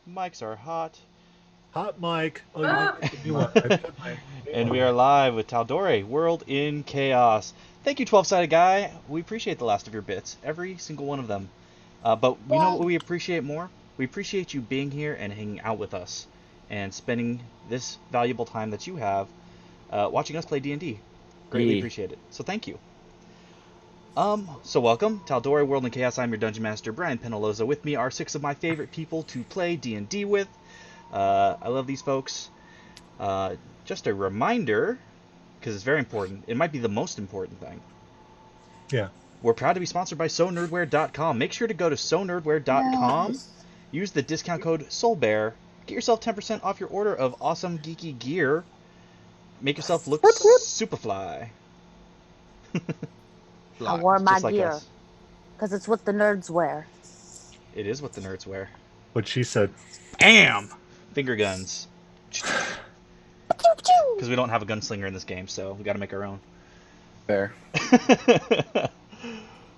Mics are hot. Hot mic. Oh, And we are live with Tal'Dorei, World in Chaos. Thank you, 12-Sided Guy. We appreciate the last of your bits, every single one of them. But we know what we appreciate more? We appreciate you being here and hanging out with us and spending this valuable time that you have watching us play D&D. Greatly appreciate it. So thank you. So welcome, Tal'Dorei, World in Chaos. I'm your Dungeon Master, Brian Penaloza. With me are 6 of my favorite people to play D&D with. I love these folks. Just a reminder, because it's very important, it might be the most important thing. Yeah. We're proud to be sponsored by SoNerdware.com. Make sure to go to SoNerdware.com, use the discount code SoulBear, get yourself 10% off your order of awesome geeky gear, make yourself look super fly. I wore my like gear, us. because it's what the nerds wear. It is what the nerds wear. What she said. Bam! Finger guns. Because we don't have a gunslinger in this game, so we gotta make our own. Fair.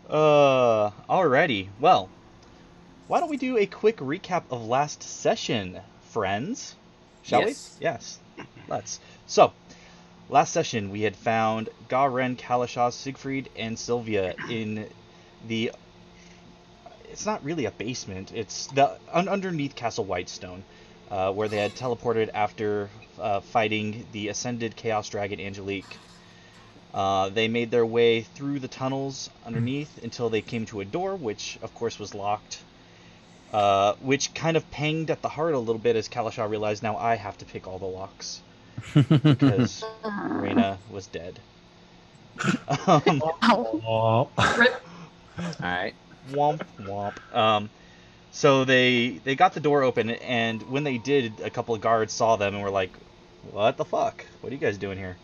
Alrighty. Well, why don't we do a quick recap of last session, friends? Shall we? Yes. Let's. So, last session we had found Garen, Kalashaz, Siegfried, and Sylvia in the... It's not really a basement. It's the underneath Castle Whitestone, where they had teleported after fighting the ascended Chaos Dragon Angelique. They made their way through the tunnels underneath until they came to a door, which of course was locked, which kind of panged at the heart a little bit as Kalashaz realized now I have to pick all the locks because Reyna was dead. Oh. Alright. Womp womp. So they got the door open, and when they did, a couple of guards saw them and were like, "What the fuck? What are you guys doing here?"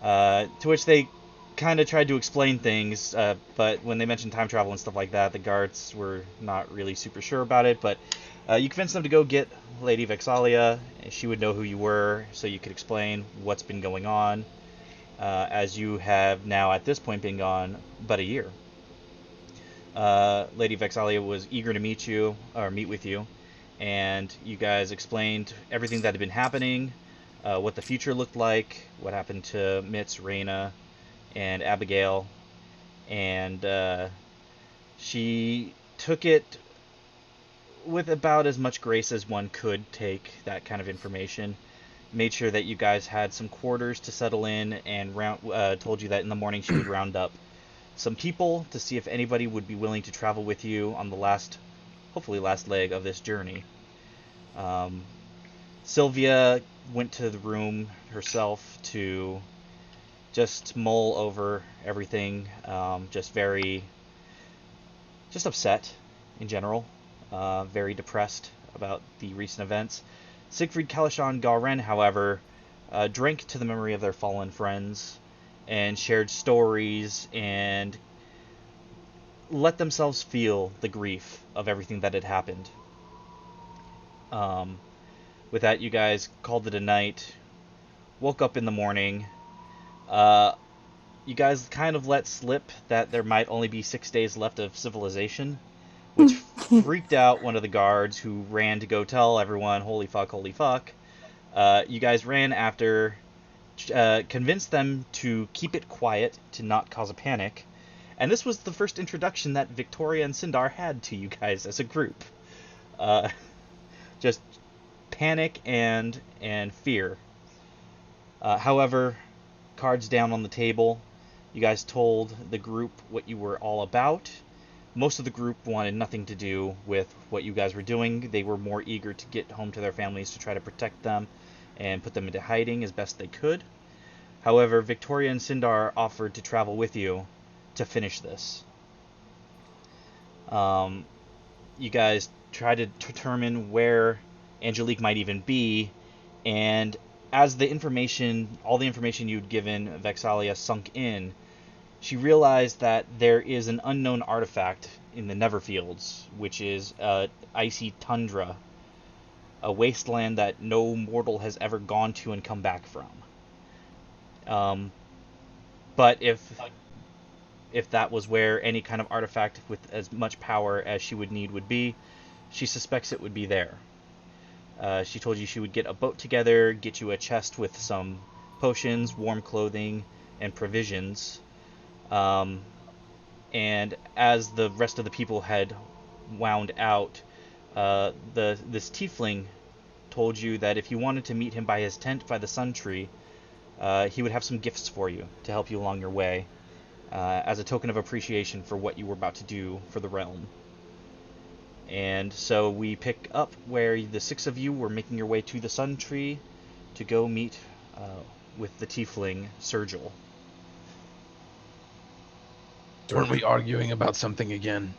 To which they kind of tried to explain things, but when they mentioned time travel and stuff like that, the guards were not really super sure about it. But you convinced them to go get Lady Vex'ahlia. She would know who you were, so you could explain what's been going on, as you have now at this point been gone but a year. Lady Vex'ahlia was eager to meet with you, and you guys explained everything that had been happening, what the future looked like, what happened to Mitz, Reyna, and Abigail, and she took it with about as much grace as one could take that kind of information. Made sure that you guys had some quarters to settle in, and told you that in the morning she would round up some people to see if anybody would be willing to travel with you on the hopefully last leg of this journey. Sylvia went to the room herself to just mull over everything, just upset in general, very depressed about the recent events. Siegfried, Kalashaz, and Garen, however, drank to the memory of their fallen friends and shared stories and let themselves feel the grief of everything that had happened. With that, you guys called it a night, woke up in the morning. You guys kind of let slip that there might only be 6 days left of civilization, which freaked out one of the guards, who ran to go tell everyone, holy fuck, holy fuck. You guys ran after... convinced them to keep it quiet, to not cause a panic. And this was the first introduction that Victoria and Sindar had to you guys as a group. Just panic and fear. However, cards down on the table, You guys told the group what you were all about. Most of the group wanted nothing to do with what you guys were doing. They were more eager to get home to their families to try to protect them and put them into hiding as best they could. However, Victoria and Sindar offered to travel with you to finish this. You guys tried to determine where Angelique might even be, and as all the information you'd given Vexalia sunk in, she realized that there is an unknown artifact in the Netherfields, which is icy tundra, a wasteland that no mortal has ever gone to and come back from. But if that was where any kind of artifact with as much power as she would need would be, she suspects it would be there. She told you she would get a boat together, get you a chest with some potions, warm clothing, and provisions. And as the rest of the people had wound out, this tiefling told you that if you wanted to meet him by his tent by the sun tree, he would have some gifts for you to help you along your way, as a token of appreciation for what you were about to do for the realm. And so we pick up where the 6 of you were making your way to the sun tree to go meet with the tiefling Sergil. Weren't we arguing about something again?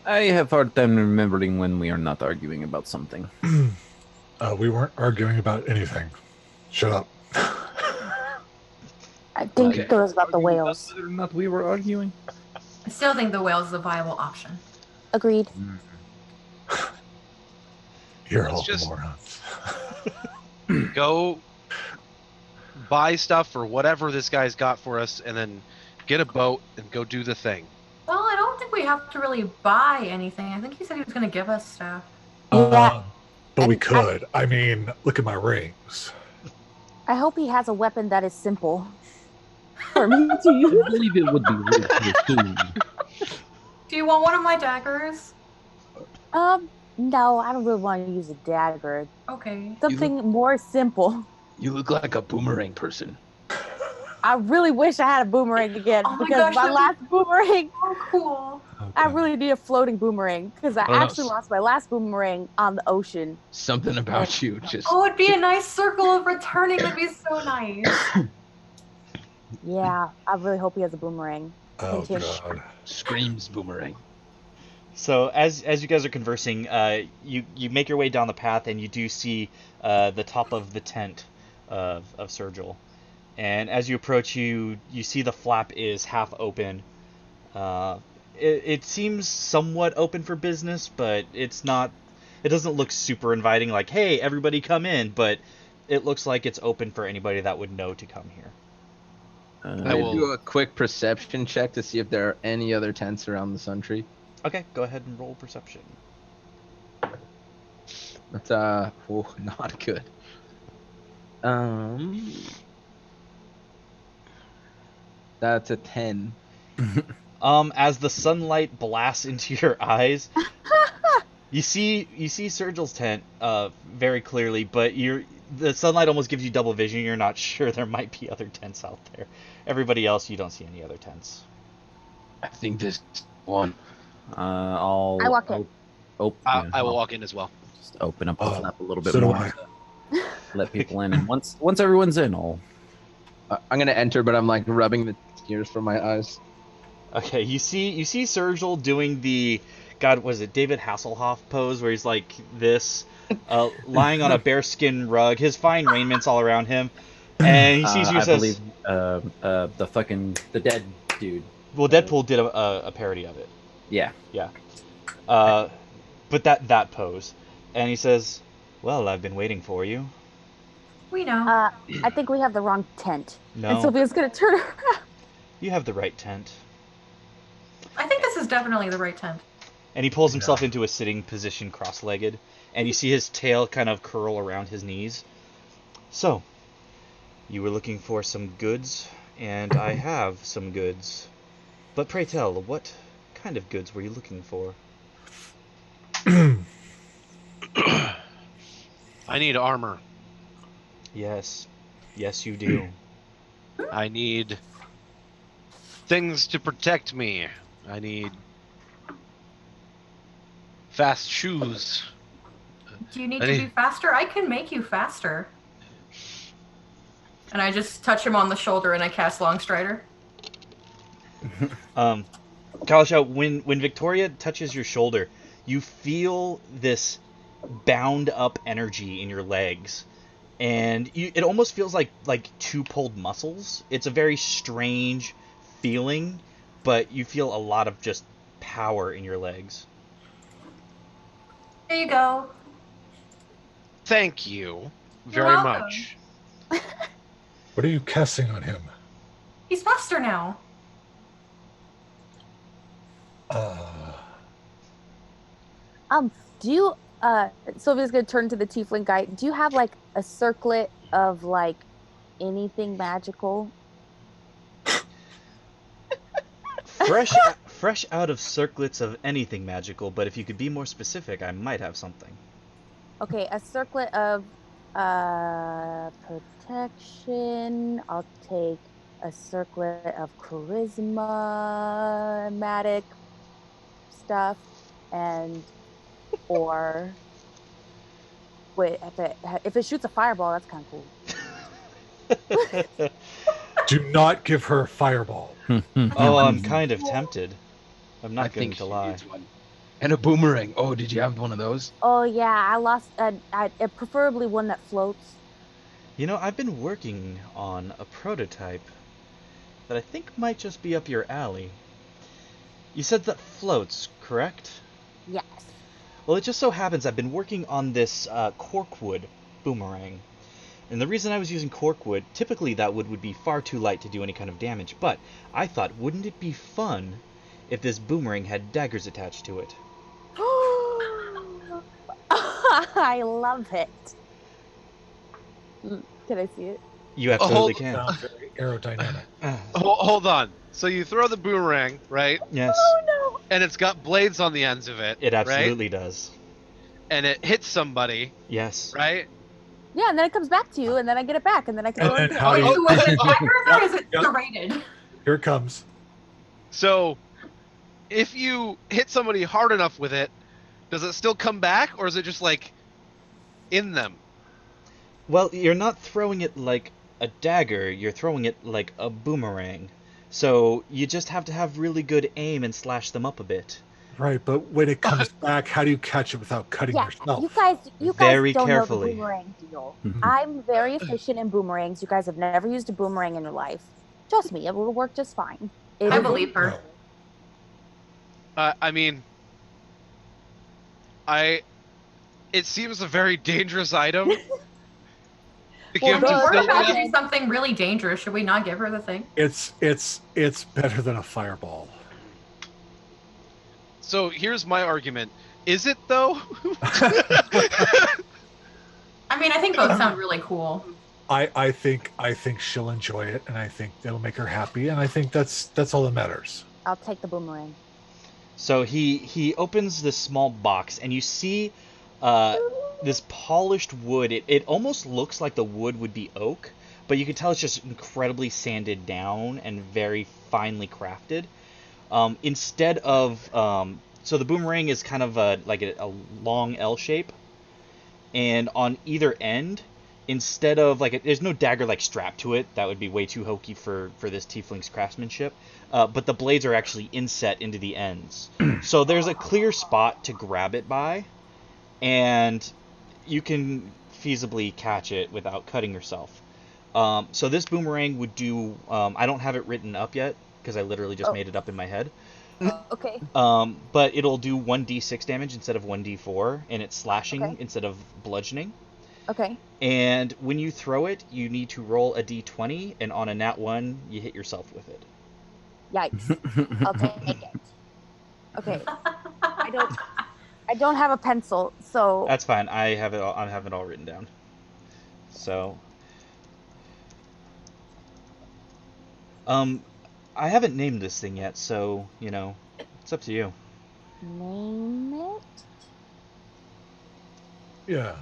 I have a hard time remembering when we are not arguing about something. We weren't arguing about anything. Shut up. I think Okay. it was about the whales. Whether or not we were arguing? I still think the whales is a viable option. Agreed. You're Let's all just- morons. Go buy stuff or whatever this guy's got for us, and then get a boat and go do the thing. Well, I don't think we have to really buy anything. I think he said he was going to give us stuff. Yeah. But we And could. I mean, look at my rings. I hope he has a weapon that is simple for me to I use. believe it would be rude to assume. Do you want one of my daggers? No, I don't really want to use a dagger. Okay. Something more simple. You look like a boomerang person. I really wish I had a boomerang again Oh my because gosh, my that'd last boomerang, Oh, cool. I really need a floating boomerang because I don't know. actually lost my last boomerang on the ocean. Something about you just Oh, it'd be a nice circle of returning. That'd be so nice. Yeah, I really hope he has a boomerang. Oh, Hint, hint. God. screams boomerang. So as you guys are conversing, you make your way down the path, and you do see the top of the tent of Sergil. And as you approach, you see the flap is half open. It seems somewhat open for business, but it's not. It doesn't look super inviting, like, hey, everybody come in. But it looks like it's open for anybody that would know to come here. I will do a quick perception check to see if there are any other tents around the sun tree. Okay, go ahead and roll perception. That's not good. That's a 10. As the sunlight blasts into your eyes, you see Sergil's tent very clearly, but the sunlight almost gives you double vision. You're not sure there might be other tents out there. Everybody else, you don't see any other tents. I think this one. I walk in. I will walk in as well. Just open up the flap a little bit so do more. I. to Let people in, and once everyone's in, I'll. I'm gonna enter, but I'm like rubbing the tears from my eyes. Okay, you see Sergil doing the, God, was it David Hasselhoff pose, where he's like this, lying on a bearskin rug, his fine raiments all around him, and he sees you and I says, believe the dead dude. well, Deadpool did a parody of it. Yeah. But that pose, and he says, well, I've been waiting for you. We know. I think we have the wrong tent. No, And Sylvia's gonna turn around. you have the right tent. I think this is definitely the right tent. And he pulls himself into a sitting position, cross-legged, and you see his tail kind of curl around his knees. So, you were looking for some goods, and I have some goods. But pray tell, what kind of goods were you looking for? I need armor. Yes, you do. I need things to protect me. I need fast shoes. Do you need to be faster? I can make you faster. And I just touch him on the shoulder and I cast Longstrider. Kalasha, when Victoria touches your shoulder, you feel this bound up energy in your legs. And it almost feels like two pulled muscles. It's a very strange feeling, but you feel a lot of just power in your legs. There you go. Thank you very much. What are you casting on him? He's faster now. Do you Sylvia's gonna turn to the tiefling guy. Do you have like a circlet of like anything magical? Fresh out of circlets of anything magical, but if you could be more specific, I might have something. Okay, a circlet of protection. I'll take a circlet of charismatic stuff, and or wait, if it shoots a fireball, that's kind of cool. Do not give her a fireball. Oh, I'm kind of tempted. I'm not going to lie. And a boomerang. Oh, did you have one of those? Oh yeah, I lost. Preferably one that floats. You know, I've been working on a prototype that I think might just be up your alley. You said that floats, correct? Yes. Well, it just so happens I've been working on this Corkwood Boomerang. And the reason I was using Corkwood, typically that wood would be far too light to do any kind of damage, but I thought, wouldn't it be fun if this boomerang had daggers attached to it? I love it. Can I see it? You absolutely can. Sounds very aerodynamic. Hold on. So you throw the boomerang, right? Yes. Oh no! And it's got blades on the ends of it. It absolutely right? does. And it hits somebody. Yes. Right? Yeah, and then it comes back to you, and then I get it back, and then I can. And then Was it daggers or is it serrated? Here it comes. So, if you hit somebody hard enough with it, does it still come back, or is it just like in them? Well, you're not throwing it like a dagger, you're throwing it like a boomerang. So you just have to have really good aim and slash them up a bit. Right, but when it comes back, how do you catch it without cutting yourself? You guys Very don't carefully. know the boomerang deal. I'm very efficient in boomerangs. You guys have never used a boomerang in your life. Trust me, it will work just fine. I believe her. I mean, it seems a very dangerous item. To Well, give we're to about to Sylvia. do something really dangerous. Should we not give her the thing? It's better than a fireball. So here's my argument. Is it though? I mean, I think both sound really cool. I think she'll enjoy it, and I think it'll make her happy, and I think that's all that matters. I'll take the boomerang. So he opens this small box, and you see this polished wood. It almost looks like the wood would be oak, but you can tell it's just incredibly sanded down and very finely crafted. Instead of so the boomerang is kind of like a long L shape, and on either end, instead of there's no dagger like strapped to it. That would be way too hokey for this tiefling's craftsmanship. But the blades are actually inset into the ends, so there's a clear spot to grab it by, and you can feasibly catch it without cutting yourself. So this boomerang would do. I don't have it written up yet because I literally just made it up in my head. Okay. But it'll do 1d6 damage instead of 1d4, and it's slashing instead of bludgeoning. Okay. And when you throw it, you need to roll a d20, and on a nat 1, you hit yourself with it. Yikes. I'll take it. Okay. I don't have a pencil, so. That's fine. I have it all written down. So. I haven't named this thing yet, so, it's up to you. Name it? Yeah,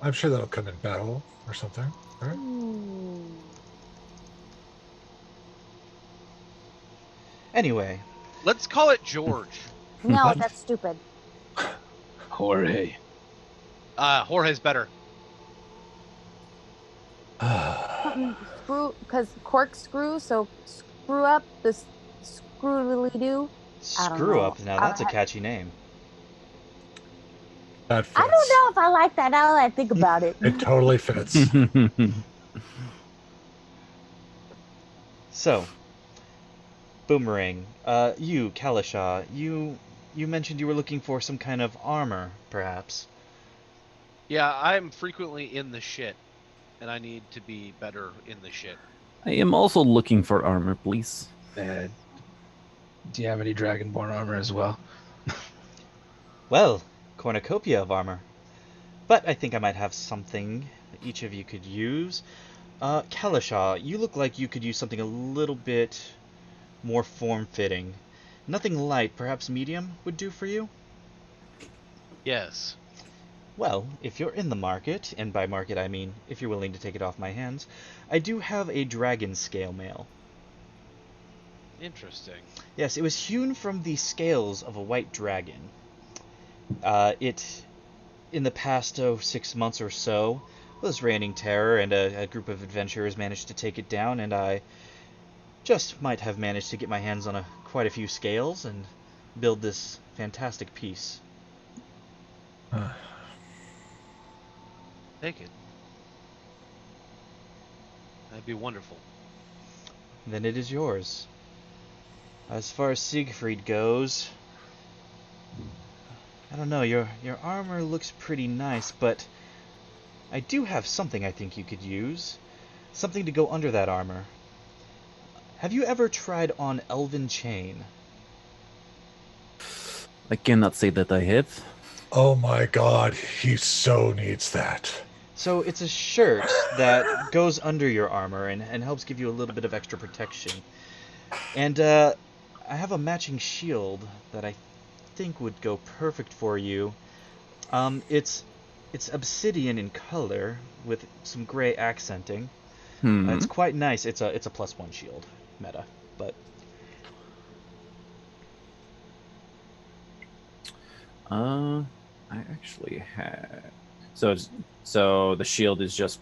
I'm sure that'll come in battle or something, right? Anyway. Let's call it George. No, What? that's stupid. Jorge. Jorge's better. Screw, because corkscrew, so screw up the screw-lily-doo. Screw Up. Now that's a catchy name. That fits. I don't know if I like that now that I think about it. It totally fits. So, Boomerang, you, Kalisha, you mentioned you were looking for some kind of armor, perhaps. Yeah, I'm frequently in the shit, and I need to be better in the shit. I am also looking for armor, please. Do you have any Dragonborn armor as well? Well, cornucopia of armor. But I think I might have something that each of you could use. Kalisha, you look like you could use something a little bit more form-fitting. Nothing light, perhaps medium, would do for you? Yes. Well, if you're in the market, and by market I mean if you're willing to take it off my hands, I do have a dragon scale mail. Interesting. Yes, it was hewn from the scales of a white dragon. It, in the past 6 months or so, was reigning terror, and a group of adventurers managed to take it down, and I just might have managed to get my hands on quite a few scales and build this fantastic piece. Take it. That'd be wonderful. Then it is yours. As far as Siegfried goes, I don't know, your armor looks pretty nice, but I do have something I think you could use. Something to go under that armor. Have you ever tried on Elven Chain? I cannot say that I have. Oh my god, he so needs that. So it's a shirt that goes under your armor and helps give you a little bit of extra protection. And I have a matching shield that I think would go perfect for you. It's obsidian in color with some gray accenting. It's quite nice. It's a +1 shield meta, but I actually had. So the shield is just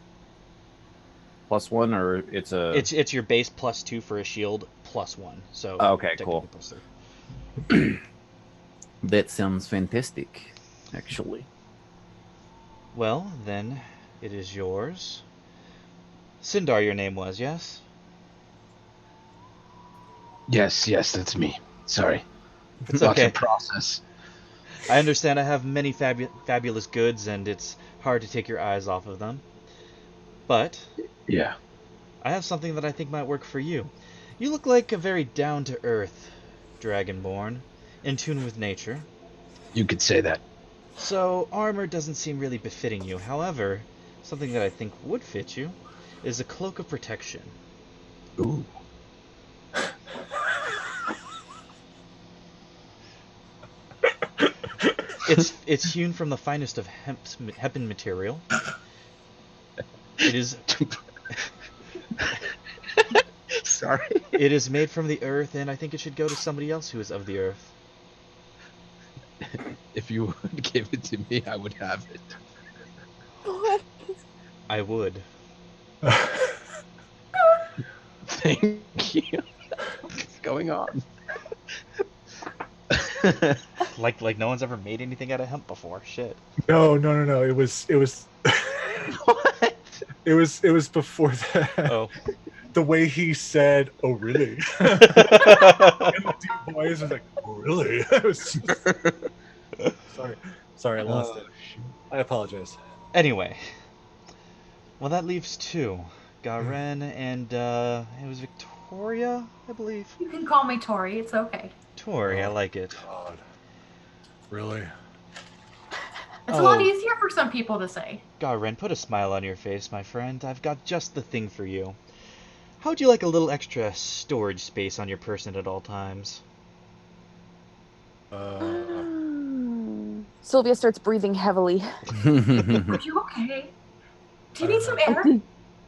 +1, or it's your base +2 for a shield +1. So okay, cool. +3. That sounds fantastic, actually. Well, then it is yours. Sindar, your name was, yes? Yes, that's me. Sorry. It's Lots okay. of process. I understand I have many fabulous goods, and it's hard to take your eyes off of them. But Yeah. I have something that I think might work for you. You look like a very down-to-earth Dragonborn, in tune with nature. You could say that. So armor doesn't seem really befitting you. However, something that I think would fit you is a Cloak of Protection. Ooh. It's hewn from the finest of hempen material. It is. Sorry. It is made from the earth, and I think it should go to somebody else who is of the earth. If you would give it to me, I would have it. What? I would. Thank you. What's going on? Like no one's ever made anything out of hemp before. Shit. No. It was What? it was before that. Oh. The way he said, "Oh really?" And the deep voice was like, "Oh really?" It was just... Sorry, I lost it. I apologize. Anyway. Well, that leaves two. Garen and it was Victoria, I believe. You can call me Tori. It's okay. Tori, I like it. God. Really? It's a lot easier for some people to say. Garen, put a smile on your face, my friend. I've got just the thing for you. How'd you like a little extra storage space on your person at all times? Sylvia starts breathing heavily. Are you okay? Do you need some air?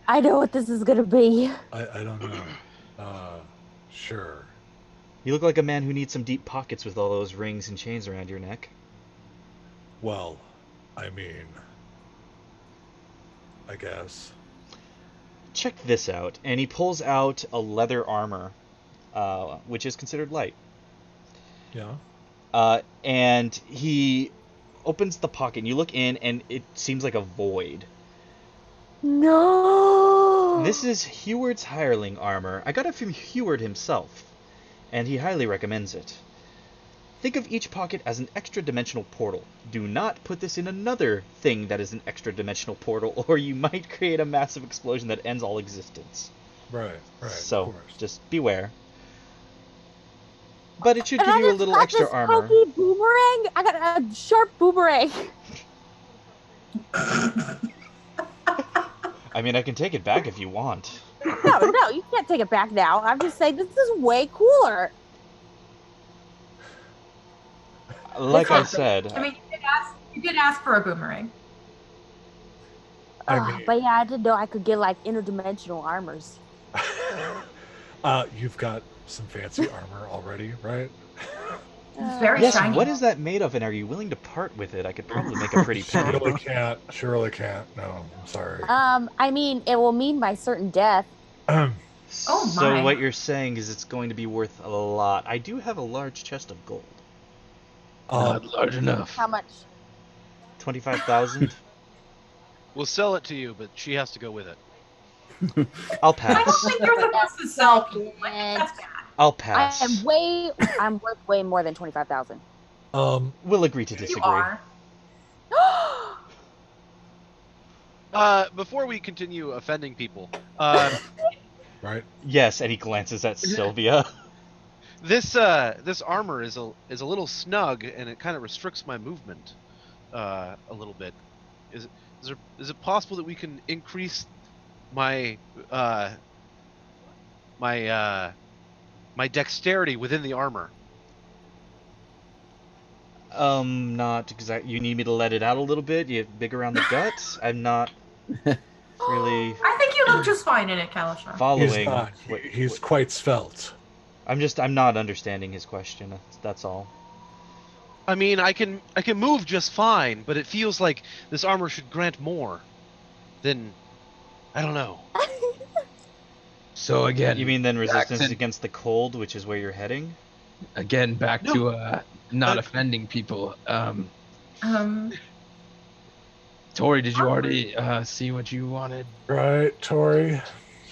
I know what this is gonna be. I don't know. Sure. You look like a man who needs some deep pockets with all those rings and chains around your neck. Well, I mean, I guess. Check this out. And he pulls out a leather armor, which is considered light. Yeah. And he opens the pocket, and you look in, and it seems like a void. No! This is Heward's hireling armor. I got it from Heward himself, and he highly recommends it. Think of each pocket as an extra-dimensional portal. Do not put this in another thing that is an extra-dimensional portal, or you might create a massive explosion that ends all existence. Right. So, of course. just beware. But it should give you a little extra armor. Pokey boomerang? I got a sharp boomerang. I mean, I can take it back if you want. No, you can't take it back now. I'm just saying, this is way cooler. Like I said... I mean, you did ask for a boomerang. But yeah, I didn't know I could get, like, interdimensional armors. You've got some fancy armor already, right? It's very Yes, shiny. what is that made of, and are you willing to part with it? I could probably make a pretty penny. Surely can't. No, I'm sorry. I mean, it will mean my certain death. Oh So my. what you're saying is it's going to be worth a lot. I do have a large chest of gold. Not large enough. How much? 25,000? We'll sell it to you, but she has to go with it. I'll I pass. don't think you're supposed to sell people. Like, that's bad. I'll pass. I'm worth way more than 25,000. We'll agree to You disagree. are. Before we continue offending people, Right. Yes, and he glances at Sylvia. this armor is a little snug, and it kind of restricts my movement a little bit. Is it possible that we can increase my my dexterity within the armor? Not exactly. You need me to let it out a little bit? You big around the guts? I'm not really I think you look just fine in it, Kalisha. following. He's not. He's quite svelte. I'm not understanding his question. That's all. I mean, I can move just fine, but it feels like this armor should grant more than, I don't know. So again, You mean then resistance Jackson. against the cold, which is where you're heading? Again, back to not offending people. Tori, did you already see what you wanted? Right, Tori?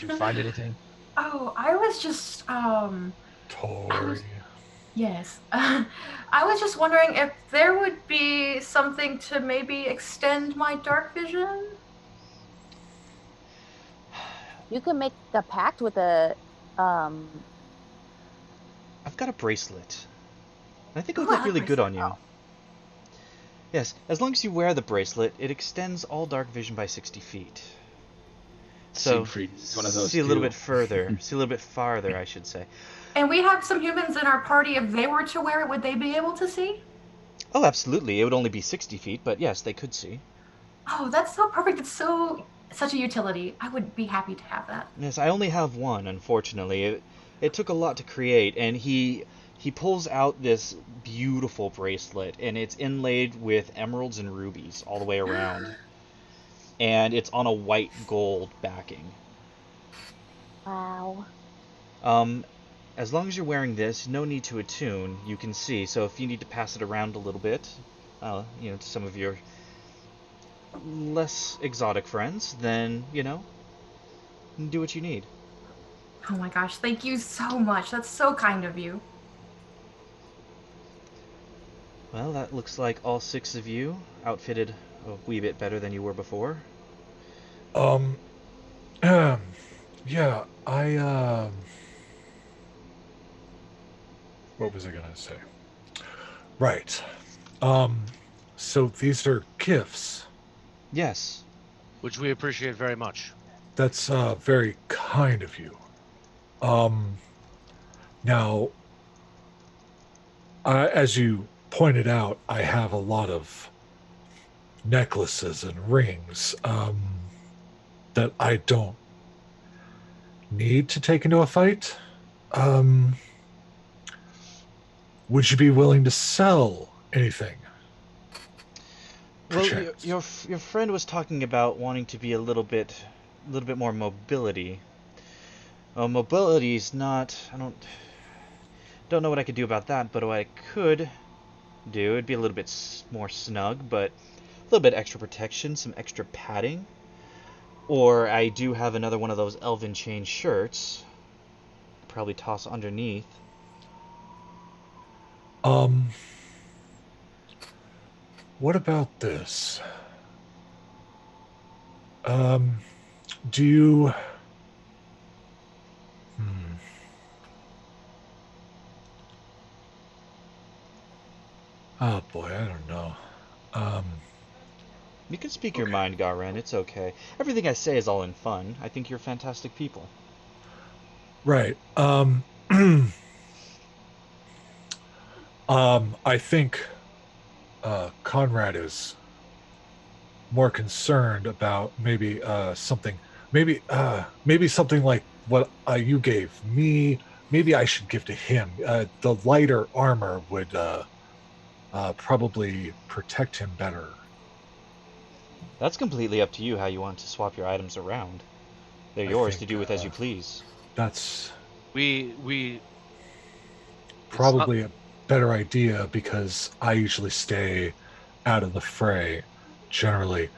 Did you find anything? Oh, I was just Tori. yes. I was just wondering if there would be something to maybe extend my dark vision. You can make a pact with a I've got a bracelet. I think it would Ooh, I look like really good on you. bracelet. Yes, as long as you wear the bracelet, it extends all dark vision by 60 feet. So, Siegfried is one of those see a little too. bit further. See a little bit farther, I should say. And we have some humans in our party. If they were to wear it, would they be able to see? Oh, absolutely. It would only be 60 feet, but yes, they could see. Oh, that's so perfect. It's such a utility. I would be happy to have that. Yes, I only have one, unfortunately. It took a lot to create, and he pulls out this beautiful bracelet, and it's inlaid with emeralds and rubies all the way around. And it's on a white gold backing. wow. As long as you're wearing this, no need to attune. You can see. So if you need to pass it around a little bit, to some of your less exotic friends, then do what you need. Oh my gosh, thank you so much. That's so kind of you. Well, that looks like all 6 of you outfitted a wee bit better than you were before. Yeah, what was I gonna say? Right. So these are gifts. Yes. Which we appreciate very much. That's very kind of you. Now, as you pointed out, I have a lot of necklaces and rings that I don't need to take into a fight. would you be willing to sell anything? Well, your friend was talking about wanting to be a little bit more mobility. Mobility's not. I don't know what I could do about that, but what I could do, it'd be a little bit more snug, but a little bit extra protection, some extra padding. Or I do have another one of those Elven Chain shirts. Probably toss underneath. What about this? Do you... Oh boy, I don't know. You can speak your mind, Garen. It's okay. Everything I say is all in fun. I think you're fantastic people. Right. I think Conrad is more concerned about maybe something like what you gave me. Maybe I should give to him. The lighter armor would probably protect him better. That's completely up to you how you want to swap your items around. They're yours to do with as you please. That's we probably a better idea because I usually stay out of the fray generally.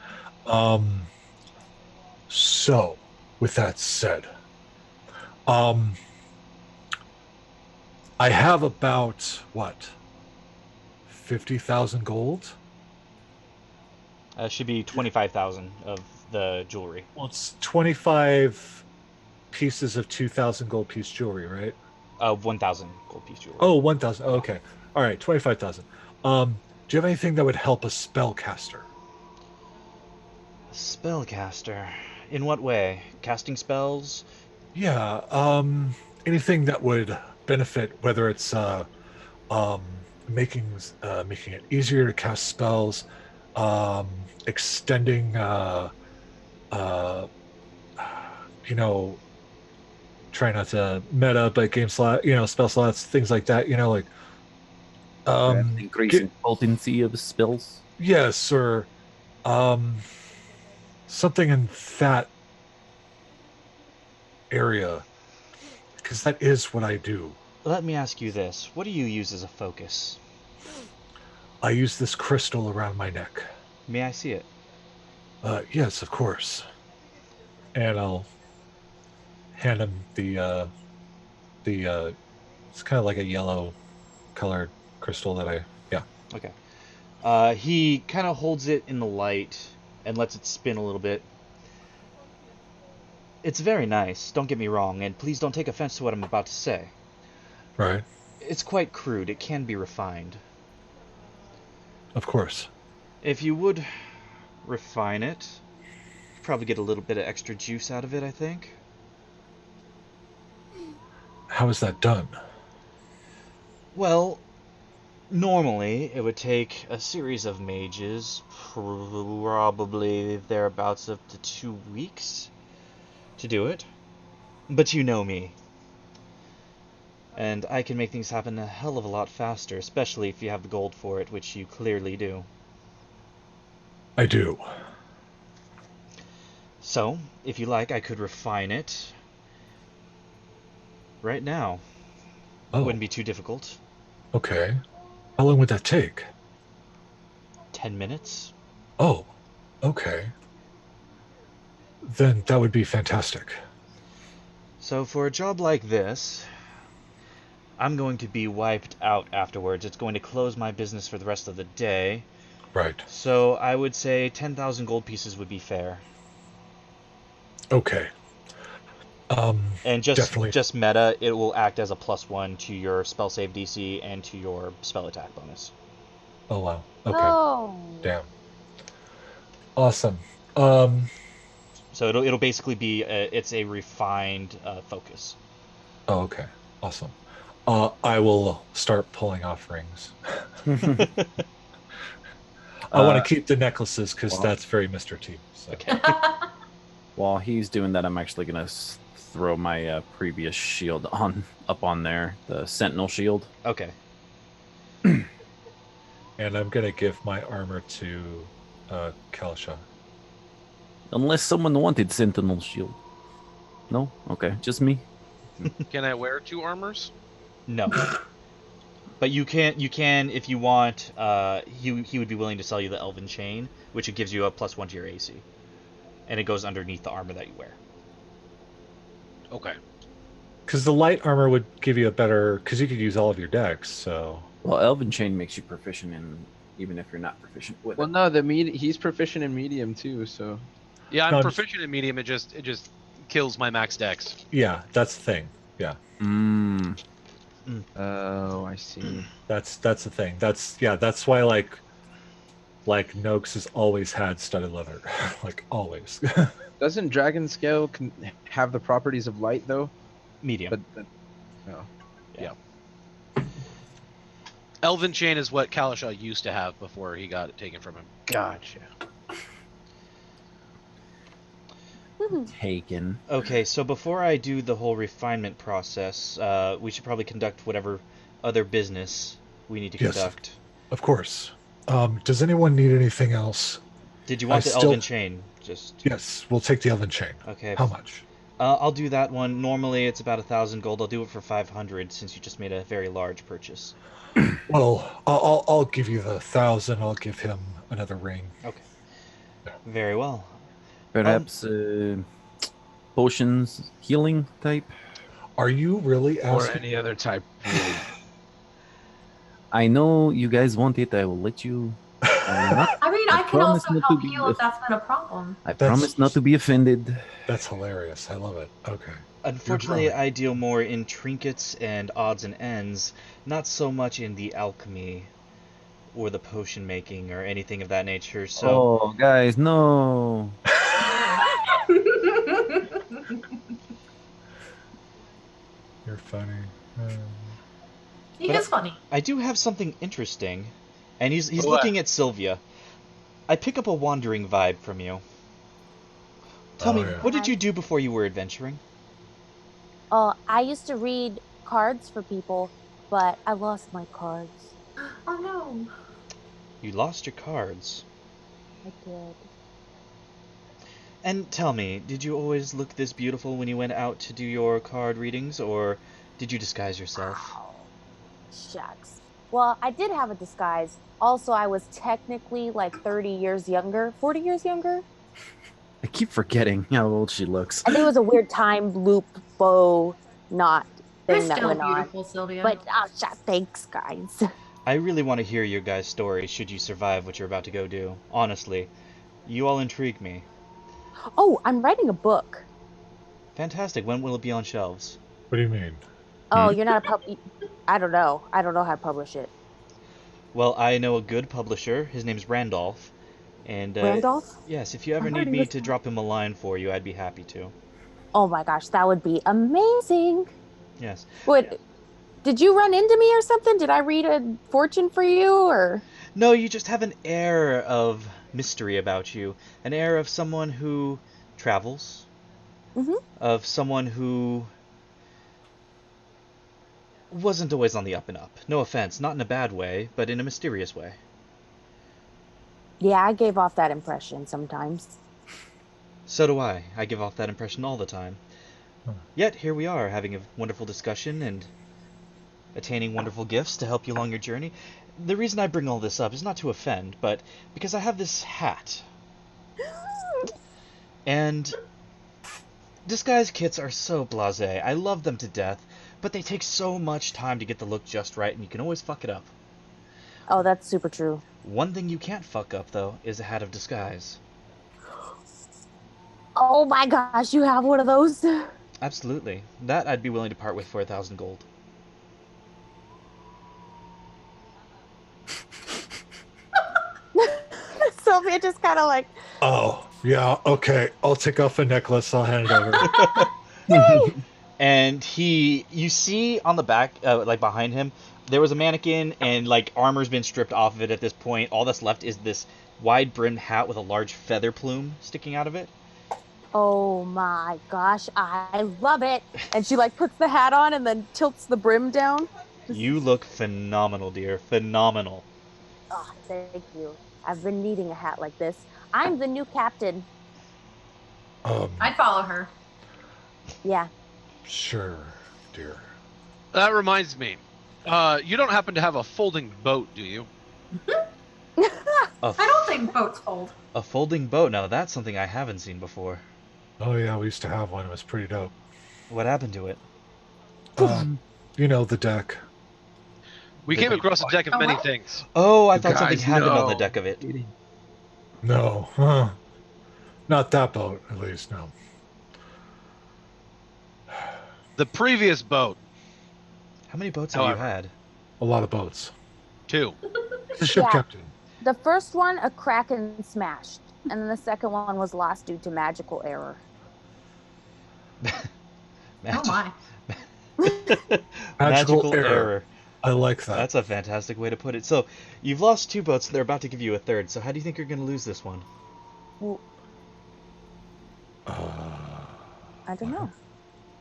So with that said, I have about 50,000 gold. Should be 25,000 of the jewelry. Well, it's 25 pieces of 2,000 gold piece jewelry, right? 1,000 gold piece jewelry. Oh, 1,000. Oh, okay. All right, 25,000. Do you have anything that would help a spellcaster? Spellcaster? In what way? Casting spells? Yeah, anything that would benefit, whether it's making it easier to cast spells, extending try not to meta, but game slot, spell slots, things like that, increasing potency of spells. Yes, or something in that area, because that is what I do. Let me ask you this. What do you use as a focus? I use this crystal around my neck. May I see it? Yes, of course. And I'll hand him the it's kind of like a yellow colored crystal that Okay. He kind of holds it in the light and lets it spin a little bit. It's very nice, don't get me wrong, and please don't take offense to what I'm about to say. Right. It's quite crude. It can be refined. Of course. If you would refine it, you'd probably get a little bit of extra juice out of it, I think. How is that done? Well, normally it would take a series of mages, probably thereabouts up to 2 weeks, to do it. But you know me. And I can make things happen a hell of a lot faster, especially if you have the gold for it, which you clearly do. I do. So, if you like, I could refine it right now. Oh. Wouldn't be too difficult. Okay. How long would that take? 10 minutes. Oh, okay. Then that would be fantastic. So for a job like this, I'm going to be wiped out afterwards. It's going to close my business for the rest of the day. Right. So I would say 10,000 gold pieces would be fair. Okay. And definitely. just meta, it will act as a +1 to your spell save DC and to your spell attack bonus. Oh wow. Okay. Oh. Damn. Awesome. So it'll basically be it's a refined focus. Oh, okay. Awesome. I will start pulling off rings. I want to keep the necklaces because that's very Mr. T. So. Okay. While he's doing that, I'm actually gonna throw my previous shield up on there, the Sentinel Shield. Okay. And I'm gonna give my armor to Kalisha. Unless someone wanted Sentinel Shield. No? Okay, just me. Can I wear 2 armors? No. But you can if you want. He would be willing to sell you the Elven Chain, which it gives you a +1 to your AC, and it goes underneath the armor that you wear. Okay. Because the light armor would give you a better, because you could use all of your decks. So Well, Elven Chain makes you proficient in, even if you're not proficient with Well, it. no, he's proficient in medium too, so. Yeah, I'm No, proficient in medium. It just kills my max dex. yeah, that's the thing. Yeah, Oh, I see. that's the thing. That's why like Noakes has always had studded leather, like always. Doesn't Dragon Scale have the properties of light though? Medium. But no. Yeah. Elven Chain is what Kalisha used to have before he got it taken from him. Gotcha. Taken. Okay, so before I do the whole refinement process, we should probably conduct whatever other business we need to Yes. conduct. Of course. Does anyone need anything else? Did you want the Elven Chain? Just Yes, we'll take the Elven Chain. okay. How much? I'll do that one. Normally it's about 1,000 gold. I'll do it for 500 since you just made a very large purchase. Well, I'll give you the 1,000. I'll give him another ring. Okay. Very well. Perhaps potions, healing type. Are you really Or asking? any other type. Really. I know you guys want it. I will let you. I mean, I can promise also not to help be heal if that's been a problem. I promise not to be offended. That's hilarious. I love it. Okay. Unfortunately, I deal more in trinkets and odds and ends, not so much in the alchemy or the potion making or anything of that nature. So, Oh, guys, no. You're funny. He But is funny. I do have something interesting, and he's What? looking at Sylvia. I pick up a wandering vibe from you. Tell me, yeah. what did you do before you were adventuring? I used to read cards for people, but I lost my cards. Oh no. You lost your cards. I did. And tell me, did you always look this beautiful when you went out to do your card readings, or did you disguise yourself? Oh, shucks. Well, I did have a disguise. Also, I was technically like 30 years younger, 40 years younger. I keep forgetting how old she looks. I think it was a weird time loop bow knot You're thing that still went beautiful, on. Sylvia. But thanks, guys. I really want to hear your guys' story should you survive what you're about to go do. Honestly, you all intrigue me. Oh, I'm writing a book. Fantastic. When will it be on shelves? What do you mean? Oh, you're not a I don't know. I don't know how to publish it. Well, I know a good publisher. His name's Randolph. And Randolph? yes, if you ever I'm need writing me this to down. drop him a line for you, I'd be happy to. Oh my gosh, that would be amazing. Yes. What? Did you run into me or something? Did I read a fortune for you or? No, you just have an air of mystery about you. An air of someone who travels. Mhm. Of someone who wasn't always on the up and up. No offense, not in a bad way, but in a mysterious way. Yeah, I gave off that impression sometimes. So do I. I give off that impression all the time. Huh. Yet, here we are, having a wonderful discussion and attaining wonderful gifts to help you along your journey. The reason I bring all this up is not to offend, but because I have this hat. And disguise kits are so blasé. I love them to death, but they take so much time to get the look just right, and you can always fuck it up. Oh, that's super true. One thing you can't fuck up, though, is a hat of disguise. Oh my gosh, you have one of those? Absolutely. That I'd be willing to part with for 1,000 gold. Sylvia just kind of like, Oh, yeah. Okay. I'll take off a necklace. I'll hand it over. And you see on the back, like behind him, there was a mannequin, and like armor's been stripped off of it at this point. All that's left is this wide-brimmed hat with a large feather plume sticking out of it. oh my gosh, I love it. And she like puts the hat on and then tilts the brim down. You look phenomenal, dear. Phenomenal. Oh, thank you. I've been needing a hat like this. I'm the new captain. I'd follow her. Yeah. Sure, dear. That reminds me. You don't happen to have a folding boat, do you? I don't think boats fold. A folding boat? Now that's something I haven't seen before. Oh yeah, we used to have one. It was pretty dope. What happened to it? You know, the deck. We came across a deck of many things. Oh, I thought something happened on the deck of it. No, not that boat, at least. No. The previous boat. How many boats have you had? A lot of boats. 2. The ship captain. The first one, a kraken smashed, and then the second one was lost due to magical error. Oh my. Magical error. I like that. That's a fantastic way to put it. So, you've lost 2 boats, they're about to give you a third. So how do you think you're going to lose this one? Well, I don't know.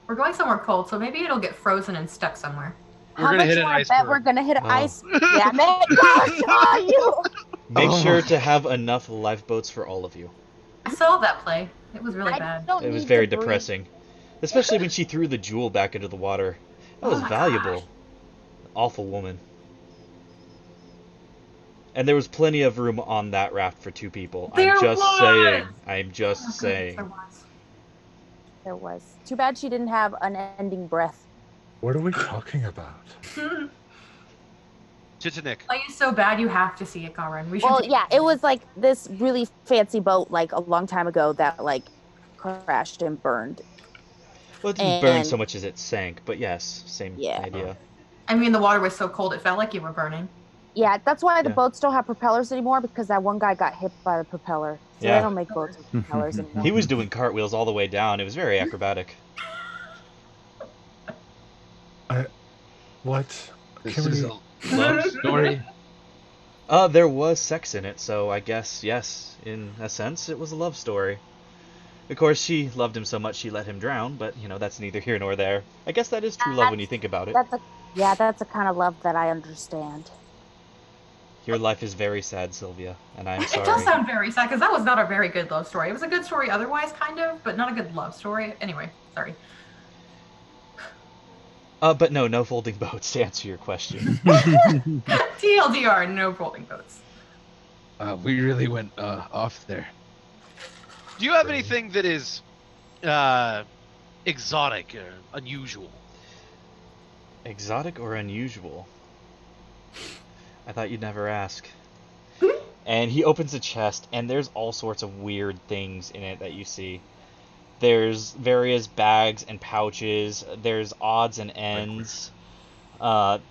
We're going somewhere cold, so maybe it'll get frozen and stuck somewhere. How much do I bet we're gonna hit an ice? Yeah, gosh, you. Make sure to have enough lifeboats for all of you. I saw that play. It was really bad. It was very depressing. Especially when she threw the jewel back into the water. That was valuable. Awful woman. And there was plenty of room on that raft for 2 people. I'm just saying. I'm just saying. There was. Too bad she didn't have unending breath. What are we talking about? Titanic. Play is so bad you have to see it, Karin. Well, yeah, it was like this really fancy boat like a long time ago that like crashed and burned. Well, it didn't burn so much as it sank, but yes, same idea. I mean, the water was so cold it felt like you were burning. Yeah, that's why the boats don't have propellers anymore, because that one guy got hit by the propeller. So they don't make boats with propellers anymore. He was doing cartwheels all the way down. It was very acrobatic. What? This is a love story? There was sex in it, so I guess, yes, in a sense, it was a love story. Of course, she loved him so much she let him drown, but, you know, that's neither here nor there. I guess that is true love when you think about it. That's a kind of love that I understand. Your life is very sad, Sylvia, and I'm sorry. It does sound very sad, because that was not a very good love story. It was a good story otherwise, kind of, but not a good love story. Anyway, sorry. But no folding boats, to answer your question. TLDR, no folding boats. We really went off there. Do you have anything that is exotic or unusual? Exotic or unusual? I thought you'd never ask. And he opens a chest, and there's all sorts of weird things in it that you see. There's various bags and pouches. There's odds and ends.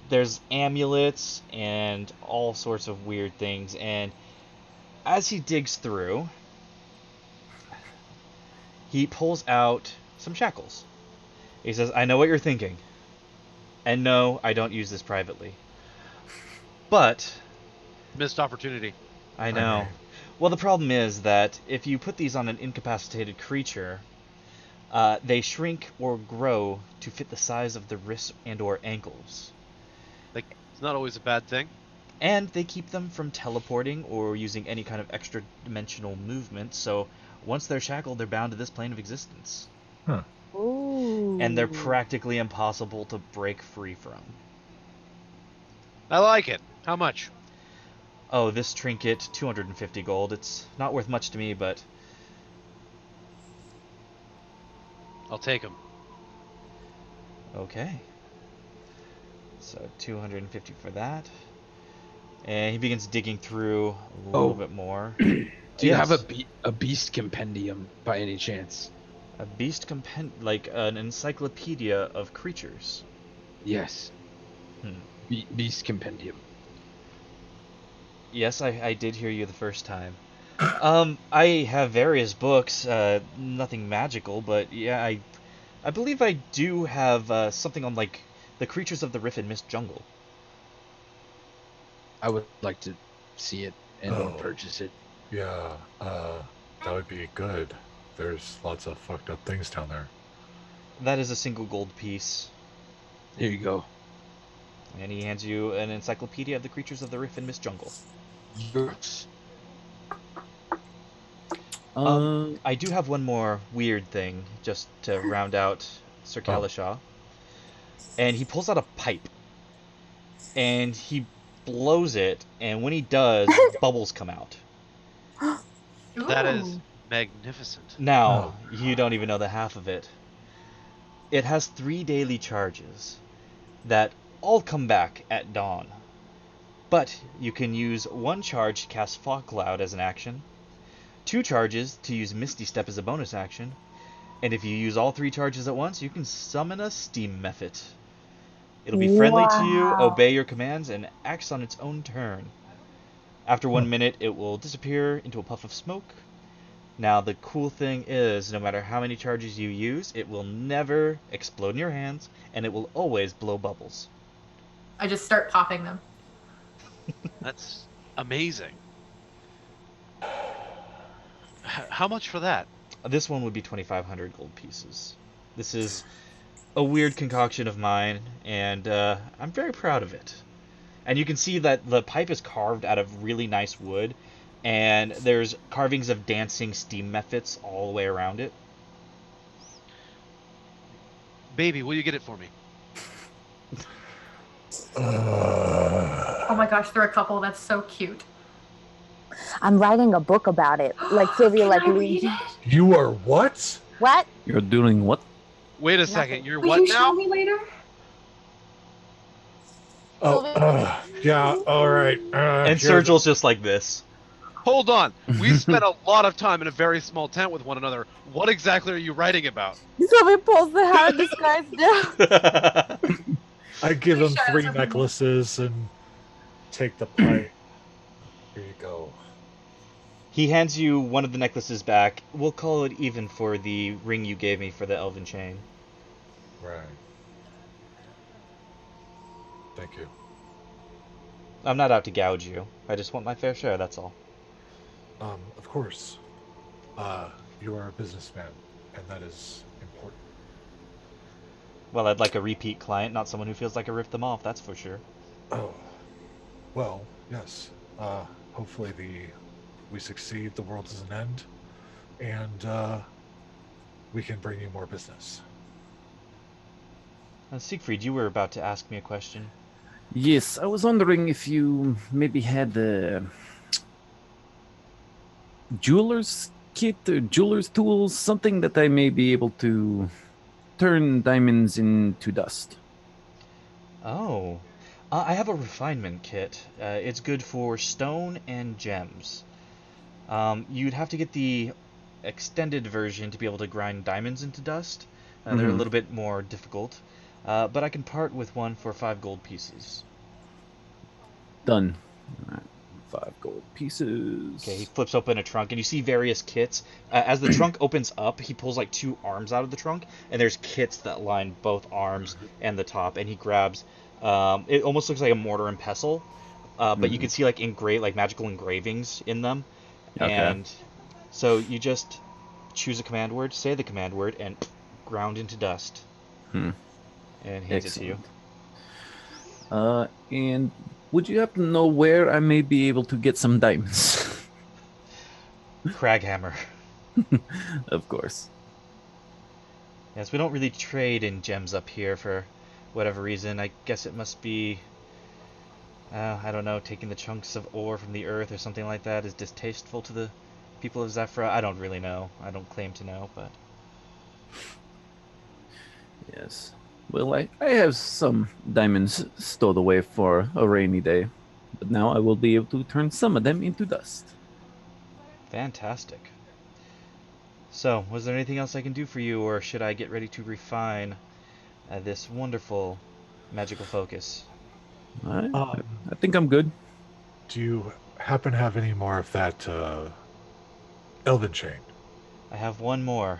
There's amulets and all sorts of weird things. And as he digs through, he pulls out some shackles. He says, I know what you're thinking. And no, I don't use this privately. But... Missed opportunity. I know. Well, the problem is that if you put these on an incapacitated creature, they shrink or grow to fit the size of the wrists and or ankles. Like, it's not always a bad thing. And they keep them from teleporting or using any kind of extra dimensional movement, so once they're shackled, they're bound to this plane of existence. Huh. Ooh. And they're practically impossible to break free from. I like it. How much? Oh, this trinket, 250 gold. It's not worth much to me, but... I'll take them. Okay. So, 250 for that. And he begins digging through a little bit more. Do you have a beast compendium by any chance? A beast like an encyclopedia of creatures? Yes. Beast compendium. Yes, I did hear you the first time. I have various books, nothing magical, but yeah, I believe I do have something on, like, the creatures of the Rift and Mist jungle. I would like to see it and purchase it. Yeah, that would be good. There's lots of fucked up things down there. That is a single gold piece. Here you go. And he hands you an encyclopedia of the creatures of the Rift and Mist Jungle. Yes. I do have one more weird thing, just to round out Sir Kalishaw. And he pulls out a pipe. And he blows it, and when he does, bubbles come out. That is magnificent. Now, you don't even know the half of it. It has 3 daily charges that all come back at dawn. But you can use 1 charge to cast Fog Cloud as an action, 2 charges to use Misty Step as a bonus action, and if you use all 3 charges at once, you can summon a Steam Mephit. It'll be friendly to you, obey your commands, and acts on its own turn. After 1 minute, it will disappear into a puff of smoke. Now, the cool thing is, no matter how many charges you use, it will never explode in your hands, and it will always blow bubbles. I just start popping them. That's amazing. How much for that? This one would be 2,500 gold pieces. This is a weird concoction of mine, and I'm very proud of it. And you can see that the pipe is carved out of really nice wood, and there's carvings of dancing Steam Mephits all the way around it. Baby, will you get it for me? Oh my gosh, there are a couple. That's so cute. I'm writing a book about it. Like Sylvia, Can like I read it? You are what? What? You're doing what? Wait a second. You're Will what you now? show me later? Oh, yeah, all right. And Sergil's just like this. Hold on. We spent a lot of time in a very small tent with one another. What exactly are you writing about? Sylvia pulls the hair disguise down. I give him Sure, 3 it's okay. necklaces and take the pipe. Here you go. He hands you one of the necklaces back. We'll call it even for the ring you gave me for the Elven Chain. Right. Thank you. I'm not out to gouge you. I just want my fair share, that's all. Of course. You are a businessman, and that is important. Well, I'd like a repeat client, not someone who feels like I ripped them off, that's for sure. Oh. Well, yes. Hopefully we succeed, the world doesn't end, and we can bring you more business. Siegfried, you were about to ask me a question. Yes, I was wondering if you maybe had the jeweler's kit or jeweler's tools, something that I may be able to turn diamonds into dust. Oh, I have a refinement kit. It's good for stone and gems. You'd have to get the extended version to be able to grind diamonds into dust. They're a little bit more difficult, but I can part with one for 5 gold pieces. Done. All right, 5 gold pieces. Okay, he flips open a trunk, and you see various kits. As the trunk opens up, he pulls like 2 arms out of the trunk, and there's kits that line both arms and the top, and he grabs... it almost looks like a mortar and pestle, but you can see like magical engravings in them. Okay. And so you just choose a command word, say the command word, and ground into dust. And hands it to you. And would you happen to know where I may be able to get some diamonds? Craghammer. Of course. Yes, we don't really trade in gems up here for whatever reason. I guess it must be, I don't know, taking the chunks of ore from the earth or something like that is distasteful to the people of Zephyra. I don't really know. I don't claim to know, but... Yes. Well, I have some diamonds stowed away for a rainy day, but now I will be able to turn some of them into dust. Fantastic. So, was there anything else I can do for you, or should I get ready to refine this wonderful magical focus? I think I'm good. Do you happen to have any more of that Elven Chain? I have one more.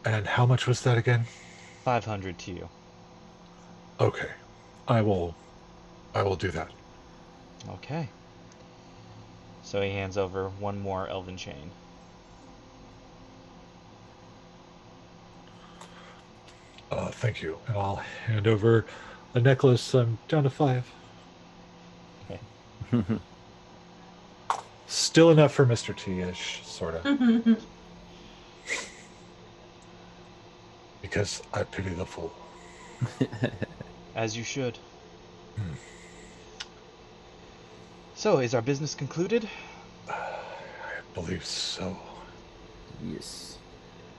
And how much was that again? 500 to you. Okay. I will do that. Okay. So he hands over one more Elven Chain. Thank you. And I'll hand over A necklace, I'm down to 5. Okay. Still enough for Mr. T-ish, sort of. Because I pity the fool. As you should. So, is our business concluded? I believe so. Yes.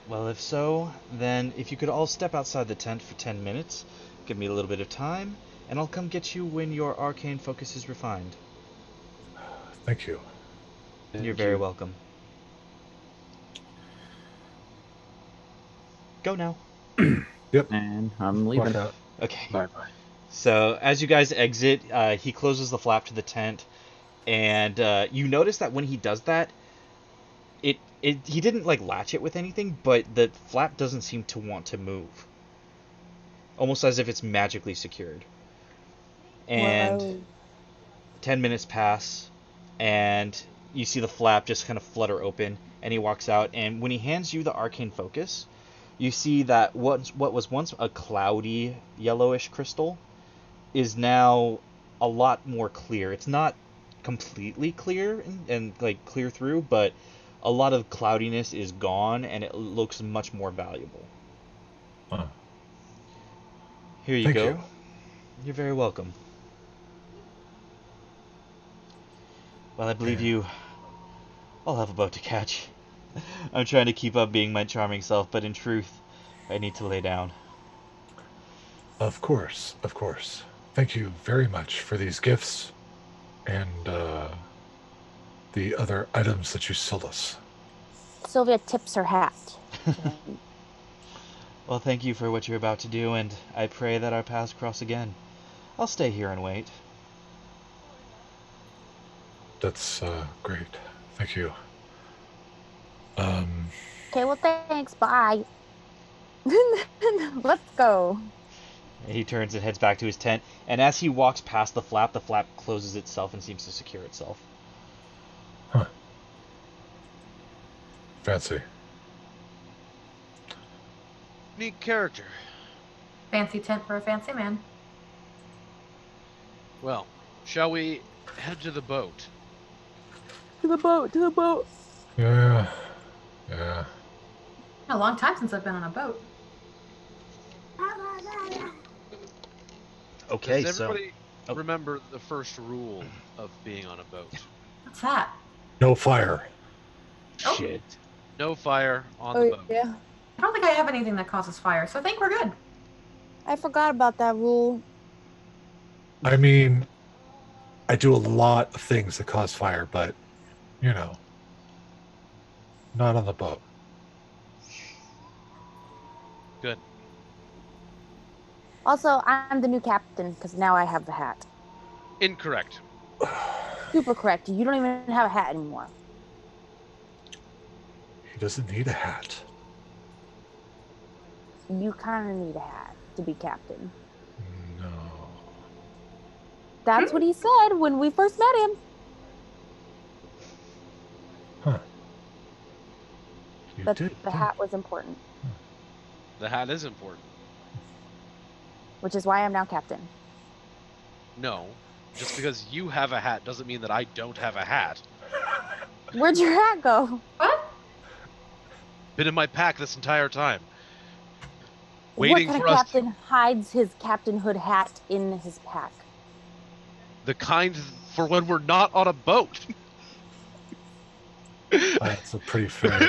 Well, if so, then if you could all step outside the tent for 10 minutes, give me a little bit of time, and I'll come get you when your arcane focus is refined. Thank you. You're very welcome. Go now. Yep. And I'm leaving. Walk out. Okay. Bye-bye. So, as you guys exit, he closes the flap to the tent, and you notice that when he does that, he didn't like latch it with anything, but the flap doesn't seem to want to move. Almost as if it's magically secured. And Whoa. 10 minutes pass, and you see the flap just kind of flutter open, and he walks out, and when he hands you the arcane focus, you see that what was once a cloudy yellowish crystal is now a lot more clear. It's not completely clear and like clear through, but a lot of cloudiness is gone, and it looks much more valuable. Huh. Here you Thank go. you. You're very welcome. Well, I believe you all have a boat to catch. I'm trying to keep up being my charming self, but in truth, I need to lay down. Of course, of course. Thank you very much for these gifts and the other items that you sold us. Sylvia tips her hat. Well, thank you for what you're about to do, and I pray that our paths cross again. I'll stay here and wait. That's great. Thank you. Okay, well, thanks. Bye. Let's go. He turns and heads back to his tent, and as he walks past the flap closes itself and seems to secure itself. Huh. Fancy. Neat character. Fancy tent for a fancy man. Well, shall we head to the boat? To the boat, to the boat. Yeah. A long time since I've been on a boat. Okay, Does so... everybody remember the first rule of being on a boat? What's that? No fire. Oh. Shit. No fire on the boat. Yeah. I don't think I have anything that causes fire, so I think we're good. I forgot about that rule. I mean, I do a lot of things that cause fire, but, you know, not on the boat. Good. Also, I'm the new captain because now I have the hat. Incorrect. Super correct. You don't even have a hat anymore. He doesn't need a hat. You kind of need a hat to be captain. No. That's what he said when we first met him. Huh. But the hat was important, The hat is important. which is why I'm now captain. No. Just because you have a hat doesn't mean that I don't have a hat. Where'd your hat go? What? Been in my pack this entire time. Waiting what kind for of us. captain hides his captainhood hat in his pack? The kind for when we're not on a boat. That's a pretty fair.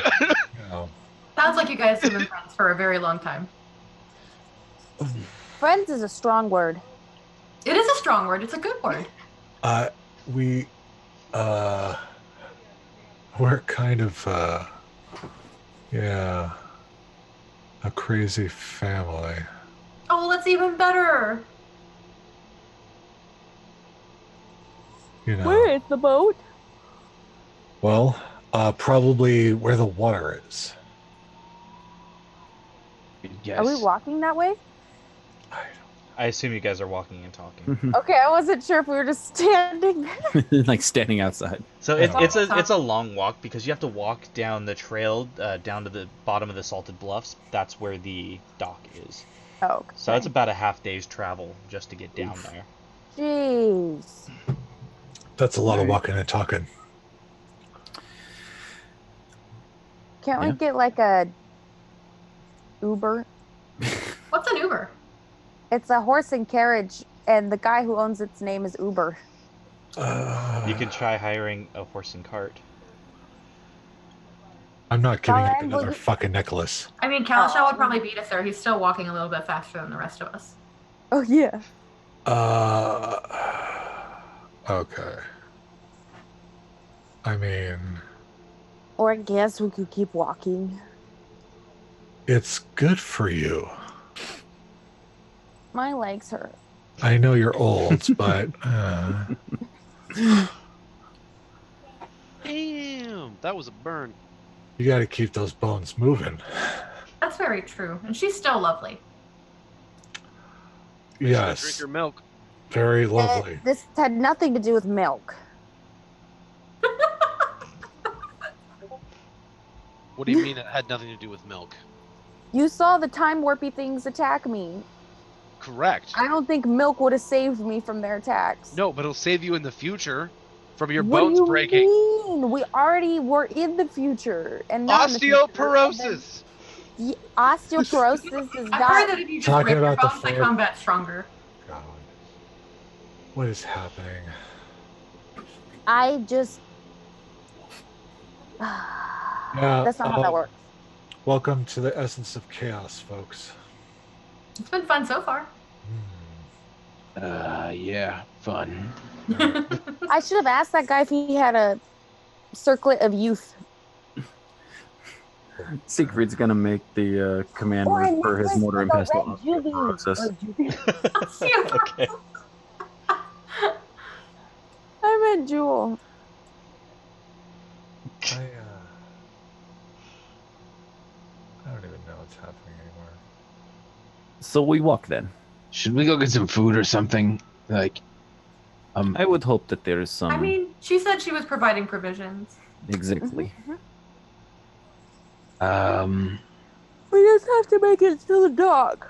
Sounds like you guys have been friends for a very long time. Friends is a strong word. It is a strong word. It's a good word. We're kind of, a crazy family. Oh, well, that's even better. You know. Where is the boat? Well, probably where the water is. Yes. Are we walking that way? I assume you guys are walking and talking. Okay, I wasn't sure if we were just standing. Like standing outside. So it's a long walk because you have to walk down the trail down to the bottom of the salted bluffs. That's where the dock is. Oh, okay. So it's about a half day's travel just to get down there. Jeez. That's a lot of walking and talking. Can't we get like a Uber? What's an Uber? It's a horse and carriage, and the guy who owns its name is Uber. You can try hiring a horse and cart. I'm not giving up another fucking necklace. I mean, Kalashal would probably beat us there. He's still walking a little bit faster than the rest of us. Oh, yeah. Okay. I mean... Or I guess we could keep walking. It's good for you. My legs hurt. I know you're old, but... Damn, that was a burn. You gotta keep those bones moving. That's very true. And she's still lovely. Yes. Drink your milk. Very lovely. This had nothing to do with milk. What do you mean it had nothing to do with milk? You saw the time warpy things attack me. Correct. I don't think milk would have saved me from their attacks. No, but it'll save you in the future from your What bones do you breaking. mean? We already were in the future, and not in the future. Osteoporosis. Osteoporosis is I've not. heard that if you just Talking break your about the bones, they fourth- come back stronger. God. What is happening? I just. Yeah, That's not how that works. Welcome to the essence of chaos, folks. It's been fun so far. Yeah, fun. I should have asked that guy if he had a circlet of youth. Siegfried's gonna make the command Or a word for his necklace mortar and with a pestle red juvie. process. Okay. I meant Jewel. I don't even know what's happening anymore. So we walk then. Should we go get some food or something? Like, I would hope that there is some. I mean, she said she was providing provisions. Exactly. We just have to make it to the dock,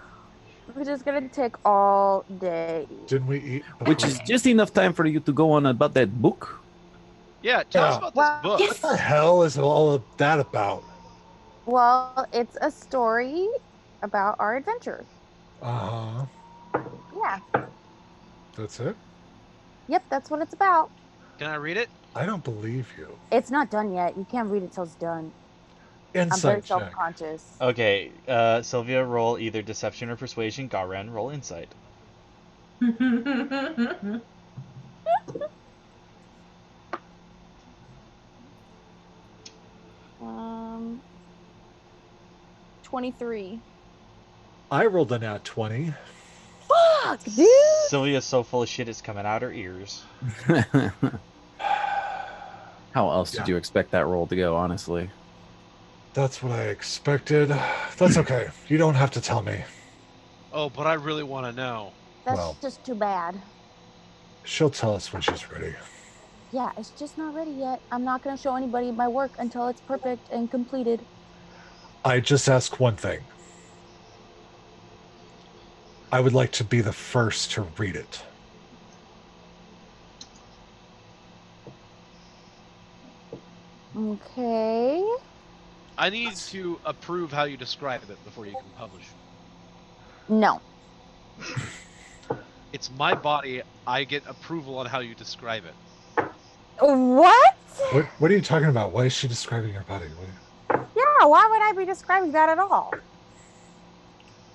which is gonna take all day. Didn't we eat? Which is just enough time for you to go on about that book. Yeah, tell us about this book. What the hell is all of that about? Well, it's a story about our adventures. Uh-huh. Yeah. That's it? Yep, that's what it's about. Can I read it? I don't believe you. It's not done yet. You can't read it till it's done. I'm very Insight check. self-conscious. Okay, Sylvia, roll either deception or persuasion. Garen, roll insight. 23. I rolled a nat 20. Fuck, dude! Sylvia's so full of shit it's coming out her ears. How else did you expect that roll to go, honestly? That's what I expected. That's okay. You don't have to tell me. Oh, but I really want to know. That's just too bad. She'll tell us when she's ready. Yeah, it's just not ready yet. I'm not going to show anybody my work until it's perfect and completed. I just ask one thing. I would like to be the first to read it. Okay. I need to approve how you describe it before you can publish. No. It's my body. I get approval on how you describe it. What? What are you talking about? Why is she describing your body? Yeah, why would I be describing that at all?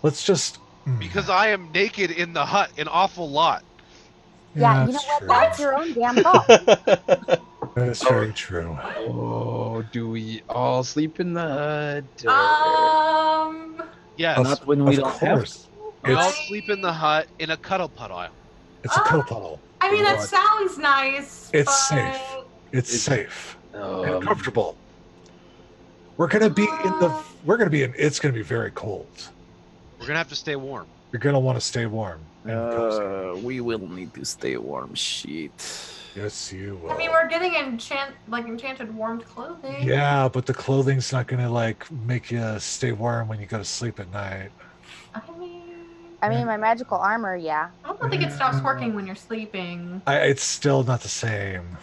Let's just... Because I am naked in the hut an awful lot. Yeah, you know what? That's your own damn fault. That is very true. Oh, do we all sleep in the hut? Yes. Not when we don't have to. We all sleep in the hut in a cuddle puddle. It's a cuddle puddle. I mean, that sounds nice. It's but... safe. It's safe and comfortable. We're gonna be in the. We're gonna be in. It's gonna be very cold. We're gonna have to stay warm. You're gonna want to stay warm. And we will need to stay warm. Shit. Yes, you will. I mean, we're getting enchanted warmed clothing. Yeah, but the clothing's not gonna like make you stay warm when you go to sleep at night. I mean, I mean, my magical armor, yeah. I don't think it stops working when you're sleeping. It's still not the same.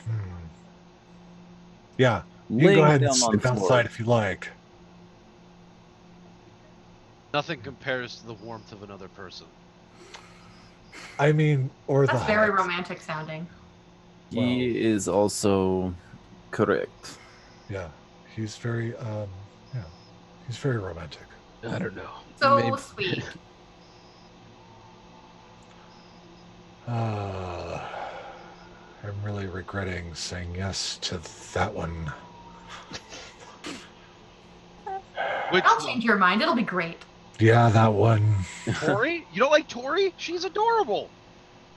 Yeah, you can Laying go ahead and down on sleep the floor. outside if you like. Nothing compares to the warmth of another person. I mean, or That's the very height. romantic sounding. He is also correct. Yeah, he's very, he's very romantic. I don't know. So Maybe- sweet. I'm really regretting saying yes to that one. Which I'll change your mind. It'll be great. Yeah, that one. Tori? You don't like Tori? She's adorable.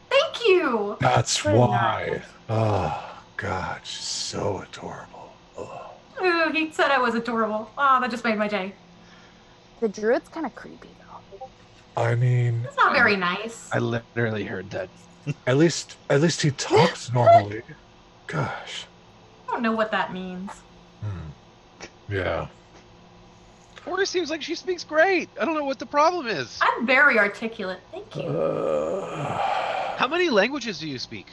Thank you. That's Very why. nice. Oh, God, she's so adorable. Oh. Ooh, he said I was adorable. Oh, that just made my day. The druid's kind of creepy, though. I mean, That's not very nice. I literally heard that. at least he talks normally. Gosh. I don't know what that means. Yeah. Tori seems like she speaks great. I don't know what the problem is. I'm very articulate. Thank you. How many languages do you speak?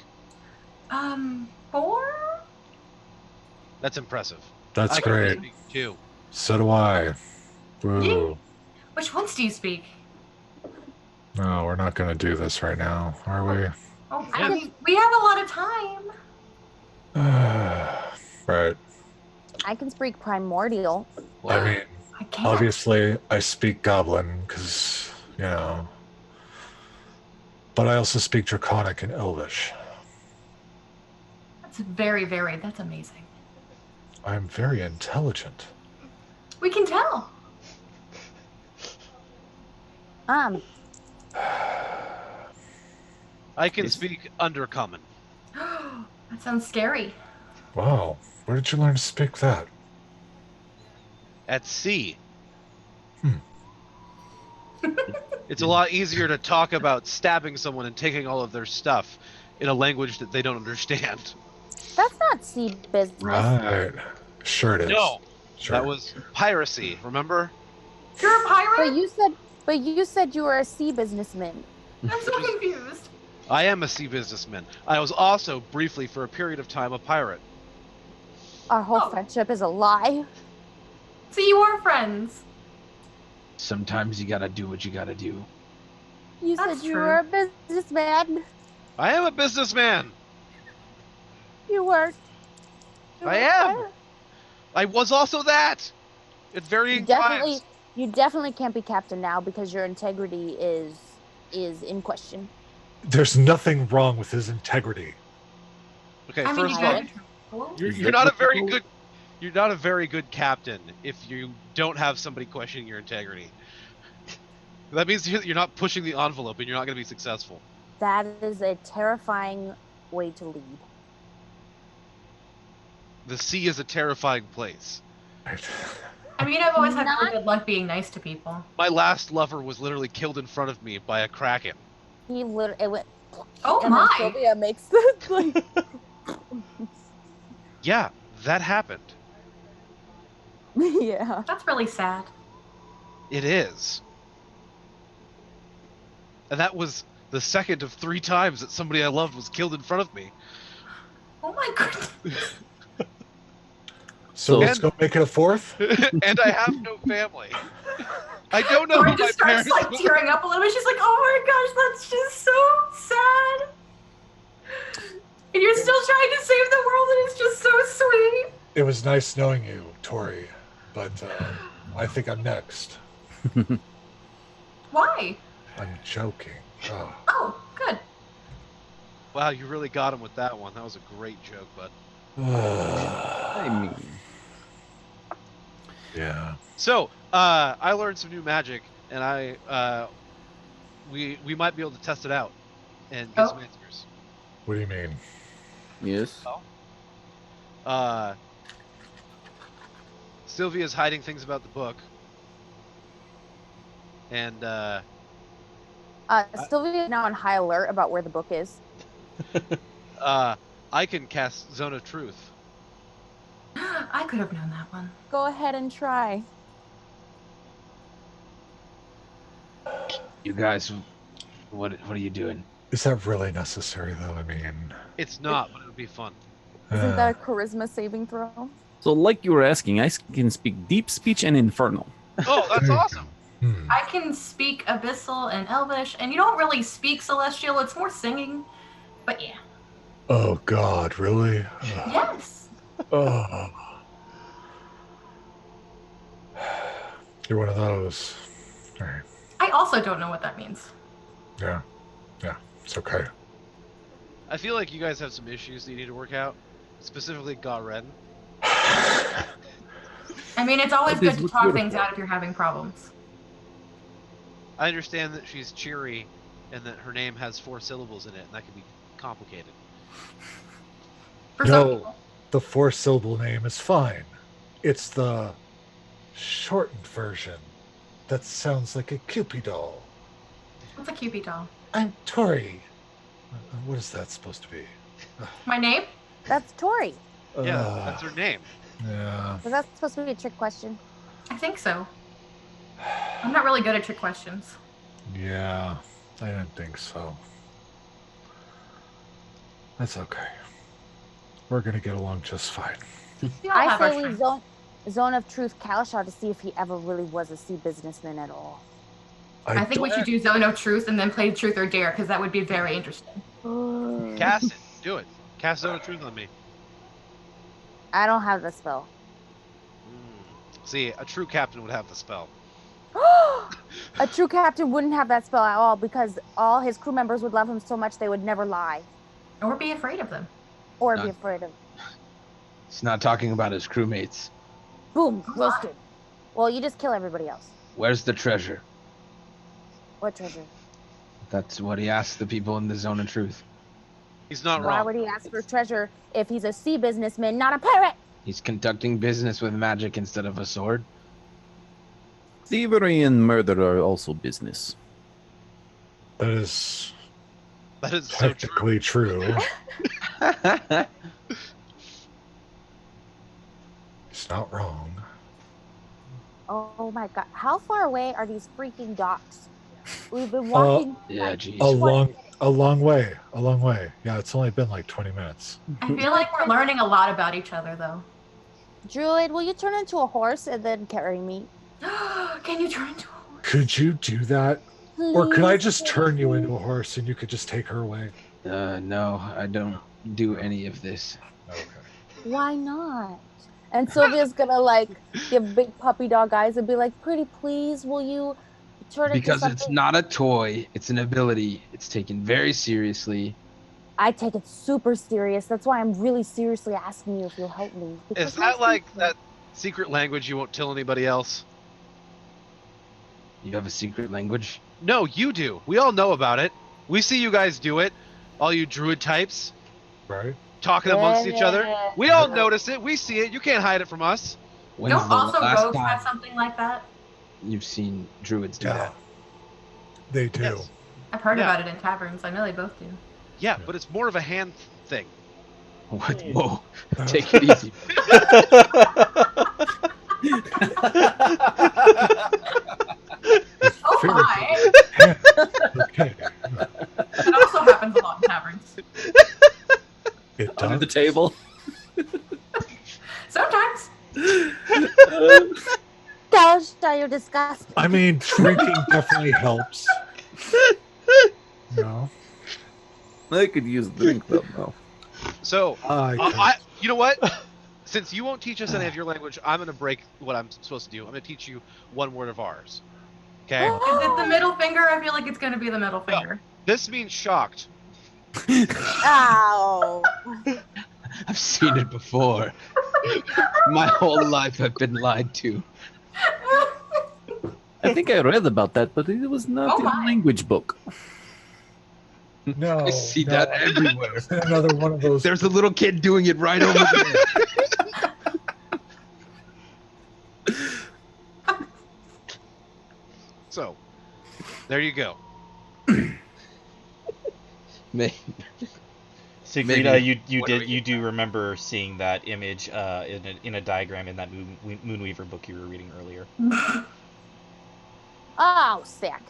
4? That's impressive. That's I can great. speak too. So do I. Woo. Which ones do you speak? No, we're not going to do this right now, are we? Oh, I mean, we have a lot of time. Right. I can speak primordial. I mean, I can't. obviously, I speak Goblin because, but I also speak Draconic and Elvish. That's that's amazing. I'm very intelligent. We can tell. I can speak Undercommon. That sounds scary. Wow. Where did you learn to speak that? At sea. It's a lot easier to talk about stabbing someone and taking all of their stuff in a language that they don't understand. That's not sea business. Right. Sure it is. No, Sure. that was piracy, remember? You're a pirate? But you said you were a sea businessman. I'm so confused. I am a sea businessman. I was also, briefly, for a period of time, a pirate. Our whole Oh. friendship is a lie. So you are friends. Sometimes you gotta do what you gotta do. You That's said you true. were a businessman. I am a businessman. You weren't. I am. I was also that. At varying times. You definitely can't be captain now because your integrity is in question. There's nothing wrong with his integrity. Okay, I mean, first you of got all, it. you're not a very good. You're not a very good captain if you don't have somebody questioning your integrity. That means you're not pushing the envelope and you're not going to be successful. That is a terrifying way to lead. The sea is a terrifying place. I mean, I've always had Not- pretty good luck being nice to people. My last lover was literally killed in front of me by a kraken. He literally it went. Oh and then my! Sylvia makes the like. Yeah, that happened. Yeah. That's really sad. It is. And that was the second of 3 times that somebody I loved was killed in front of me. Oh my goodness. So let's go make it a fourth? And I have no family. I don't know Tori who my just starts parents like were. tearing up a little bit. She's like, "Oh my gosh, that's just so sad." And you're still trying to save the world, and it's just so sweet. It was nice knowing you, Tori, but I think I'm next. Why? I'm joking. Oh. Oh, good. Wow, you really got him with that one. That was a great joke, bud. I mean, Yeah. So, I learned some new magic, and we might be able to test it out and get some answers. What do you mean? yes. Sylvia's hiding things about the book, and Sylvia is now on high alert about where the book is. I can cast Zone of Truth. I could have known that one. Go ahead and try. You guys What are you doing? Is that really necessary, though? I mean, It's not, but it would be fun. Isn't that a charisma saving throw? So, like you were asking, I can speak deep speech and infernal. Oh, that's awesome. I can speak Abyssal and Elvish, and you don't really speak Celestial. It's more singing. But yeah. Oh God, really? Yes. Oh. You're one of those. All right. I also don't know what that means. Yeah, it's okay. I feel like you guys have some issues that you need to work out, specifically Garen. I mean, it's always good to talk things out if you're having problems. I understand that she's cheery and that her name has 4 syllables in it, and that can be complicated. For some people. The 4-syllable name is fine. It's the shortened version that sounds like a Cupid doll. What's a Cupid doll? I'm Tori. What is that supposed to be? My name? That's Tori. Yeah, that's her name. Yeah. Was that supposed to be a trick question? I think so. I'm not really good at trick questions. Yeah, I didn't think so. That's okay. We're gonna get along just fine. I say we zone of truth Kalashar to see if he ever really was a sea businessman at all. I think we should do Zone of Truth and then play Truth or Dare, because that would be very interesting. Cast it. Do it. Cast Zone of Truth on me. I don't have the spell. See, a true captain would have the spell. A true captain wouldn't have that spell at all because all his crew members would love him so much they would never lie. Or be afraid of them. Or be afraid of them. He's not talking about his crewmates. Boom, roasted. Well, you just kill everybody else. Where's the treasure? What treasure? That's what he asked the people in the Zone of Truth. He's not wrong. Why would he ask for treasure if he's a sea businessman, not a pirate? He's conducting business with magic instead of a sword. Thievery and murder are also business. That is technically so true. It's not wrong. Oh my god. How far away are these freaking docks? We've been walking a long way. Yeah, it's only been like 20 minutes. I feel like we're learning a lot about each other, though. Druid, will you turn into a horse and then carry me? Can you turn into a horse? Could you do that? Or could I just turn you into a horse and you could just take her away? No, I don't do any of this. Okay. Why not? And Sylvia's gonna like give big puppy dog eyes and be like, "Pretty please, will you turn into Because something?" it's not a toy, it's an ability. It's taken very seriously. I take it super serious. That's why I'm really seriously asking you if you'll help me. Is that like that secret language you won't tell anybody else? You have a secret language? No, you do. We all know about it. We see you guys do it. All you druid types. Right. Talking amongst each other. We all notice it. We see it. You can't hide it from us. When's Don't the also last rogues time have something like that? You've seen druids do that? They do. Yes. I've heard about it in taverns. I know they both do. Yeah, but it's more of a hand thing. What? Whoa. Take it easy. Oh my! Okay. That also happens a lot in taverns. It Under does. the table. Sometimes. Gosh, you're disgusting. I mean, drinking definitely helps. No. I could use a drink though. No. So, I you know what? Since you won't teach us any of your language, I'm going to break what I'm supposed to do. I'm going to teach you one word of ours. Okay? Is it the middle finger? I feel like it's going to be the middle finger. This means shocked. Ow. I've seen it before. My whole life I've been lied to. I think I read about that, but it was not in the language book. No. I see that everywhere. Another one of those. There's a little kid doing it right over there. So, there you go. Sigrita, you do remember seeing that image in a diagram in that Moonweaver book you were reading earlier. Oh, sick.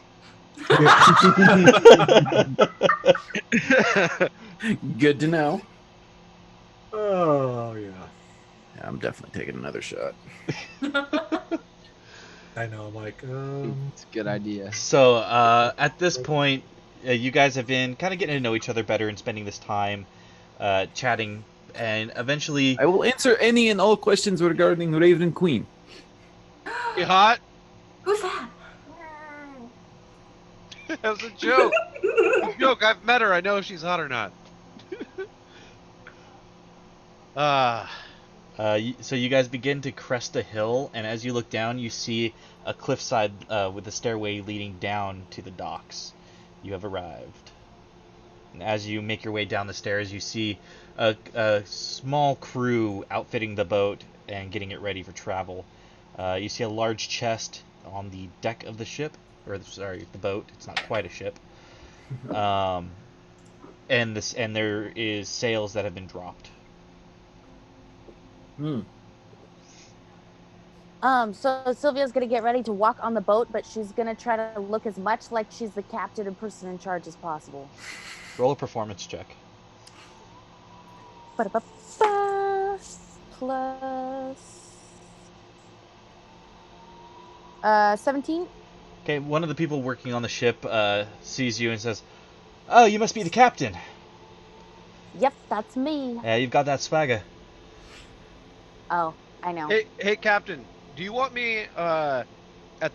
Good to know. Oh yeah. Yeah, I'm definitely taking another shot. I know. I'm like, It's a good idea. So at this point, you guys have been kind of getting to know each other better and spending this time chatting, and eventually, I will answer any and all questions regarding Raven Queen. You hot? Who's that? That was a joke. A joke. I've met her. I know if she's hot or not. so you guys begin to crest a hill, and as you look down, you see a cliffside with a stairway leading down to the docks. You have arrived. And as you make your way down the stairs, you see a small crew outfitting the boat and getting it ready for travel. You see a large chest on the deck of the ship, or sorry, the boat. It's not quite a ship. And there is sails that have been dropped. So Sylvia's gonna get ready to walk on the boat, but she's gonna try to look as much like she's the captain and person in charge as possible. Roll a performance check. Ba-da-ba-ba. Plus 17. Okay, one of the people working on the ship sees you and says, "Oh, you must be the captain. Yep, that's me. Yeah, you've got that swagger." Oh, I know. Hey, Captain. Do you want me at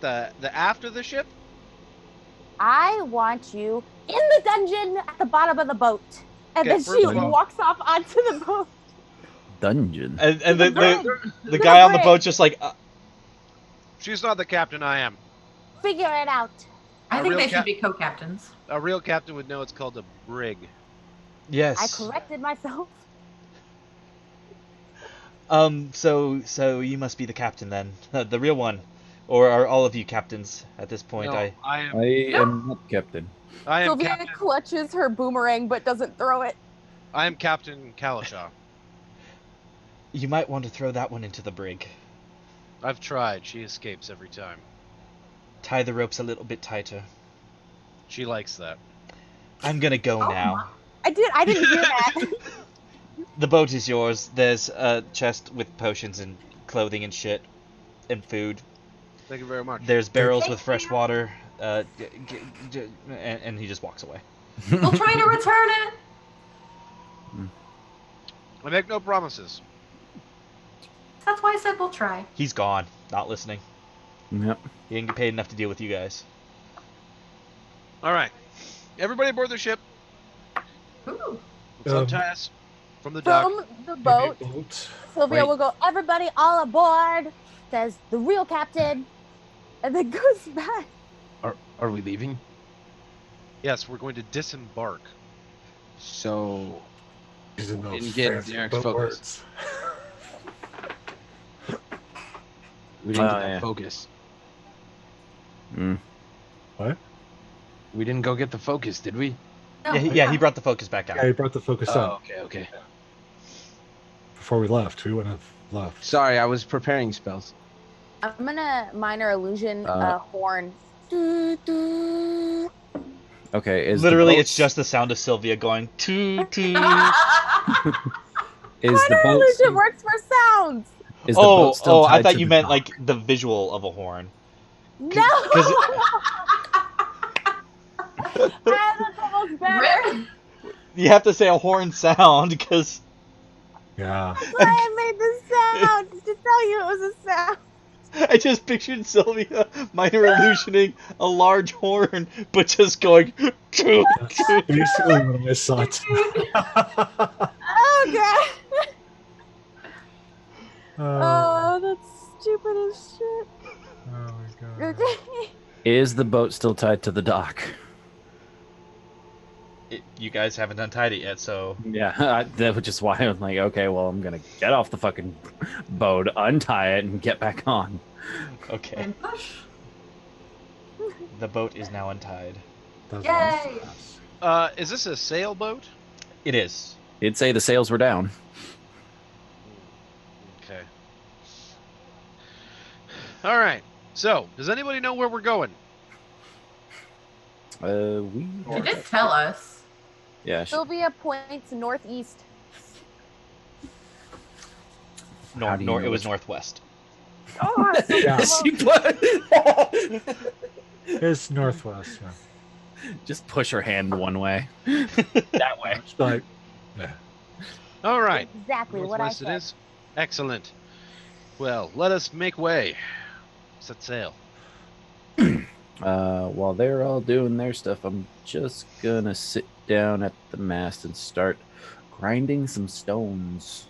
the aft of the ship? I want you in the dungeon at the bottom of the boat. And Okay, then she first of all- walks off onto the boat. Dungeon. And the The guy on the brig. boat just like, She's not the captain. I am. Figure it out. I A think real they should cap- be co-captains. A real captain would know it's called a brig. yes. I corrected myself. So you must be the captain then, the real one, or are all of you captains at this point? No, I I am. I am not captain. I am Sylvia Captain. clutches her boomerang but doesn't throw it. I am Captain Kalashaw. You might want to throw that one into the brig. I've tried. She escapes every time. Tie the ropes a little bit tighter. She likes that. I'm gonna go Oh, now. I didn't hear that. The boat is yours. There's a chest with potions and clothing and shit, and Thank you very much. There's barrels Thank with fresh you. water. And he just walks away. We'll try to return it. I make no promises. That's why I said we'll try. He's gone. Not listening. Yep. He didn't get paid enough to deal with you guys. All right. Everybody aboard the ship. Ooh. Let's untie us from the dock. From the boat, Sylvia Wait. will go, everybody all aboard, says the real captain, and then goes back. Are we leaving? Yes, we're going to disembark. So Using those Didn't get fancy Derek's boat focus. words. we didn't get yeah. that focus. What? We didn't go get the focus, did we? No, Yeah, he brought the focus back Yeah, out. he brought the focus up Okay. before we left. We wouldn't have left. Sorry, I was preparing spells. I'm gonna minor illusion horn. Okay. Is Literally, the boat, it's just the sound of Sylvia going toot toot. is the Minor boat illusion still, works for sounds. is the boat still I tied thought to you the meant dock? like the visual of a horn. No. 'cause That's almost better. Rip. You have to say a horn sound because Yeah. That's why I made the sound to tell you it was a sound. I just pictured Sylvia minor illusioning a large horn, but just going toot toot. That's basically what I saw. Oh god. Oh, Oh, that's stupid as shit. my god. Okay. Is the boat still tied to the dock? You guys haven't untied it yet, so Yeah, that was just why I was like, okay, well, I'm gonna get off the fucking boat, untie it, and get back on. okay. And push. The boat is now untied. That's Yay. awesome. Is this a sailboat? It is. It'd say the sails were down. Okay. All right. So, does anybody know where we're going? You did tell us. Yeah. Sylvia points northeast. It was northwest. Oh, so Yeah. It's northwest. Yeah. Just push her hand one way. That way. It's like, yeah. All right. exactly what I Northwest it said. is. Excellent. Well, let us make way. Set sail. While they're all doing their stuff, I'm just gonna sit down at the mast and start grinding some stones.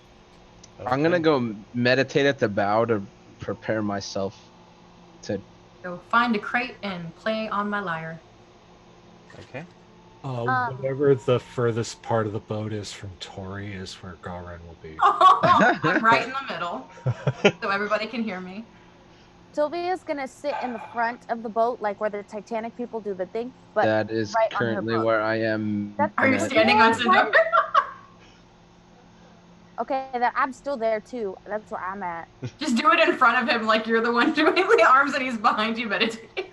Okay. I'm gonna go meditate at the bow to prepare myself to. Go find a crate and play on my lyre. Okay. Whatever the furthest part of the boat is from Tori is where Garen will be. I'm right in the middle, so everybody can hear me. Sylvia's gonna sit in the front of the boat, like where the Titanic people do the thing. But That is right on her currently boat. where I am. Are you meditating. standing on Cinder? okay, I'm still there too. That's where I'm at. Just do it in front of him like you're the one doing the arms and he's behind you meditating.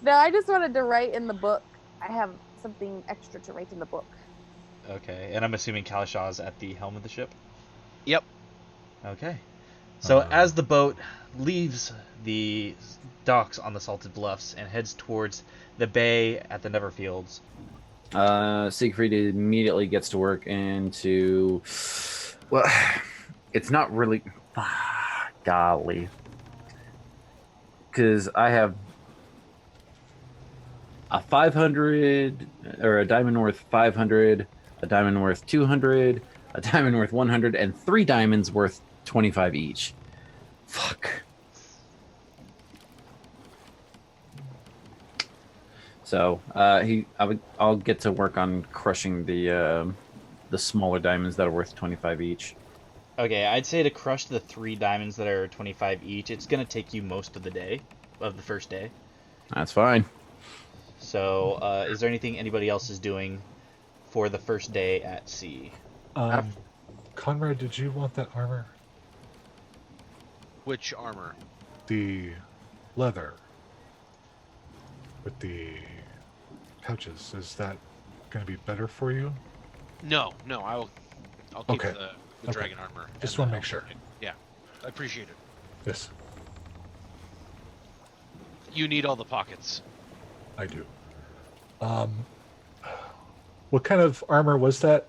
No, I just wanted to write in the book. I have something extra to write in the book. Okay, and I'm assuming Kalishaw's at the helm of the ship? Yep. Okay. So as the boat leaves the docks on the Salted Bluffs and heads towards the bay at the Netherfields. Siegfried immediately gets to work into... Well, it's not really... golly. Because I have a 500, or a diamond worth 500, a diamond worth 200, a diamond worth 100, and 3 diamonds worth 25 each. Fuck. So I'll get to work on crushing the smaller diamonds that are worth 25 each. Okay, I'd say to crush the 3 diamonds that are 25 each, it's going to take you most of the day, of the first day. That's fine. So, is there anything anybody else is doing for the first day at sea? Conrad, did you want that armor? Which armor? The leather with the pouches. Is that going to be better for you? No, I'll keep Okay. the dragon armor. Just and want to the make sure. helmet. Yeah, I appreciate it. Yes, You need all the pockets. I do. What kind of armor was that?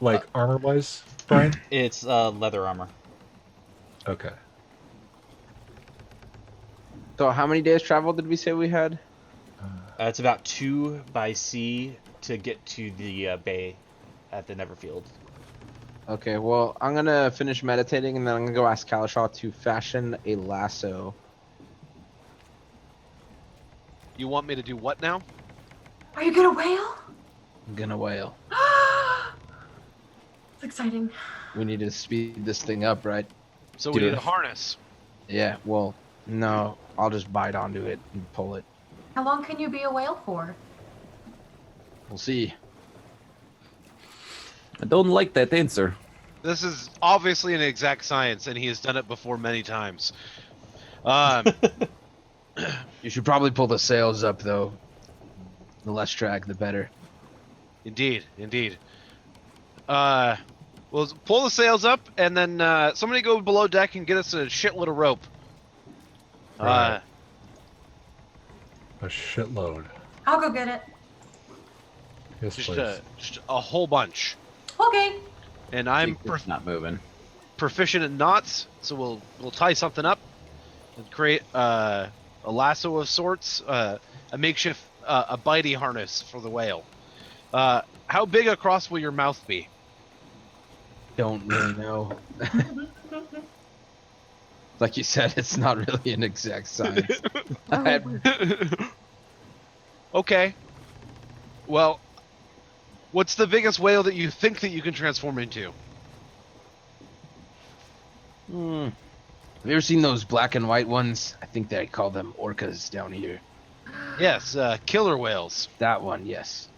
Like armor-wise, Brian? It's leather armor. Okay. So how many days travel did we say we had? It's about 2 by sea to get to the bay at the Netherfield. Okay, well, I'm gonna finish meditating and then I'm gonna go ask Kalashaw to fashion a lasso. You want me to do what now? Are you gonna wail? I'm gonna wail. It's exciting. We need to speed this thing up, right? So we Do need it. a harness. Yeah, well, no, I'll just bite onto it and pull it. How long can you be a whale for? We'll see. I don't like that answer. This is obviously an exact science, and he has done it before many times. You should probably pull the sails up, though. The less drag, the better. Indeed. We'll pull the sails up, and then somebody go below deck and get us a shitload of rope. Right. A shitload. I'll go get it. Yes, Just please. a whole bunch. Okay. And I'm Siegfried's not moving. proficient in knots, so we'll tie something up and create a lasso of sorts, a makeshift a bitey harness for the whale. How big across will your mouth be? Don't really know. Like you said, it's not really an exact science. Okay. Well, what's the biggest whale that you think that you can transform into? Have you ever seen those black and white ones? I think they call them orcas down here. Yes, killer whales. That one, yes.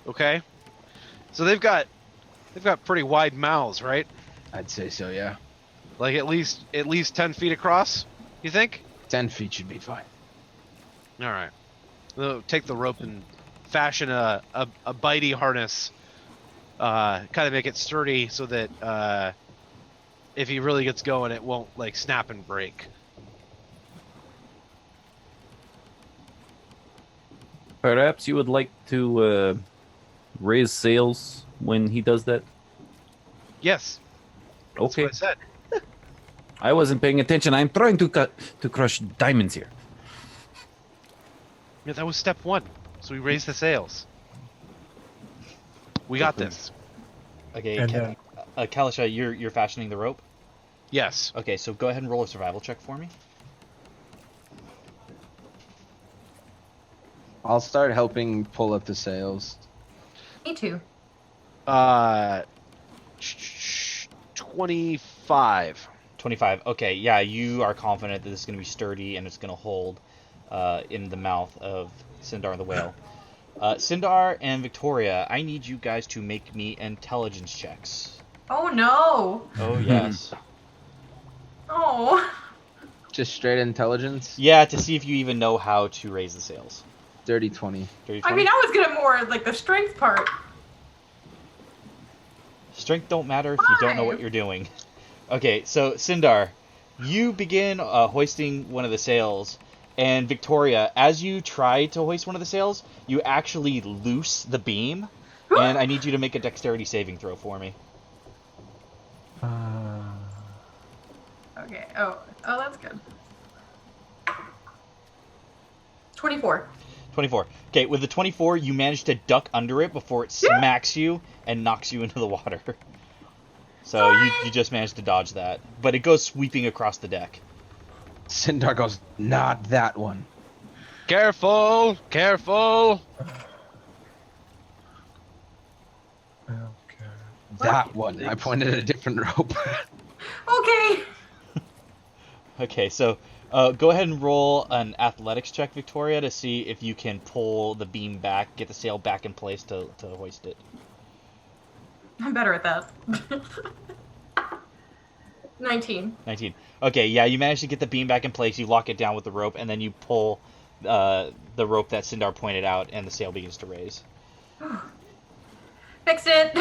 Okay. So they've got pretty wide mouths, right? I'd say so, yeah. Like at least 10 feet across. You think? 10 feet should be fine. All right. take the rope and fashion a bitey harness, kind of make it sturdy so that if he really gets going, it won't like snap and break. Perhaps you would like to raise sails when he does that? Yes. That's Okay. what I said. I wasn't paying attention. I'm trying to crush diamonds here. Yeah, that was step 1. So we raised the sails. We got this. Okay, And then- Kalisha, you're fashioning the rope. Yes. Okay, so go ahead and roll a survival check for me. I'll start helping pull up the sails. Me too. 25. 25. Okay, yeah, you are confident that this is going to be sturdy and it's going to hold in the mouth of Sindar the whale. Sindar and Victoria, I need you guys to make me intelligence checks. Oh no. Oh, yes. Oh. Just straight intelligence. Yeah, to see if you even know how to raise the sails. Dirty 20. Dirty I 20? mean, I was gonna more like the strength part. Strength don't matter if you don't know what you're doing. Okay, so Sindar, you begin hoisting one of the sails, and Victoria, as you try to hoist one of the sails, you actually loose the beam, and I need you to make a dexterity saving throw for me. Okay. Oh, that's good. 24. 24. Okay, with the 24, you manage to duck under it before it smacks you and knocks you into the water. So you just managed to dodge that. But it goes sweeping across the deck. Sindar goes, not that one. Careful! Careful! Okay. That one. I pointed at a different rope. Okay. Okay, so go ahead and roll an athletics check, Victoria, to see if you can pull the beam back, get the sail back in place to hoist it. I'm better at that. 19. 19. Okay, yeah, you manage to get the beam back in place, you lock it down with the rope, and then you pull the rope that Sindar pointed out, and the sail begins to raise. Fixed it.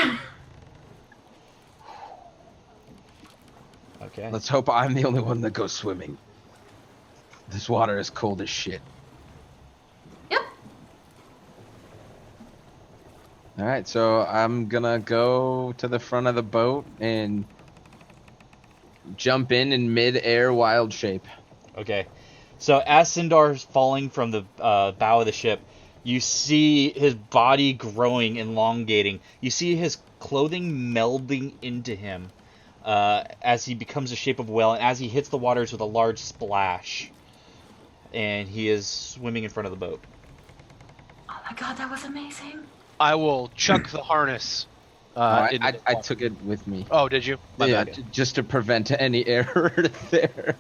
Okay. Let's hope I'm the only one that goes swimming. This water is cold as shit. Yep. Alright, so I'm gonna go to the front of the boat and jump in mid-air wild shape. Okay. So as Sindar's falling from the bow of the ship, you see his body growing, elongating. You see his clothing melding into him as he becomes the shape of a whale, and as he hits the waters with a large splash. And he is swimming in front of the boat. Oh my god, that was amazing. I will chuck the harness. I took it with me. Oh, did you? My Yeah, bad. just to prevent any error there.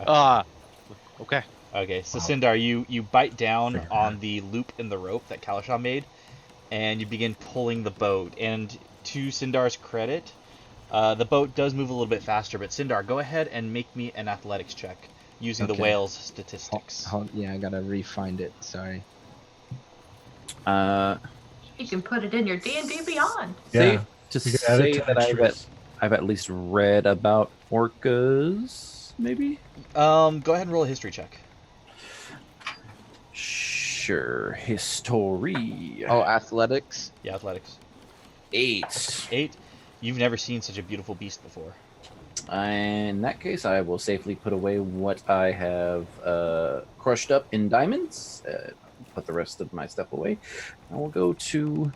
Okay. Okay, so Sindar, you bite down on the loop in the rope that Kalisha made, and you begin pulling the boat. And to Sindar's credit, the boat does move a little bit faster, but Sindar, go ahead and make me an athletics check using the Okay. whale's statistics. Yeah, I gotta re-find it. Sorry. You can put it in your D&D Beyond. Yeah. Safe to You can add it say to that extras. I've at least read about orcas, maybe? Go ahead and roll a history check. Sure. History. Oh, athletics. Yeah, athletics. 8. 8. You've never seen such a beautiful beast before. In that case, I will safely put away what I have crushed up in diamonds. Put the rest of my stuff away. I will go to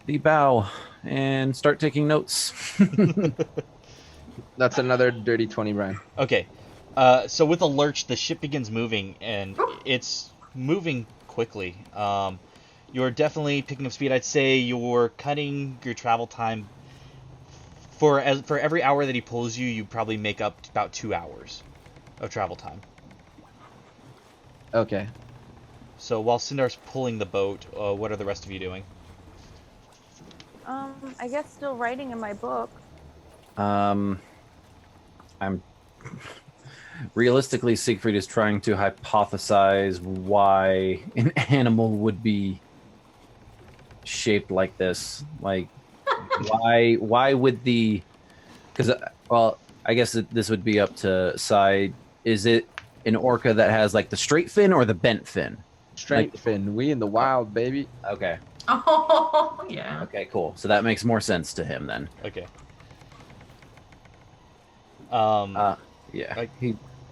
the bow and start taking notes. That's another dirty 20, Brian. Okay, so with a lurch, the ship begins moving, and it's moving quickly. You're definitely picking up speed. I'd say you're cutting your travel time. For every hour that he pulls you, you probably make up about 2 hours of travel time. Okay. So while Sindar's pulling the boat, what are the rest of you doing? I guess still writing in my book. I'm realistically, Siegfried is trying to hypothesize why an animal would be shaped like this. Like, why would the? Because well, I guess this would be up to side. Is it an orca that has like the straight fin or the bent fin? Straight fin. We in the wild, baby. Okay. Oh, yeah. Okay, cool. So that makes more sense to him then. Okay. Yeah. Like-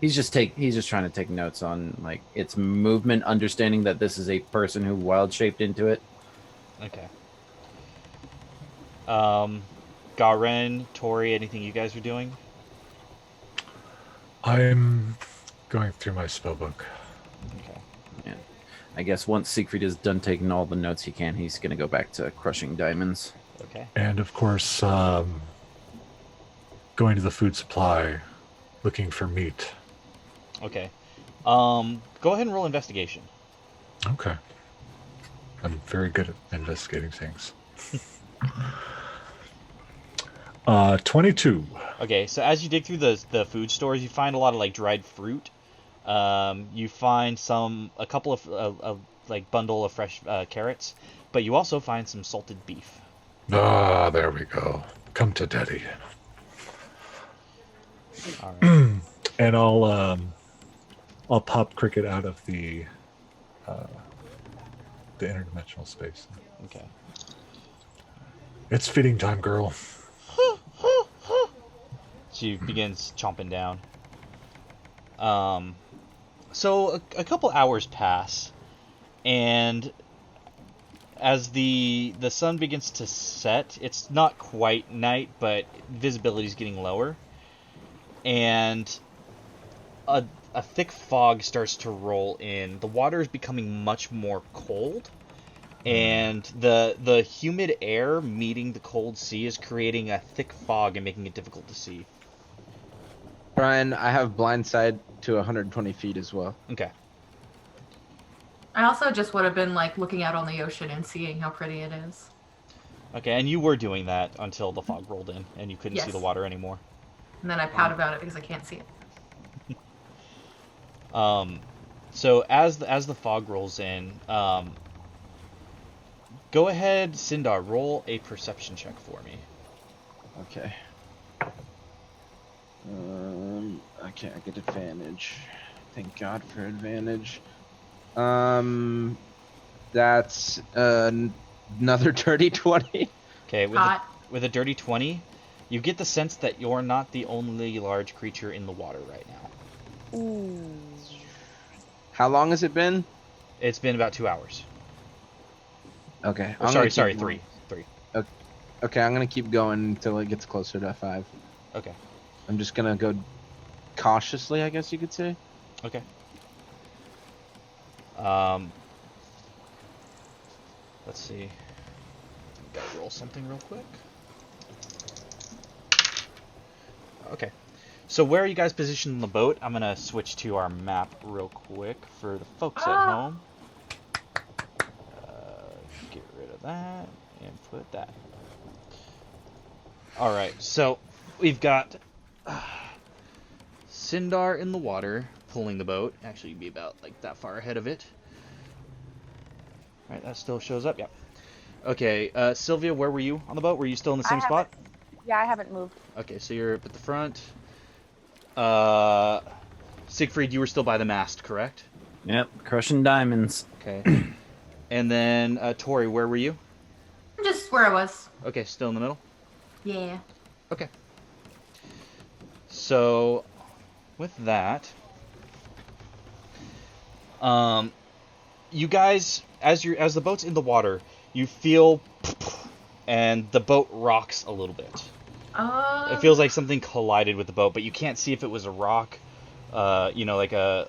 He's just trying to take notes on like its movement, understanding that this is a person who wild shaped into it. Okay. Garen, Tori, anything you guys are doing? I'm going through my spellbook. Okay. Yeah. I guess once Siegfried is done taking all the notes he can, he's going to go back to crushing diamonds. Okay. And of course, going to the food supply, looking for meat. Okay. Go ahead and roll investigation. Okay. I'm very good at investigating things. 22. Okay, so as you dig through the food stores, you find a lot of like dried fruit. You find a couple of like bundle of fresh carrots, but you also find some salted beef. Ah, there we go. Come to daddy. All right. And I'll pop Cricket out of the interdimensional space. Okay. It's feeding time, girl. She begins chomping down. So a couple hours pass, and as the sun begins to set, it's not quite night, but visibility is getting lower, and a thick fog starts to roll in. The water is becoming much more cold, and the humid air meeting the cold sea is creating a thick fog and making it difficult to see. Brian, I have blindside to 120 feet as well. Okay. I also just would have been like looking out on the ocean and seeing how pretty it is. Okay, and you were doing that until the fog rolled in and you couldn't see Yes. the water anymore. And then I pout about it because I can't see it. So as the fog rolls in, go ahead, Sindar, roll a perception check for me. Okay. Okay, I get advantage. Thank God for advantage. That's another dirty 20. Okay, Hot. with a dirty 20, you get the sense that you're not the only large creature in the water right now. Ooh. How long has it been? It's been about 2 hours. Okay. Or, I'm gonna sorry, keep three. going. Okay, I'm gonna keep going until it gets closer to 5. Okay. I'm just gonna go cautiously, I guess you could say. Okay. Let's see. Gotta roll something real quick. Okay. So where are you guys positioned in the boat? I'm gonna switch to our map real quick for the folks at home. Get rid of that and put that. Alright, so we've got Sindar in the water pulling the boat. Actually, you'd be about like that far ahead of it. Right, that still shows up. Yep. Okay, Sylvia, where were you on the boat? Were you still in the same spot? Yeah, I haven't moved. Okay, so you're up at the front. Siegfried, you were still by the mast, correct? Yep, crushing diamonds. Okay. And then Tori, where were you? Just where I was. Okay, still in the middle. Yeah. Okay. So, with that, you guys, as the boat's in the water, you feel, and the boat rocks a little bit. It feels like something collided with the boat, but you can't see if it was a rock, like a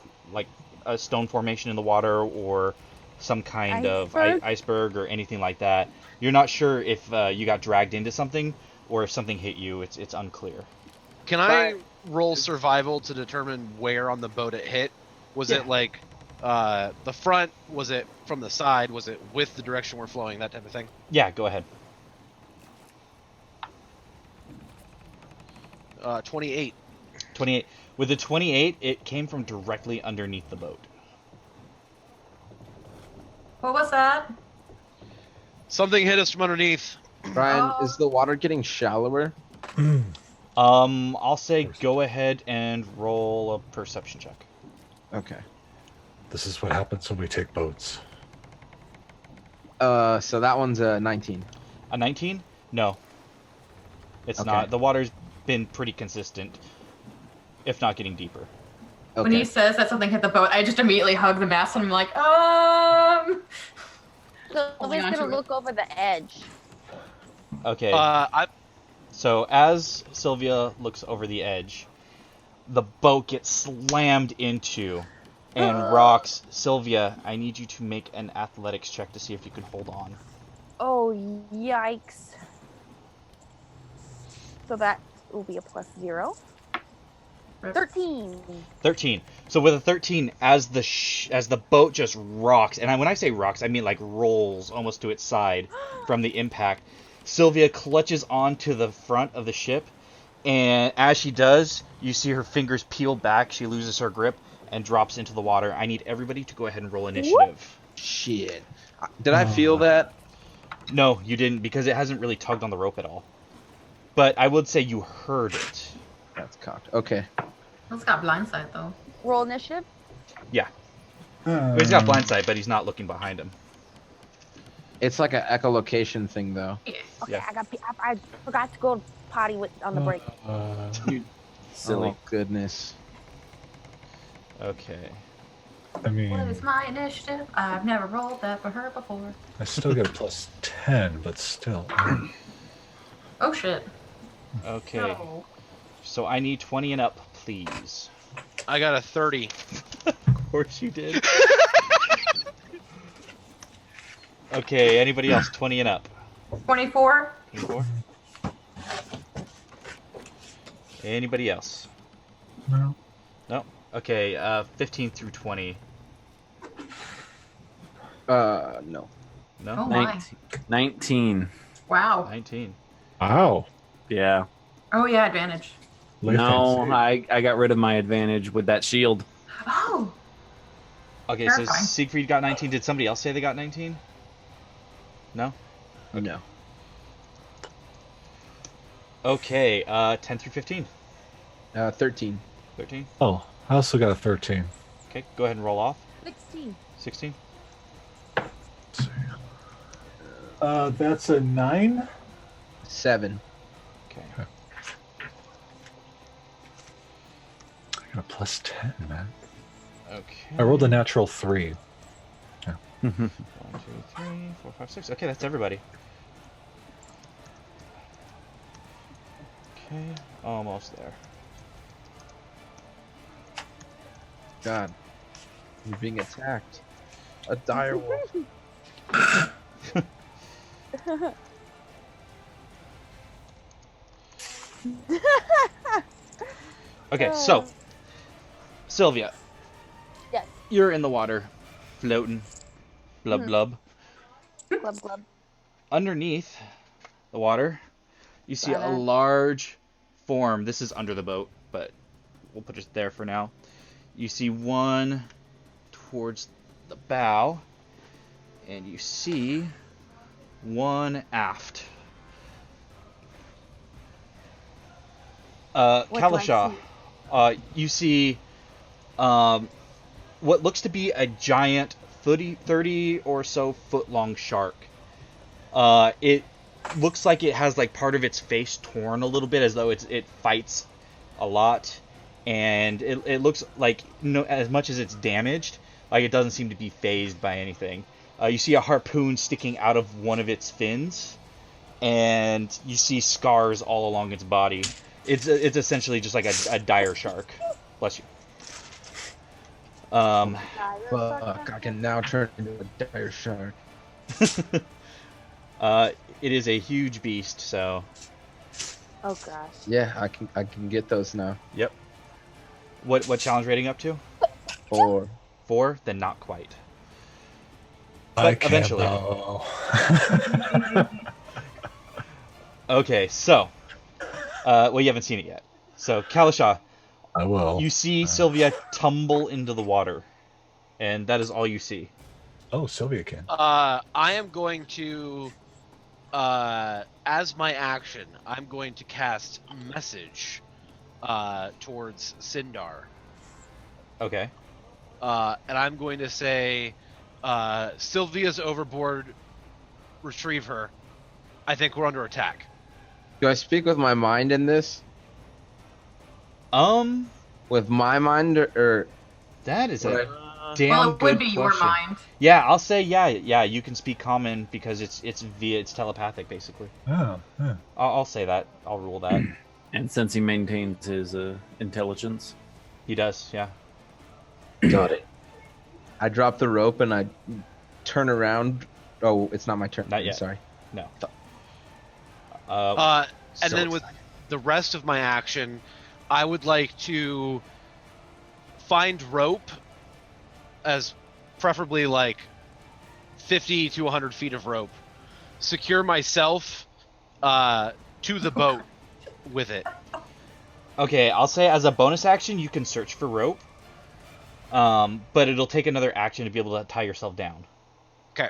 stone formation in the water, or some kind of iceberg or anything like that. You're not sure if you got dragged into something or if something hit you. It's unclear. Can I roll survival to determine where on the boat it hit? Was it like the front? Was it from the side? Was it with the direction we're flowing? That type of thing? Yeah, go ahead. 28. 28. With the 28, it came from directly underneath the boat. What was that? Something hit us from underneath. Brian, is the water getting shallower? I'll say go ahead and roll a perception check. Okay. This is what happens when we take boats. So that one's a 19. A 19? No. It's Okay. not. The water's been pretty consistent, if not getting deeper. Okay. When he says that something hit the boat, I just immediately hug the mast and I'm like, So Holding Sylvia's on to gonna it. look over the edge. Okay. I So as Sylvia looks over the edge, the boat gets slammed into and rocks. Sylvia, I need you to make an athletics check to see if you can hold on. Oh, yikes. So that will be a +0. 13. 13. So with a 13, as the boat just rocks, and when I say rocks, I mean like rolls almost to its side from the impact, Sylvia clutches onto the front of the ship, and as she does, you see her fingers peel back, she loses her grip, and drops into the water. I need everybody to go ahead and roll initiative. Shit. Did I feel that? No, you didn't, because it hasn't really tugged on the rope at all. But I would say you heard it. That's cocked. Okay. It's got blindside though. Roll initiative. Yeah. Well, he's got blindside, but he's not looking behind him. It's like an echolocation thing, though. Yeah. Okay, Yeah. I forgot to go potty on the break. Silly. Oh, goodness. Okay. I mean, What is my initiative? I've never rolled that for her before. I still get a +10, but still. Oh shit. Okay. No. So I need 20 and up, please. I got a 30. Of course you did. Okay, anybody else? 20 and up. 24. 24? Anybody else? No. No? Okay, 15 through 20. No. No? Oh my. 19. Wow. 19. Wow. Yeah. Oh yeah, advantage. No, I got rid of my advantage with that shield. Oh. Okay, so Terrifying. Siegfried got 19. Did somebody else say they got 19? No? No. Okay, 10 through 15. 13. 13. Oh, I also got a 13. Okay, go ahead and roll off. 16. 16. Let's see. That's a 9. 7. Okay. I got a +10, man. Okay. I rolled a natural 3. 1, 2, 3, 4, 5, 6. Okay, that's everybody. Okay, almost there. God. You're being attacked. A dire wolf. Okay, so Sylvia. Yes. You're in the water, floating, blub Mhm. blub. Glub glub. Underneath the water, you see a Badass. large form. This is under the boat, but we'll put it there for now. You see one towards the bow, and you see one aft. do I Kalasha, you see what looks to be a giant 30 or so foot long shark. It looks like it has like part of its face torn a little bit, as though it fights a lot, and it looks like as much as it's damaged, like it doesn't seem to be phased by anything. You see a harpoon sticking out of one of its fins, and you see scars all along its body. It's essentially just like a dire shark. Bless you. Fuck, I can now turn into a dire shark. It is a huge beast, so Oh gosh. Yeah, I can get those now. yep. What challenge rating up to? 4. 4? Then not quite. I But can't eventually. know. Okay, so well, you haven't seen it yet. So Kalasha, I will. You see Sylvia tumble into the water, and that is all you see. Oh, Sylvia can. I am going to, as my action, I'm going to cast Message towards Sindar. Okay. And I'm going to say, Sylvia's overboard, retrieve her. I think we're under attack. Do I speak with my mind in this? With my mind, or that is a damn well, it good would be your question. mind. Yeah, I'll say yeah. You can speak common because it's telepathic basically. Oh, yeah. I'll say that. I'll rule that. And since he maintains his intelligence, He does. Yeah. got it. I drop the rope and I turn around. Oh, it's not my turn. Not yet. Sorry. No. And then with the rest of my action, I would like to find rope, as preferably like 50 to 100 feet of rope, secure myself to the boat with it. Okay, I'll say as a bonus action you can search for rope, but it'll take another action to be able to tie yourself down. Okay.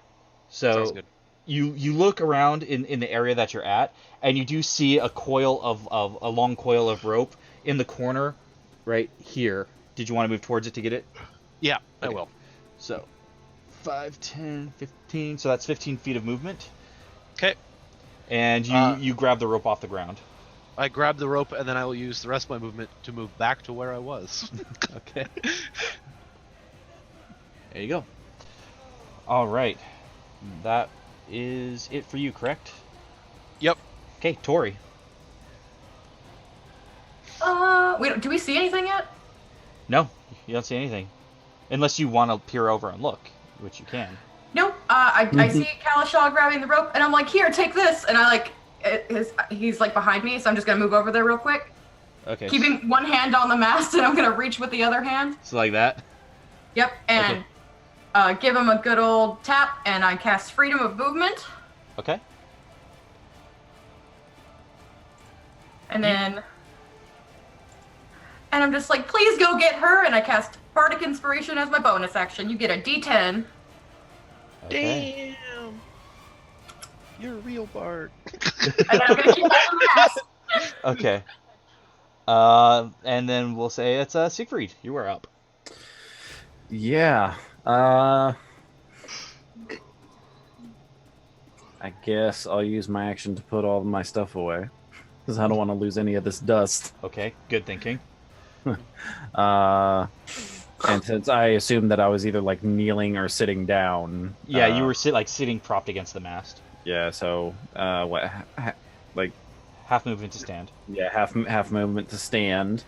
So Sounds good. you look around in the area that you're at, and you do see a long coil of rope in the corner right here. Did you want to move towards it to get it? Yeah, I Okay. will. So 5, 10, 15. So that's 15 feet of movement. Okay. And you grab the rope off the ground. I grab the rope, and then I will use the rest of my movement to move back to where I was. Okay. There you go. All right. That is it for you, correct? Yep. Okay, Tori. Do we see anything yet? No, you don't see anything. Unless you want to peer over and look, which you can. Nope. I see Kalashaw grabbing the rope, and I'm like, here, take this. And he's like behind me, so I'm just gonna move over there real quick. Okay. Keeping one hand on the mast, and I'm gonna reach with the other hand. So like that? Yep, and give him a good old tap, and I cast Freedom of Movement. Okay. And then... And I'm just like, please go get her, and I cast Bardic Inspiration as my bonus action. You get a D10. Okay. Damn. You're a real bard. And I'm gonna keep on the mast. Okay. And then we'll say it's Siegfried. You are up. Yeah. I guess I'll use my action to put all of my stuff away, because I don't want to lose any of this dust. Okay, good thinking. And since I assumed that I was either like kneeling or sitting down. Yeah, you were sitting propped against the mast. Yeah. So like half movement to stand. Yeah, half movement to stand.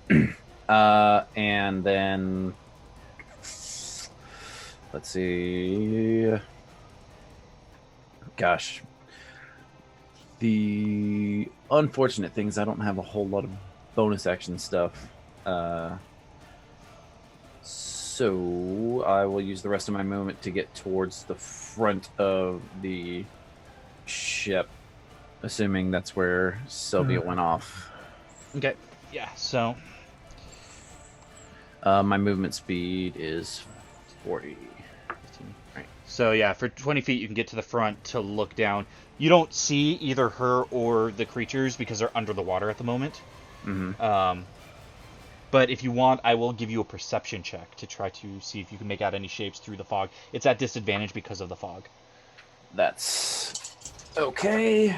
And then let's see. Gosh. The unfortunate thing is I don't have a whole lot of bonus action stuff. So I will use the rest of my movement to get towards the front of the ship, assuming that's where Sylvia went off. Okay. Yeah, so my movement speed is 40. 15. Right. So yeah, for 20 feet you can get to the front to look down. You don't see either her or the creatures because they're under the water at the moment. Mm-hmm. But if you want, I will give you a perception check to try to see if you can make out any shapes through the fog. It's at disadvantage because of the fog. That's okay.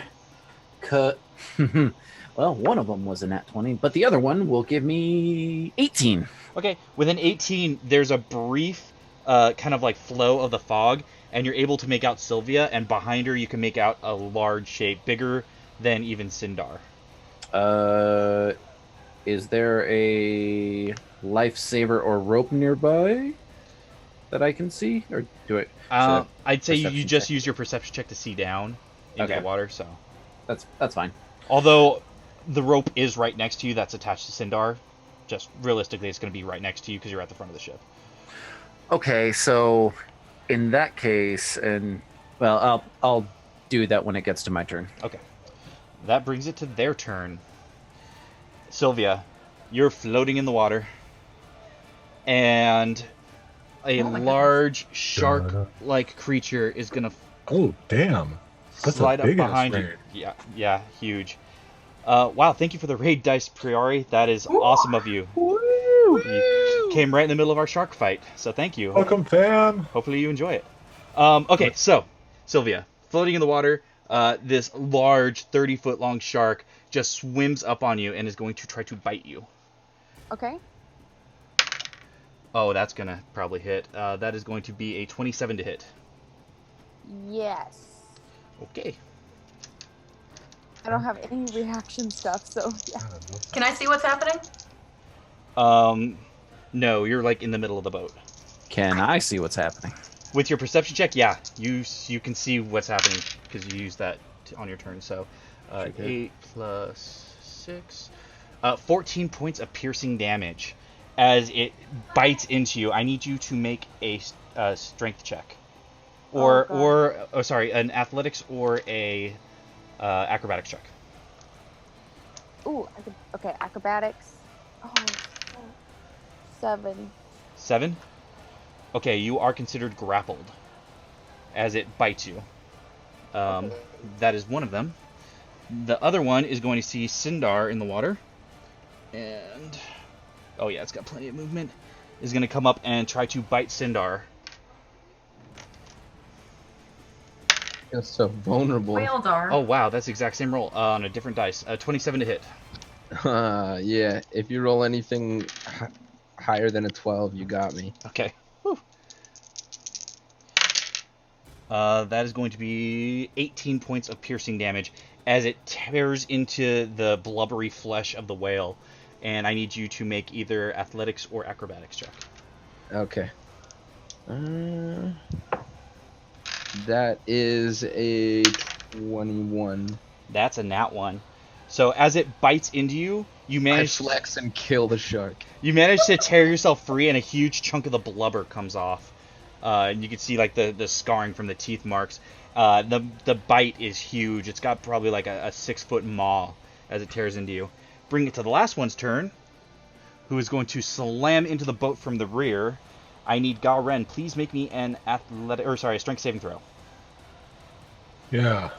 Cut. Well, one of them was a nat 20, but the other one will give me 18. Okay, with an 18, there's a brief kind of like flow of the fog, and you're able to make out Sylvia, and behind her you can make out a large shape, bigger than even Sindar. Is there a lifesaver or rope nearby that I can see, or do it? I'd say you Perception just check. use your perception check to see down into Okay. the water. So, That's fine. although the rope is right next to you, that's attached to Sindar. Just realistically, it's going to be right next to you because you're at the front of the ship. Okay, so in that case, and well, I'll do that when it gets to my turn. Okay, that brings it to their turn. Sylvia, You're floating in the water, and a Oh my large shark-like creature is gonna Oh, damn. That's slide a up big behind you. Yeah, huge. Wow, thank you for the raid dice, Priori. That is awesome of you. You came right in the middle of our shark fight, so thank you. Welcome, fam. Hopefully you enjoy it. Okay, so, Sylvia, floating in the water, this large 30-foot long shark just swims up on you and is going to try to bite you. Okay. Oh, that's going to probably hit. That is going to be a 27 to hit. Yes. Okay. I don't have any reaction stuff, so yeah. Can I see what's happening? No, you're like in the middle of the boat. Can I see what's happening? With your perception check, yeah, you can see what's happening because you used that on your turn. So, 8 plus 6, 14 points of piercing damage as it bites into you. I need you to make a strength check, an athletics or a acrobatics check. Ooh, okay, acrobatics. Oh, 7. 7? Okay, you are considered grappled as it bites you. That is one of them. The other one is going to see Sindar in the water. And... oh yeah, it's got plenty of movement. Is going to come up and try to bite Sindar. It's so vulnerable. Whaldar. Oh wow, that's the exact same roll on a different dice. 27 to hit. Yeah, if you roll anything higher than a 12, you got me. Okay. Whew. That is going to be 18 points of piercing damage as it tears into the blubbery flesh of the whale. And I need you to make either athletics or acrobatics check. Okay. That is a 21. That's a nat 1. So as it bites into you, you manage I flex and kill the shark. You manage to tear yourself free, and a huge chunk of the blubber comes off. And you can see like the scarring from the teeth marks. The bite is huge. It's got probably like a 6-foot maw as it tears into you. Bring it to the last one's turn, who is going to slam into the boat from the rear. I need Garen. Please make me an a strength saving throw. Yeah.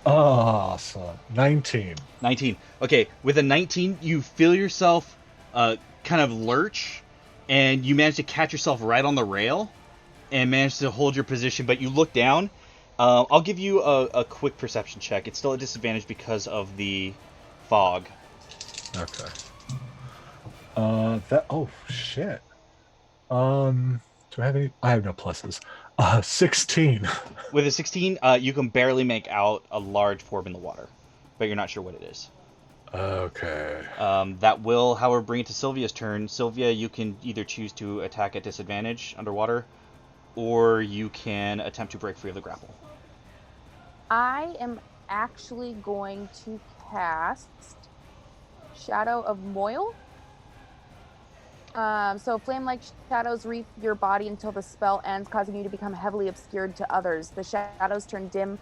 Awesome. 19. 19. Okay, with a 19, you feel yourself kind of lurch, and you manage to catch yourself right on the rail, and manage to hold your position, but you look down. I'll give you a quick perception check. It's still a disadvantage because of the fog. Okay. Oh shit. Do I have any? I have no pluses. 16. With a 16, you can barely make out a large orb in the water, but you're not sure what it is. Okay. That will, however, bring it to Sylvia's turn. Sylvia, you can either choose to attack at disadvantage underwater, or you can attempt to break free of the grapple. I am actually going to cast Shadow of Moil. So flame-like shadows wreath your body until the spell ends, causing you to become heavily obscured to others. The shadows turn dim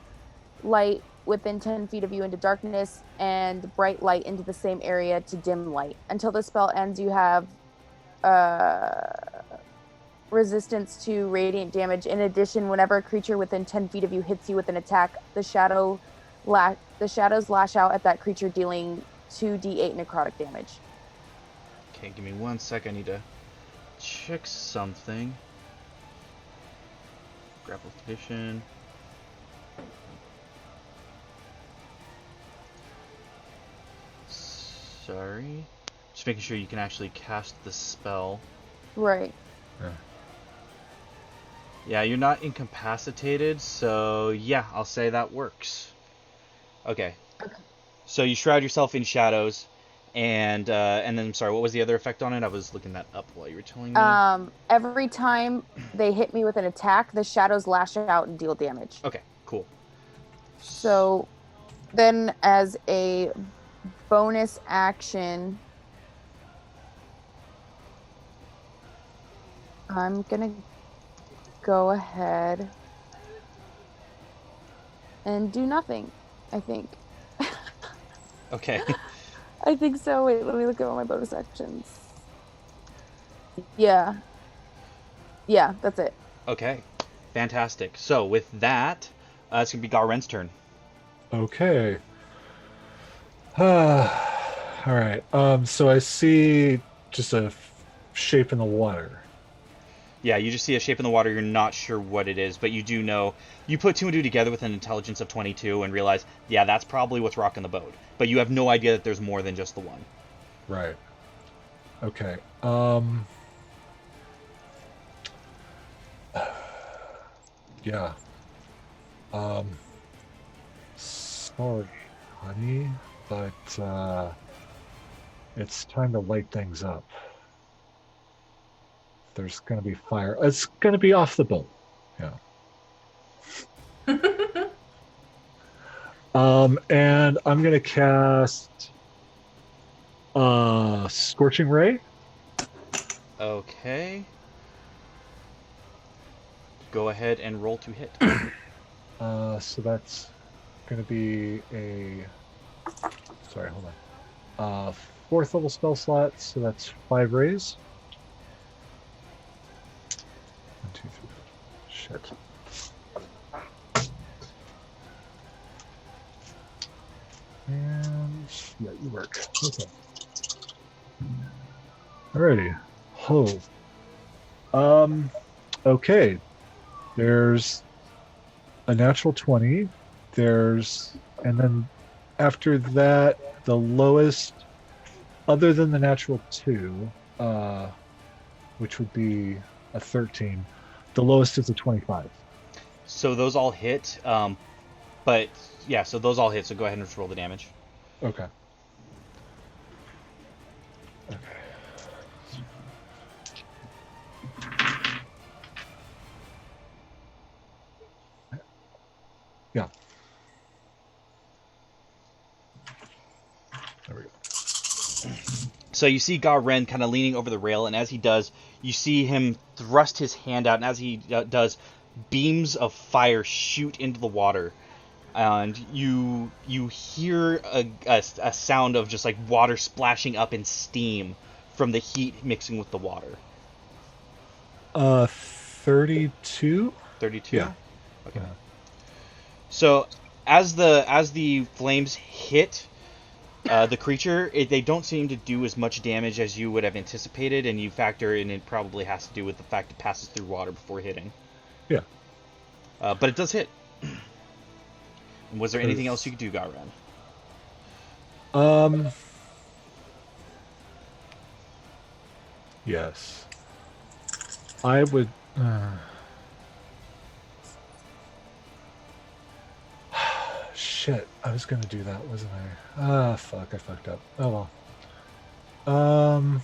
light within 10 feet of you into darkness, and bright light into the same area to dim light. Until the spell ends, you have resistance to radiant damage. In addition, whenever a creature within 10 feet of you hits you with an attack, the shadows lash out at that creature, dealing 2d8 necrotic damage. Okay, give me 1 sec. I need to check something. Grapple condition. Sorry. Just making sure you can actually cast the spell. Right. Yeah, you're not incapacitated, so yeah, I'll say that works. Okay. So you shroud yourself in shadows, and then, I'm sorry, what was the other effect on it? I was looking that up while you were telling me. Every time they hit me with an attack, the shadows lash out and deal damage. Okay, cool. So then as a bonus action, I'm gonna go ahead and do nothing, I think. Okay. I think so. Wait, let me look at all my bonus actions. Yeah. Yeah, that's it. Okay. Fantastic. So with that, it's gonna be Garren's turn. Okay. All right. So I see just a shape in the water. Yeah, you just see a shape in the water. You're not sure what it is, but you do know. You put two and two together with an intelligence of 22 and realize, yeah, that's probably what's rocking the boat. But you have no idea that there's more than just the one. Right. Okay. Yeah. Sorry, honey, but it's time to light things up. There's gonna be fire. It's gonna be off the boat. Yeah. And I'm gonna cast Scorching Ray. Okay. Go ahead and roll to hit. So that's gonna be a. Sorry, hold on. 4th level spell slot, so that's 5 rays. 1, 2, 3. Shit. And yeah, you work. Okay. Alrighty. Ho. Okay. There's a natural 20. And then after that, the lowest, other than the natural 2, which would be a 13, the lowest is a 25. So those all hit. But yeah, so those all hit. So go ahead and just roll the damage. Okay. Yeah. There we go. So you see Garen kind of leaning over the rail, and as he does, you see him thrust his hand out, and as he does, beams of fire shoot into the water, and you hear a sound of just like water splashing up in steam from the heat mixing with the water. 32. 32. Yeah. Okay. So as the flames hit the creature, they don't seem to do as much damage as you would have anticipated, and you factor in it probably has to do with the fact it passes through water before hitting. Yeah. But it does hit. Was there anything else you could do, Garen? Yes. I would. Shit, I was gonna do that, wasn't I? Fuck, I fucked up. Oh well.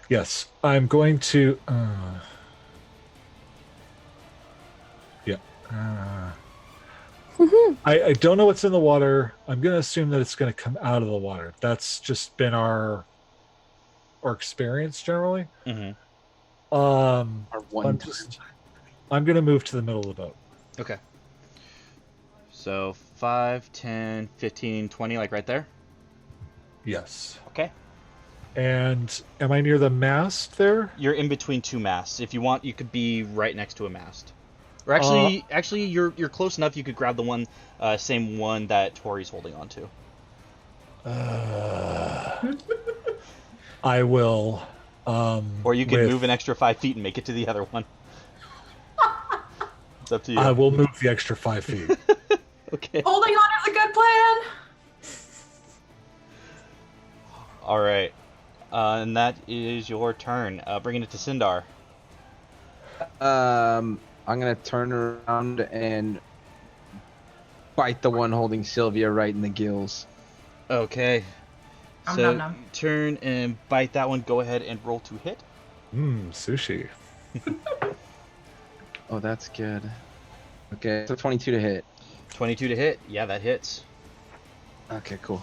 Yes, I'm going to. Yeah. I don't know what's in the water. I'm gonna assume that it's gonna come out of the water. That's just been our experience generally. Mm-hmm. I'm gonna move to the middle of the boat. Okay. So 5, 10, 15, 20, like right there? Yes. Okay. And am I near the mast there? You're in between two masts. If you want, you could be right next to a mast. Or actually, you're close enough. You could grab the one, same one that Tori's holding on to. I will. Or you could move an extra 5 feet and make it to the other one. It's up to you. I will move the extra 5 feet. Okay. Holding on is a good plan. All right. And that is your turn. Bringing it to Sindar. I'm gonna turn around and bite the one holding Sylvia right in the gills. Okay. Nom, So nom, nom. turn and bite that one. Go ahead and roll to hit. Sushi. Oh, that's good. Okay, so 22 to hit. 22 to hit. Yeah, that hits. Okay, cool.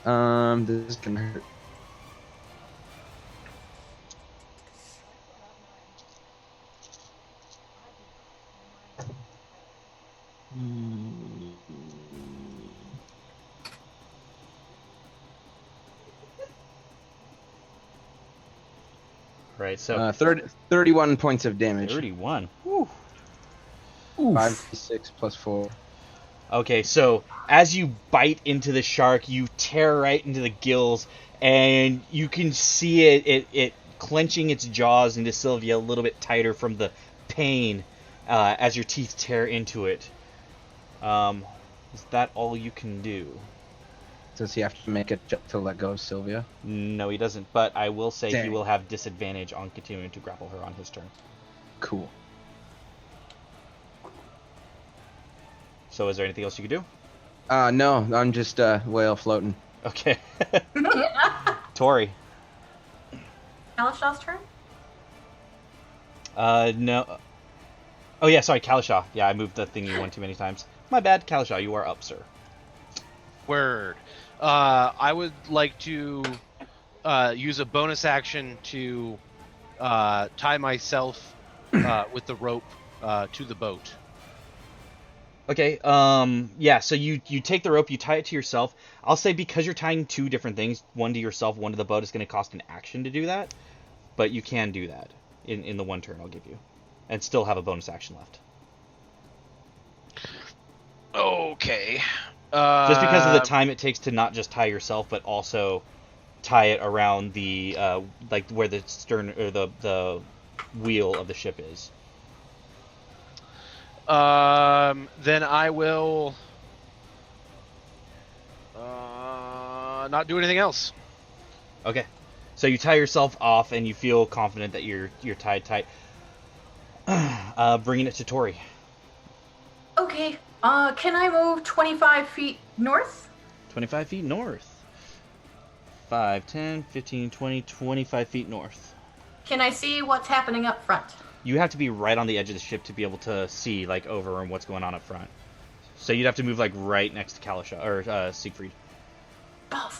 This is gonna hurt. Right. So 31 points of damage. 31. Whew. 5d6 plus 4. Okay, so as you bite into the shark, you tear right into the gills, and you can see it clenching its jaws into Sylvia a little bit tighter from the pain as your teeth tear into it. Is that all you can do? Does he have to make a check to let go of Sylvia? No, he doesn't, but I will say he Dang. will have disadvantage on continuing to grapple her on his turn. Cool. So is there anything else you can do? No, I'm just whale floating. Okay. Tori. Kalishaw's turn? No. Oh, yeah, sorry, Kalishaw. Yeah, I moved the thing you one too many times. My bad, Kalishaw, you are up, sir. Word. I would like to use a bonus action to tie myself with the rope to the boat. Okay, yeah, so you take the rope, you tie it to yourself. I'll say because you're tying two different things, one to yourself, one to the boat, it's going to cost an action to do that. But you can do that in the one turn I'll give you. And still have a bonus action left. Okay. Just because of the time it takes to not just tie yourself, but also tie it around the, like, where the stern, or the wheel of the ship is. Then I will not do anything else. Okay. So you tie yourself off, and you feel confident that you're tied tight. Bringing it to Tori. Okay. Can I move 25 feet north? 25 feet north. 5, 10, 15, 20, 25 feet north. Can I see what's happening up front? You have to be right on the edge of the ship to be able to see, like, over and what's going on up front. So you'd have to move, like, right next to Kalisha, or Siegfried. Well,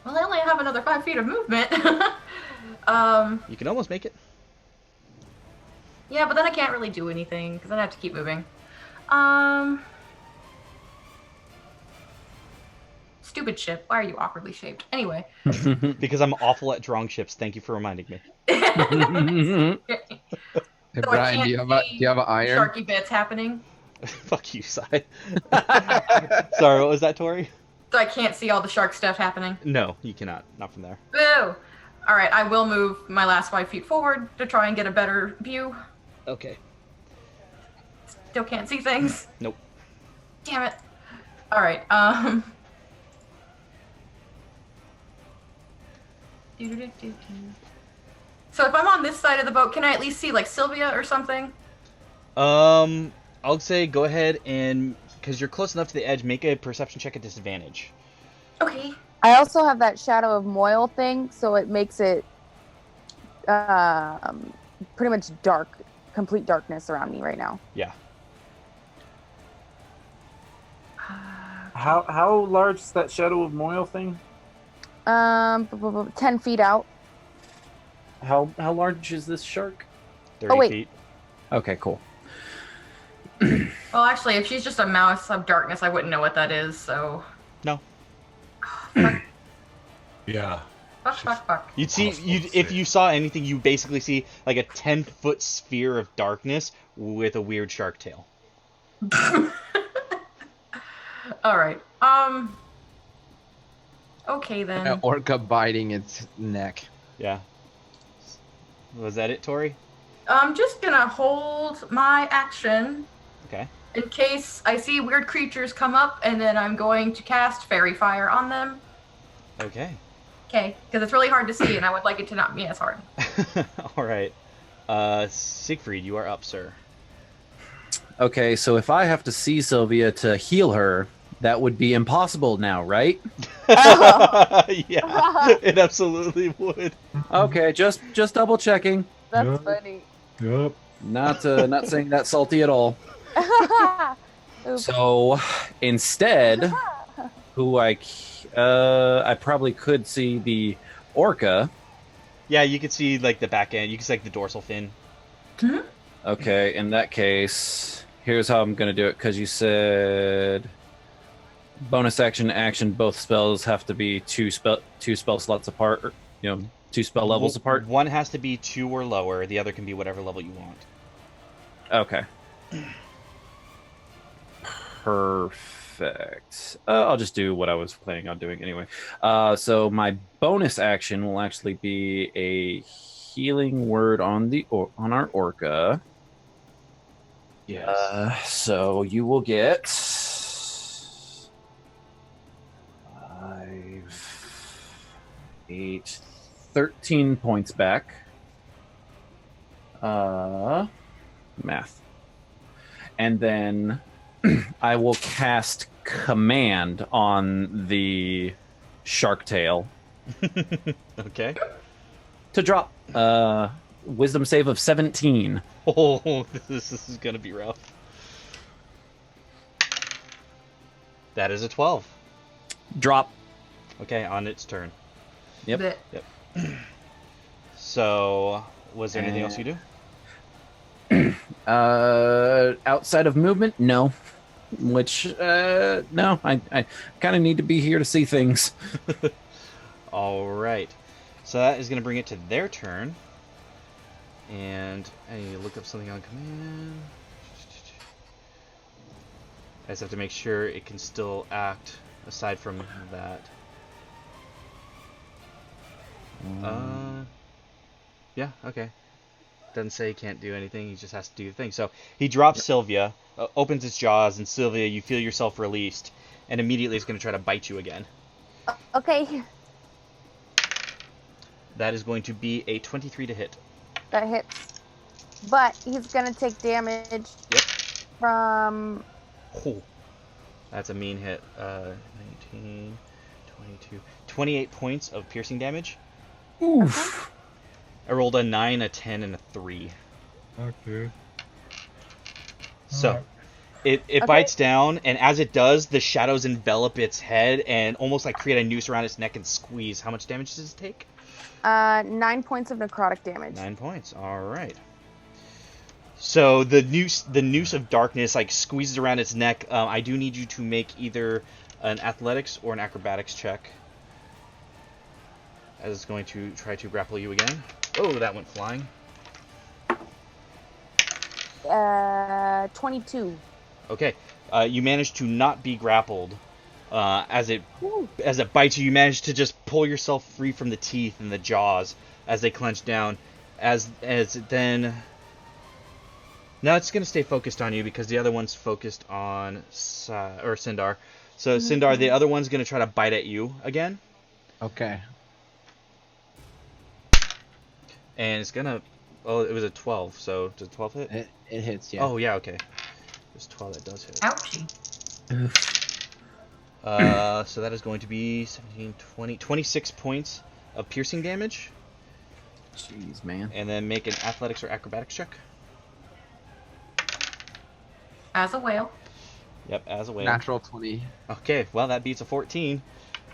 I only have another 5 feet of movement. You can almost make it. Yeah, but then I can't really do anything, because then I have to keep moving. Stupid ship. Why are you awkwardly shaped? Anyway. Because I'm awful at drawing ships. Thank you for reminding me. Hey, Brian, do you have an iron? Sharky bits happening. Fuck you, Sai. Sorry, what was that, Tori? So I can't see all the shark stuff happening. No, you cannot. Not from there. Boo! Alright, I will move my last 5 feet forward to try and get a better view. Okay. Still can't see things. Nope. Damn it. Alright, So if I'm on this side of the boat, can I at least see, like, Sylvia or something? I'll say go ahead and, because you're close enough to the edge, make a perception check at disadvantage. Okay. I also have that shadow of Moyle thing, so it makes it pretty much dark, complete darkness around me right now. Yeah. How large is that shadow of Moyle thing? 10 feet out. How large is this shark? 30 wait. feet. Okay, cool. Well, actually, if she's just a mouse of darkness, I wouldn't know what that is, so... No. Yeah. Fuck. You'd see, if you saw anything, you basically see like a 10-foot sphere of darkness with a weird shark tail. Alright, okay then. An orca biting its neck. Yeah. Was that it, Tori? I'm just gonna hold my action Okay. in case I see weird creatures come up, and then I'm going to cast Fairy Fire on them. Okay. Okay, because it's really hard to see, and I would like it to not be as hard. All right. Siegfried, you are up, sir. Okay, so if I have to see Sylvia to heal her, that would be impossible now, right? Oh. Yeah, it absolutely would. Okay, just double checking. That's Yeah. funny. Yep. Not saying that salty at all. Oops. So instead, who I probably could see the orca. Yeah, you could see like the back end. You could see like the dorsal fin. Okay, in that case, here's how I'm gonna do it, because you said Bonus action. Both spells have to be two spell slots apart. Or, 2 spell levels apart. One has to be 2 or lower. The other can be whatever level you want. Okay. Perfect. I'll just do what I was planning on doing anyway. So my bonus action will actually be a healing word on our orca. Yes. So you will get 13 points back. Math. And then I will cast Command on the shark tail. Okay. To drop wisdom save of 17. Oh, this is going to be rough. That is a 12. Drop. Okay, on its turn. Yep. So, was there anything else you do? Outside of movement, no. Which, no, I kind of need to be here to see things. All right. So that is going to bring it to their turn. And I need to look up something on command. I just have to make sure it can still act aside from that. Yeah, okay. Doesn't say he can't do anything, he just has to do the thing. So he drops Sylvia, opens its jaws, and Sylvia, you feel yourself released, and immediately is going to try to bite you again. Okay. That is going to be a 23 to hit. That hits. But he's going to take damage from... Oh, that's a mean hit. 19, 22, 28 points of piercing damage. Oof. I rolled a 9, a 10, and a 3. Okay. So, it bites down, and as it does, the shadows envelop its head and almost like create a noose around its neck and squeeze. How much damage does it take? 9 points of necrotic damage. 9 points. All right. So the noose of darkness like squeezes around its neck. I do need you to make either an athletics or an acrobatics check, as it's going to try to grapple you again. Oh, that went flying. 22. Okay, you managed to not be grappled. As it bites you, you manage to just pull yourself free from the teeth and the jaws as they clench down. As it then, now it's going to stay focused on you because the other one's focused on Sindar. So Sindar, the other one's going to try to bite at you again. Okay. And it's gonna. Oh, it was a 12. So does 12 hit? It hits, yeah. Oh yeah, okay. There's 12 that does hit. Ouchie. So that is going to be 17, 20, 26 points of piercing damage. Jeez, man. And then make an athletics or acrobatics check. As a whale. Yep, as a whale. Natural 20. Okay, well that beats a 14.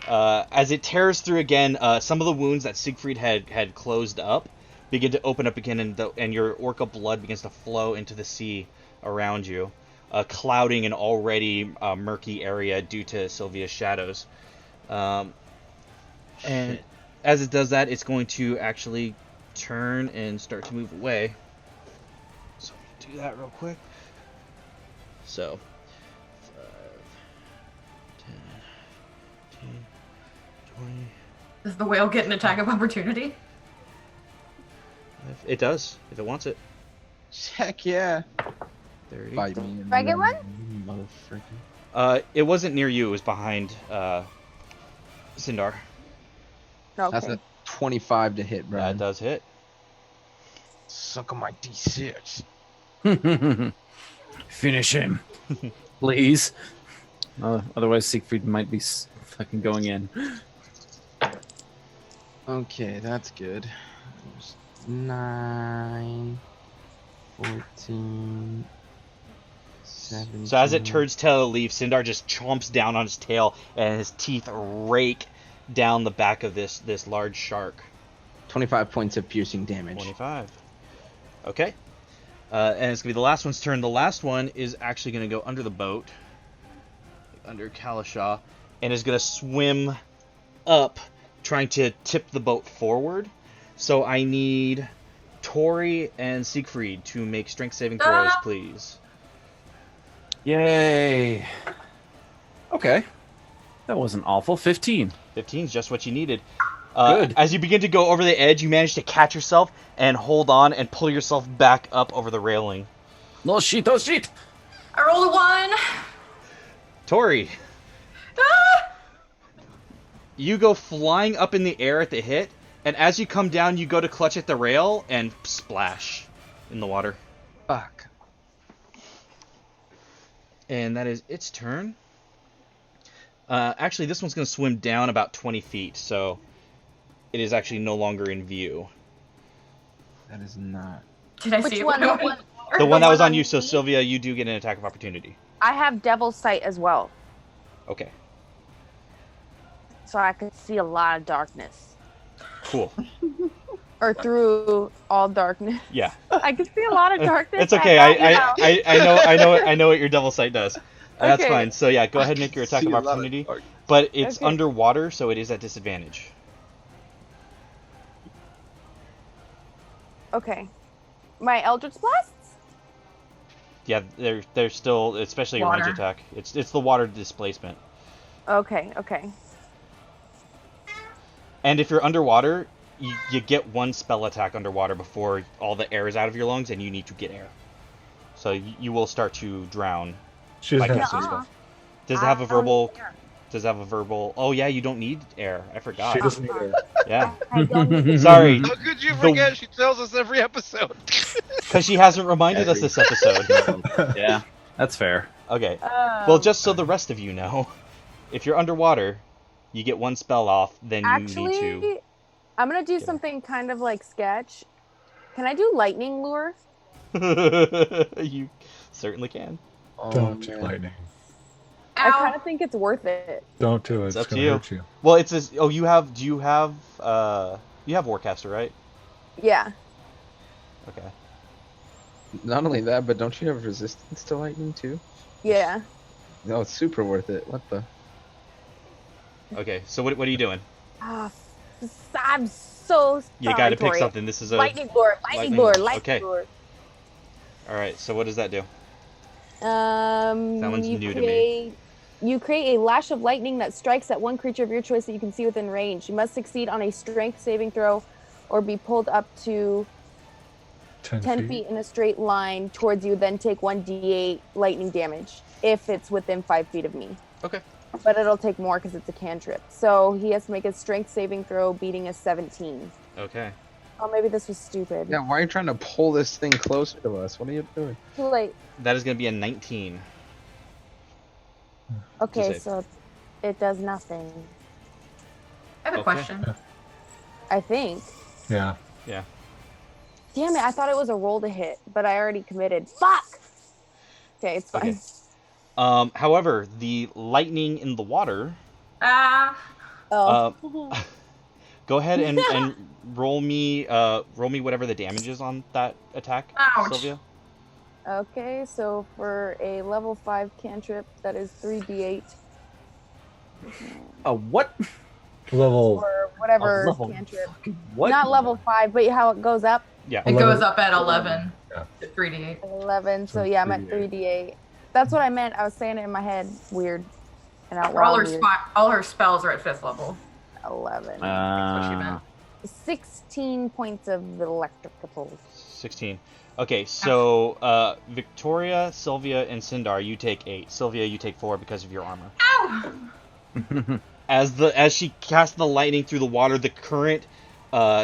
As it tears through again, some of the wounds that Siegfried had closed up begin to open up again, and your orca blood begins to flow into the sea around you, clouding an already murky area due to Sylvia's shadows. And as it does that, it's going to actually turn and start to move away. So let me do that real quick. So 5, 10, 15, 20. Does the whale get an attack of opportunity? It does, if it wants it. Heck yeah. 30. Bite me. Do I get one? Motherfucker. It wasn't near you, it was behind Sindar. Okay. That's a 25 to hit, bro. That does hit. Suck on my D6. Finish him, please. Otherwise, Siegfried might be fucking going in. Okay, that's good. 9, 14, 17. So as it turns tail to leave, Sindar just chomps down on his tail, and his teeth rake down the back of this large shark. 25 points of piercing damage. 25. Okay. And it's going to be the last one's turn. The last one is actually going to go under the boat. under Kalashaw, and is going to swim up, trying to tip the boat forward. So I need Tori and Siegfried to make strength saving throws, please. Yay. Okay. That wasn't awful. 15. 15 is just what you needed. Good. As you begin to go over the edge, you manage to catch yourself and hold on and pull yourself back up over the railing. No shit, oh shit. I rolled a 1. Tori, Ah! you go flying up in the air at the hit, and as you come down, you go to clutch at the rail and splash in the water. Fuck. And that is its turn. Actually, this one's going to swim down about 20 feet, so it is actually no longer in view. That is not. Did I Which see it? one? The one that was on you, so Sylvia, you do get an attack of opportunity. I have Devil's Sight as well, Okay, so I could see a lot of darkness. cool. Or through all darkness. Yeah. I could see a lot of darkness. It's okay. I know what your Devil Sight does. That's Okay. fine. So yeah, go ahead and make your attack of opportunity. But it's Okay. underwater, so it is at disadvantage. Okay. My Eldritch Blasts? Yeah, they're still, especially your range Water. attack. It's the water displacement. Okay. And if you're underwater, you get one spell attack underwater before all the air is out of your lungs, and you need to get air. So you will start to drown. She doesn't Like have that. to. Nuh-uh. Does it have a I don't verbal? need air. Does it have a verbal? Oh yeah, you don't need air. I forgot. She doesn't need it. Yeah. I don't need Sorry, How could you The- forget? She tells us every episode. because she hasn't reminded us this episode. Yeah, that's fair. Okay. Well, just so the rest of you know, if you're underwater, you get one spell off. Then you Actually, need I'm gonna do Yeah. something kind of like sketch. Can I do lightning lure? to. You certainly can. Don't do lightning. I Ow. kind of think it's worth it. Don't do it. It's It's up to gonna you. hurt you. Well, it's this. Oh, you have. Do you have? You have Warcaster, right? Yeah. Okay. Not only that, but don't you have resistance to lightning too? Yeah. No, it's super worth it. What the? Okay. So what are you doing? Ah, I'm so sorry. You got to pick Tori. something. This is a. Lightning lure. Lightning Lightning lure. lure. Lightning Okay. lure. All right. So what does that do? That one's new to me. You create a lash of lightning that strikes at one creature of your choice that you can see within range. You must succeed on a strength saving throw or be pulled up to 10 feet in a straight line towards you, then take 1d8 lightning damage if it's within 5 feet of me. Okay. But it'll take more because it's a cantrip. So he has to make a strength saving throw beating a 17. Okay. Oh, maybe this was stupid. Yeah, why are you trying to pull this thing closer to us? What are you doing? Too late. That is going to be a 19. Okay, save. so it does nothing. I have a Okay. question. I think. Yeah. Yeah. Damn it, I thought it was a roll to hit, but I already committed. Fuck! Okay, it's fine. Okay. However, the lightning in the water. Oh. Go ahead and roll me whatever the damage is on that attack, Ouch. Sylvia. Okay, so for a level 5 cantrip, that is 3d8. A what? Level. Or whatever A level cantrip. What? Not level 5, but how it goes up. Yeah. It 11. goes up at 11 Yeah. to 3d8. 11, so So yeah, I'm at 3d8. 3d8. That's what I meant. I was saying it in my head. Weird. And out All loud. her, Weird. all her spells are at 5th level. 11. That's what she meant. 16 points of electrical. 16. Okay, so Victoria, Sylvia, and Sindar, you take 8. Sylvia, you take 4 because of your armor. Ow! As she casts the lightning through the water, the current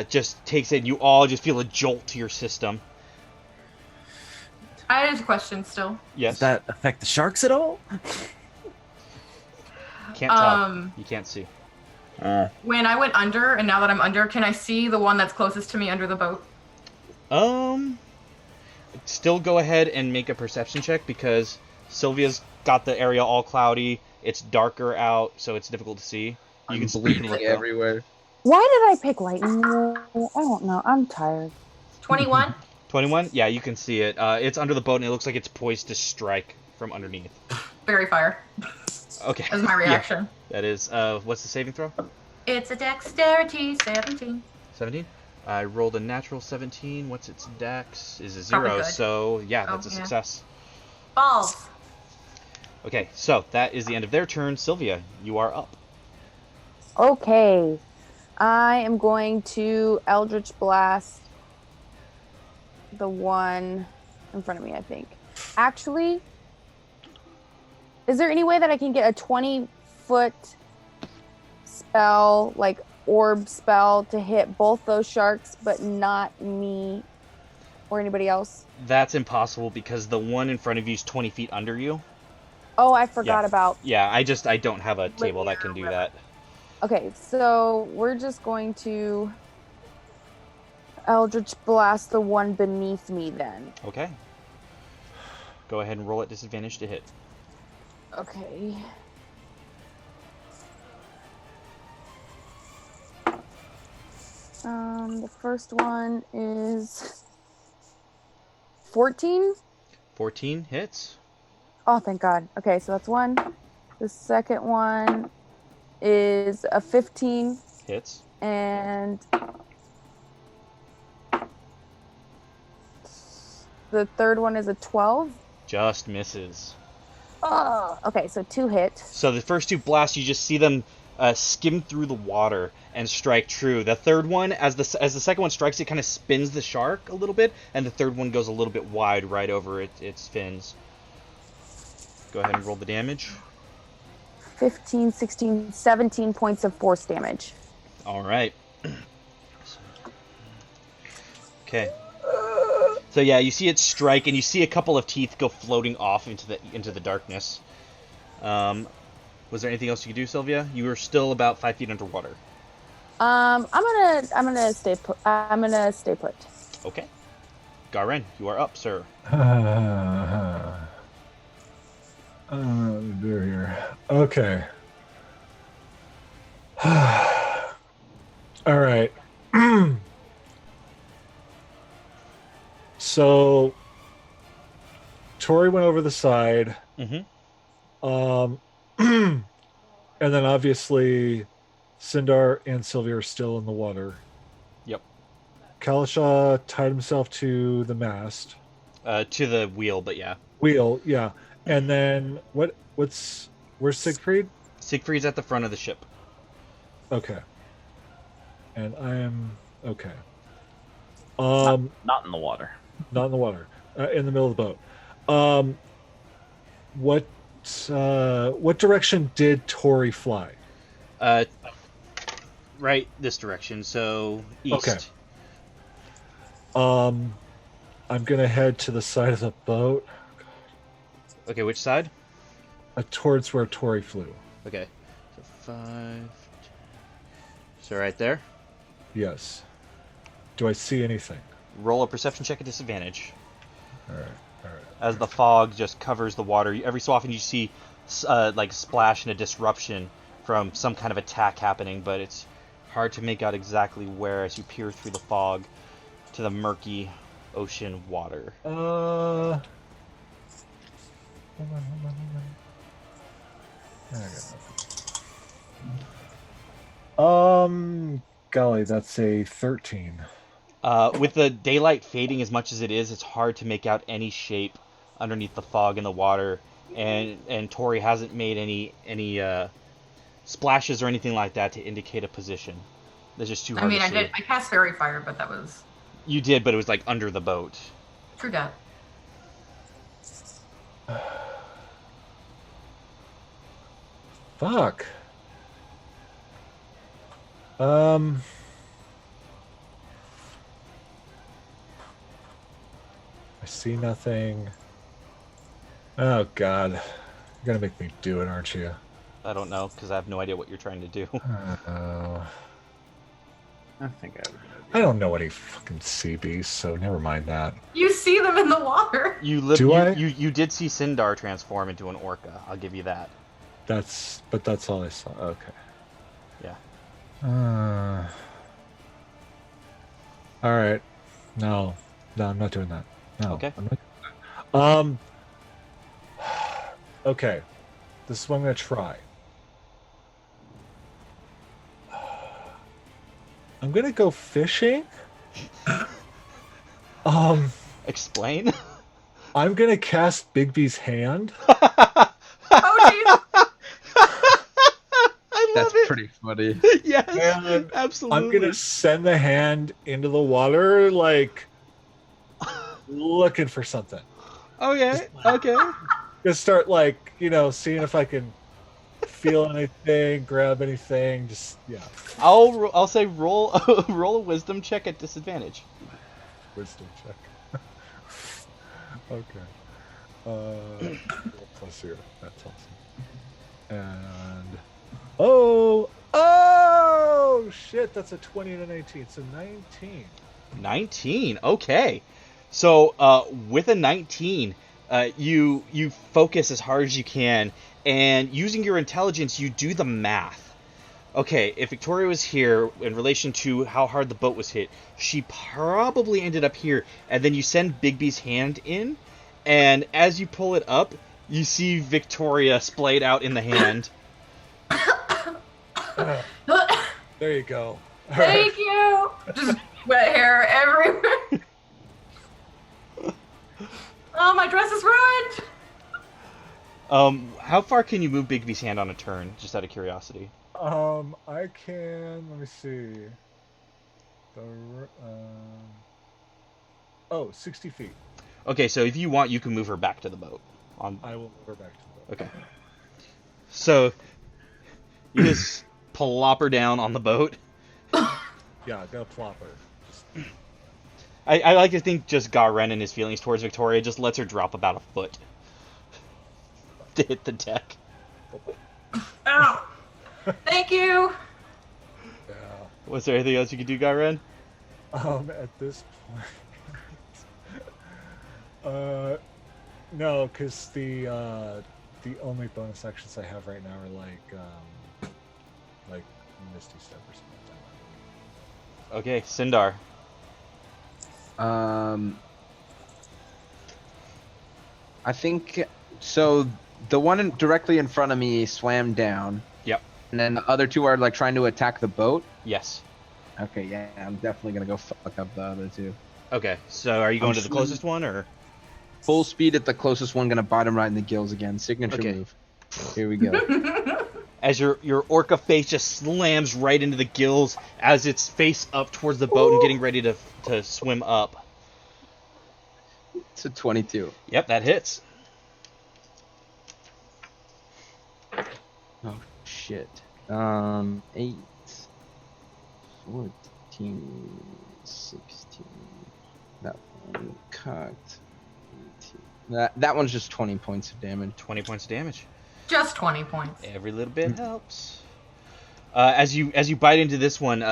just takes it. And you all just feel a jolt to your system. I have a question still. Yes. Does that affect the sharks at all? Can't tell. You can't see. When I went under, and now that I'm under, can I see the one that's closest to me under the boat? Still go ahead and make a perception check because Sylvia's got the area all cloudy. It's darker out, so it's difficult to see. You can sleep and Bleeding look though. everywhere. Why did I pick lightning? I don't know. I'm tired. 21? 21? Yeah, you can see it. It's under the boat and it looks like it's poised to strike from underneath. Fairy fire. Okay. As my reaction. Yeah, that is. What's the saving throw? It's a dexterity 17. 17. I rolled a natural 17. What's its dex? Is a Probably 0. good. So yeah, Oh, that's a yeah. success. Balls. Okay, so that is the end of their turn. Sylvia, you are up. Okay. I am going to Eldritch Blast the one in front of me, I think. Actually, is there any way that I can get a 20-foot spell, like orb spell, to hit both those sharks, but not me or anybody else? That's impossible because the one in front of you is 20 feet under you. Oh, I forgot about... Yeah, I don't have a table that can do that. Okay, so we're just going to Eldritch Blast the one beneath me then. Okay. Go ahead and roll at disadvantage to hit. Okay. The first one is 14. 14 hits. Oh, thank God. Okay, so that's one. The second one is a 15. Hits. And the third one is a 12. Just misses. Oh, okay, so 2 hit. So the first 2 blasts, you just see them skim through the water and strike true. The third one, as the second one strikes, it kind of spins the shark a little bit, and the third one goes a little bit wide right over its fins. Go ahead and roll the damage. 15, 16, 17 points of force damage. All right. Okay. So yeah, you see it strike, and you see a couple of teeth go floating off into the darkness. Was there anything else you could do, Sylvia? You were still about 5 feet underwater. I'm gonna stay put. I'm gonna stay put. Okay. Garen, you are up, sir. Do here. Okay. All right. So Tori went over the side. Mm-hmm. And then obviously Sindar and Sylvia are still in the water. Yep. Kalasha tied himself to the mast. To the wheel, but yeah. Wheel, yeah. And then where's Siegfried? Siegfried's at the front of the ship. Okay. And I am okay. Not in the water. Not in the water. In the middle of the boat. What direction did Tori fly? Right this direction, so east. Okay. I'm gonna head to the side of the boat. Okay, which side? Towards where Tori flew. Okay. So 5. So right there. Yes. Do I see anything? Roll a perception check at disadvantage. All right. As the fog just covers the water, every so often you see like splash and a disruption from some kind of attack happening, but it's hard to make out exactly where as you peer through the fog to the murky ocean water. Hold on. I got nothing. Golly, that's a 13. With the daylight fading as much as it is, it's hard to make out any shape underneath the fog in the water, and Tori hasn't made any splashes or anything like that to indicate a position. That's just too hard to see. I cast Fairy Fire, but that was... You did, but it was like under the boat. True that. Fuck. I see nothing. Oh God, you're gonna make me do it, aren't you? I don't know, because I have no idea what you're trying to do. I think I don't know any fucking sea beasts, so never mind that. You see them in the water. You did see Sindar transform into an orca. I'll give you that. That's all I saw. Okay. Yeah. All right. No, I'm not doing that. No. Okay. I'm not doing that. Okay. This is what I'm going to try. I'm going to go fishing. Explain. I'm going to cast Bigby's hand. Oh, jeez. I love That's it. pretty funny. Yes, And absolutely. I'm going to send the hand into the water, like, looking for something. Okay, okay. Just start, like, seeing if I can feel anything, grab anything. Just, yeah. I'll say roll roll a wisdom check at disadvantage. Wisdom check. Okay. Plus 0. That's awesome. And oh shit! That's a 20 and an 18. So 19. 19. Okay. So with a 19, you focus as hard as you can, and using your intelligence, you do the math. Okay, if Victoria was here in relation to how hard the boat was hit, she probably ended up here, and then you send Bigby's hand in, and as you pull it up, you see Victoria splayed out in the hand. There you go. Thank you. Just wet hair everywhere. Oh, my dress is ruined. How far can you move Bigby's hand on a turn, just out of curiosity? I can. Let me see. 60 feet. Okay, so if you want, you can move her back to the boat. I will move her back to the boat. Okay. So you just plop her down on the boat. Yeah, I'm gonna plop her. I like to think just Garen and his feelings towards Victoria just lets her drop about a foot to hit the deck. Ow. Thank you. Yeah. Was there anything else you could do, Garen? At this point, no, because the only bonus actions I have right now are like Misty Step or something. Okay, Sindar. I think so. The one directly in front of me swam down. Yep. And then the other two are like trying to attack the boat. Yes. Okay, yeah, I'm definitely gonna go fuck up the other two. Okay, so are you going to the closest one, or? Full speed at the closest one, gonna bite him right in the gills again. Signature Okay. move. Here we go. As your orca face just slams right into the gills as it's face up towards the boat and getting ready to swim up. It's a 22. Yep, that hits. Oh shit. 8, 14, 16. That one cocked. 18. That one's just 20 points of damage. 20 points of damage. Just 20 points. Every little bit helps. As you bite into this one,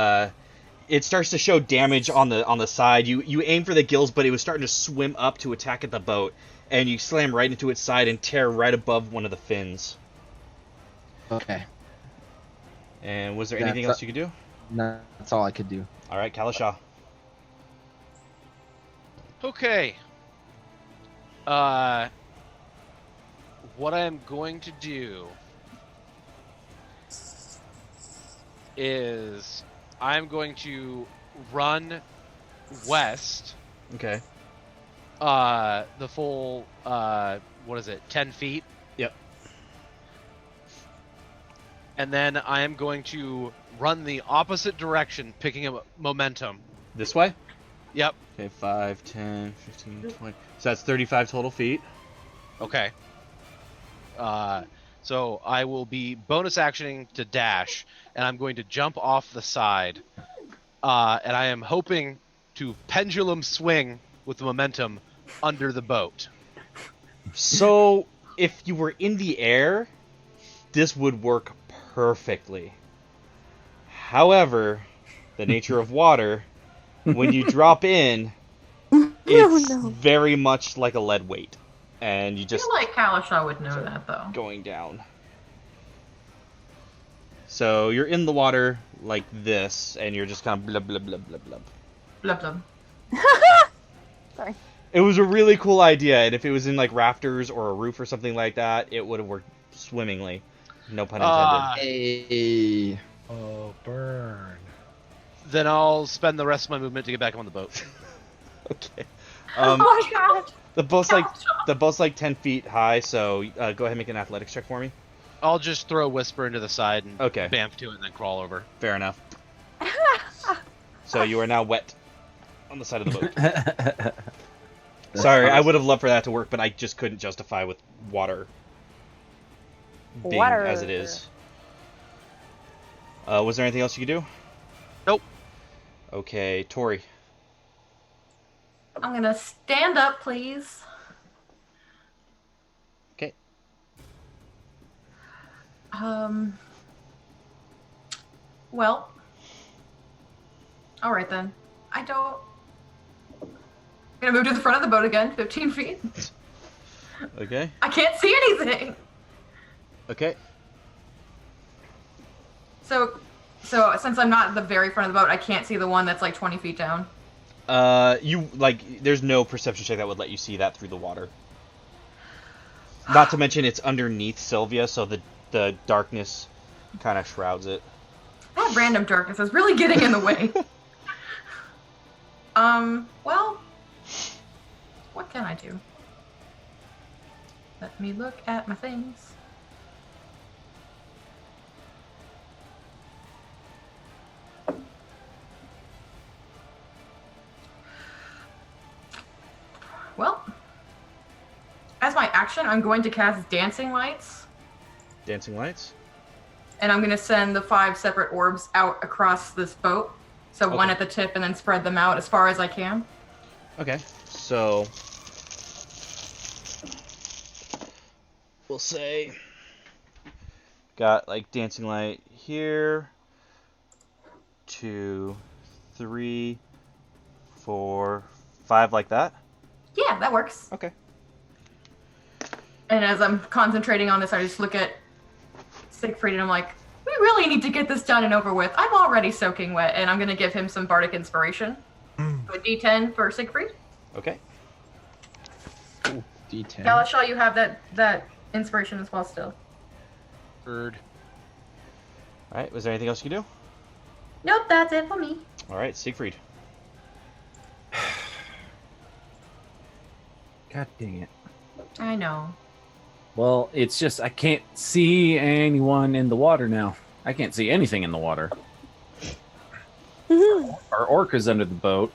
it starts to show damage on the side. You aim for the gills, but it was starting to swim up to attack at the boat, and you slam right into its side and tear right above one of the fins. Okay. And was there anything else you could do? No, that's all I could do. All right, Kalasha. Okay. What I'm going to do is I'm going to run west. Okay. The full, what is it, 10 feet? Yep. And then I am going to run the opposite direction, picking up momentum. This way? Yep. Okay, 5, 10, 15, 20. So that's 35 total feet. Okay. So I will be bonus actioning to dash, and I'm going to jump off the side. And I am hoping to pendulum swing with the momentum under the boat. So, if you were in the air, this would work perfectly. However, the nature of water, when you drop in, it's very much like a lead weight. And you I just feel like Kalasha would know that, though. going down. So you're in the water like this, and you're just kind of blub, blub, blub, blub, blub. Blub blub. Sorry. It was a really cool idea, and if it was in like rafters or a roof or something like that, it would have worked swimmingly. No pun intended. Hey. Oh, burn. Then I'll spend the rest of my movement to get back on the boat. Okay. Oh my god! The boat's like 10 feet high, so go ahead and make an athletics check for me. I'll just throw Whisper into the side and Okay. bamf to it and then crawl over. Fair enough. So you are now wet on the side of the boat. Sorry, I would have loved for that to work, but I just couldn't justify with water being as it is. Was there anything else you could do? Nope. Okay, Tori. I'm gonna stand up, please. Okay. Well. Alright then. I'm gonna move to the front of the boat again, 15 feet. Okay. I can't see anything! Okay. So since I'm not at the very front of the boat, I can't see the one that's like 20 feet down. There's no perception check that would let you see that through the water. Not to mention it's underneath Sylvia, so the darkness kind of shrouds it. That random darkness is really getting in the way. Well, what can I do? Let me look at my things. Well, as my action, I'm going to cast Dancing Lights. Dancing lights? And I'm going to send the 5 separate orbs out across this boat. So one Okay. at the tip and then spread them out as far as I can. Okay, so we'll say got like dancing light here, 2, 3, 4, 5, like that. Yeah, that works. Okay. And as I'm concentrating on this, I just look at Siegfried and I'm like, we really need to get this done and over with. I'm already soaking wet, and I'm going to give him some bardic inspiration. So a D10 for Siegfried. Okay. Ooh, D10. Galashal, you have that inspiration as well still. Bird. All right. Was there anything else you could do? Nope, that's it for me. All right, Siegfried. God dang it. I know. Well, it's just I can't see anyone in the water now. I can't see anything in the water. Our orc is under the boat.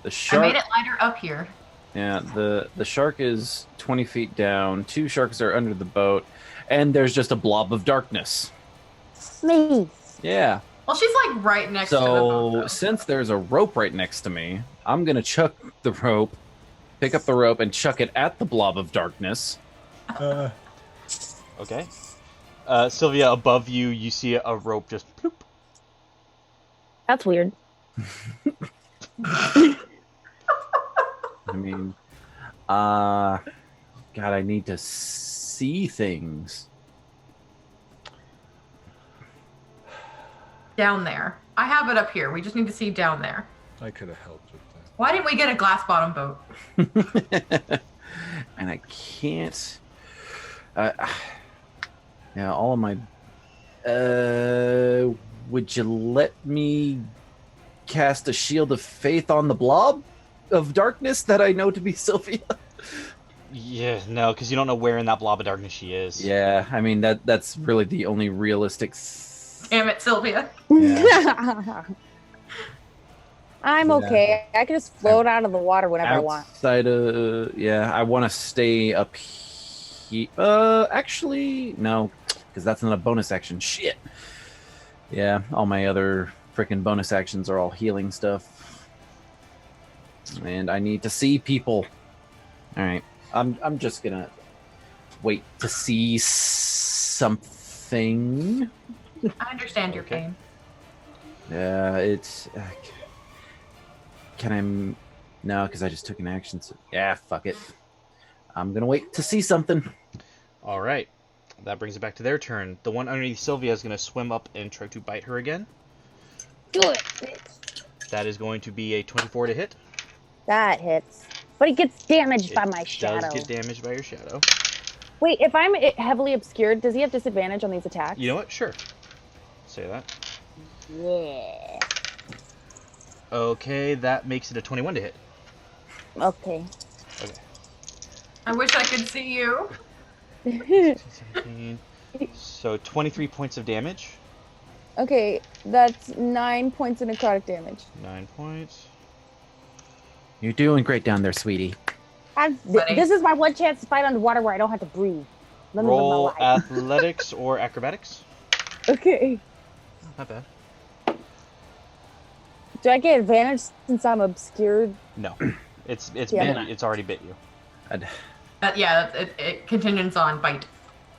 The shark. I made it lighter up here. Yeah, the shark is 20 feet down. 2 sharks are under the boat, and there's just a blob of darkness. Me. Yeah. Well, she's like right next to the boat. So though. since there's a rope right next to me, I'm gonna chuck the rope, pick up the rope, and chuck it at the blob of darkness. Okay. Sylvia, above you, you see a rope just ploop. That's weird. I mean, God, I need to see things. Down there. I have it up here. We just need to see down there. I could have helped with that. Why didn't we get a glass bottom boat? And I can't. Yeah, all of my. Would you let me cast a shield of faith on the blob of darkness that I know to be Sylvia? Yeah, no, because you don't know where in that blob of darkness she is. Yeah, I mean that's really the only realistic. Damn it, Sylvia. Yeah. I'm okay. I can just float out of the water whenever I want. Outside of I want to stay up here. Actually, no, because that's not a bonus action. Shit. Yeah, all my other freaking bonus actions are all healing stuff, and I need to see people. All right, I'm just gonna wait to see something. I understand your Okay. pain. It's. Can I? No, because I just took an action. So, yeah, fuck it. I'm gonna wait to see something. All right. That brings it back to their turn. The one underneath Sylvia is going to swim up and try to bite her again. Do it. That is going to be a 24 to hit. That hits. But it gets damaged by my It shadow. does get damaged by your shadow. Wait, if I'm heavily obscured, does he have disadvantage on these attacks? You know what? Sure. Say that. Yeah. Okay, that makes it a 21 to hit. Okay. Okay. I wish I could see you. 17. So 23 points of damage. Okay, that's 9 points of necrotic damage. 9 points. You're doing great down there, sweetie. This is my one chance to fight underwater where I don't have to breathe. Let me live Roll my life. athletics or acrobatics. Okay. Not bad. Do I get advantage since I'm obscured? No. It's Yeah. bit, it's already bit you. It contingents on bite.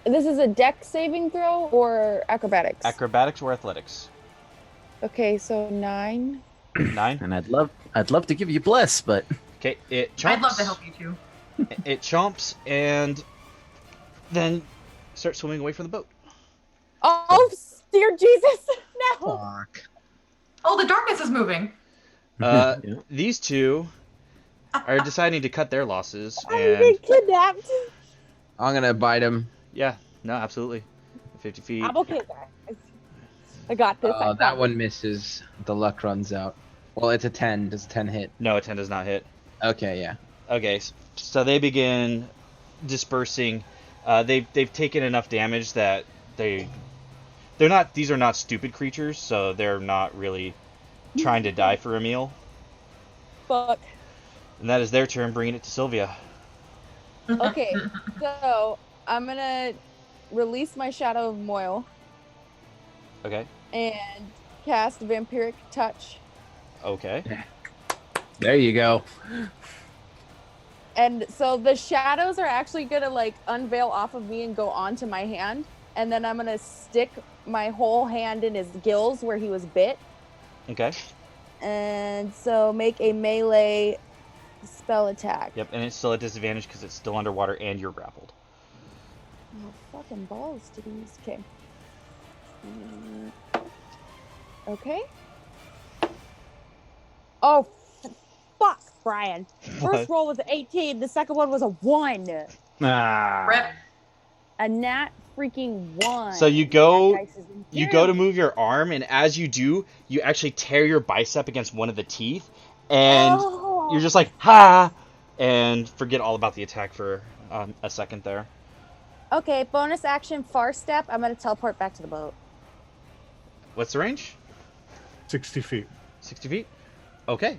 This is a dex saving throw or acrobatics? Acrobatics or athletics. Okay, so 9. 9. And I'd love to give you bless, but Okay, it chomps. I'd love to help you too. It chomps and then starts swimming away from the boat. Oh, dear Jesus! No! Fuck. Oh, the darkness is moving. Yeah. These two are deciding to cut their losses, I'm and being kidnapped. I'm gonna bite him. yeah, no, absolutely, 50 feet. I'm okay, guys. I got this. I That promise. one misses. The luck runs out. Well, it's a 10. Does 10 hit? No, a 10 does not hit. Okay, yeah. Okay, so they begin dispersing. They've taken enough damage that they're not. These are not stupid creatures, so they're not really trying to die for a meal. Fuck. And that is their turn, bringing it to Sylvia. Okay, so I'm gonna release my Shadow of Moil Okay. and cast Vampiric Touch. Okay. There you go. And so the shadows are actually gonna like unveil off of me and go onto my hand, and then I'm gonna stick my whole hand in his gills where he was bit, Okay. and so make a melee spell attack. Yep, and it's still at disadvantage because it's still underwater and you're grappled. Oh, fucking balls to these. Okay. Okay. Oh, fuck, Brian. First roll was an 18. The second one was a 1. Rip. A nat freaking 1. So you go, That dice is you go to move your arm, and as you do, you actually tear your bicep against one of the teeth, and you're just like, ha! And forget all about the attack for a second there. Okay, bonus action, far step. I'm going to teleport back to the boat. What's the range? 60 feet. 60 feet? Okay.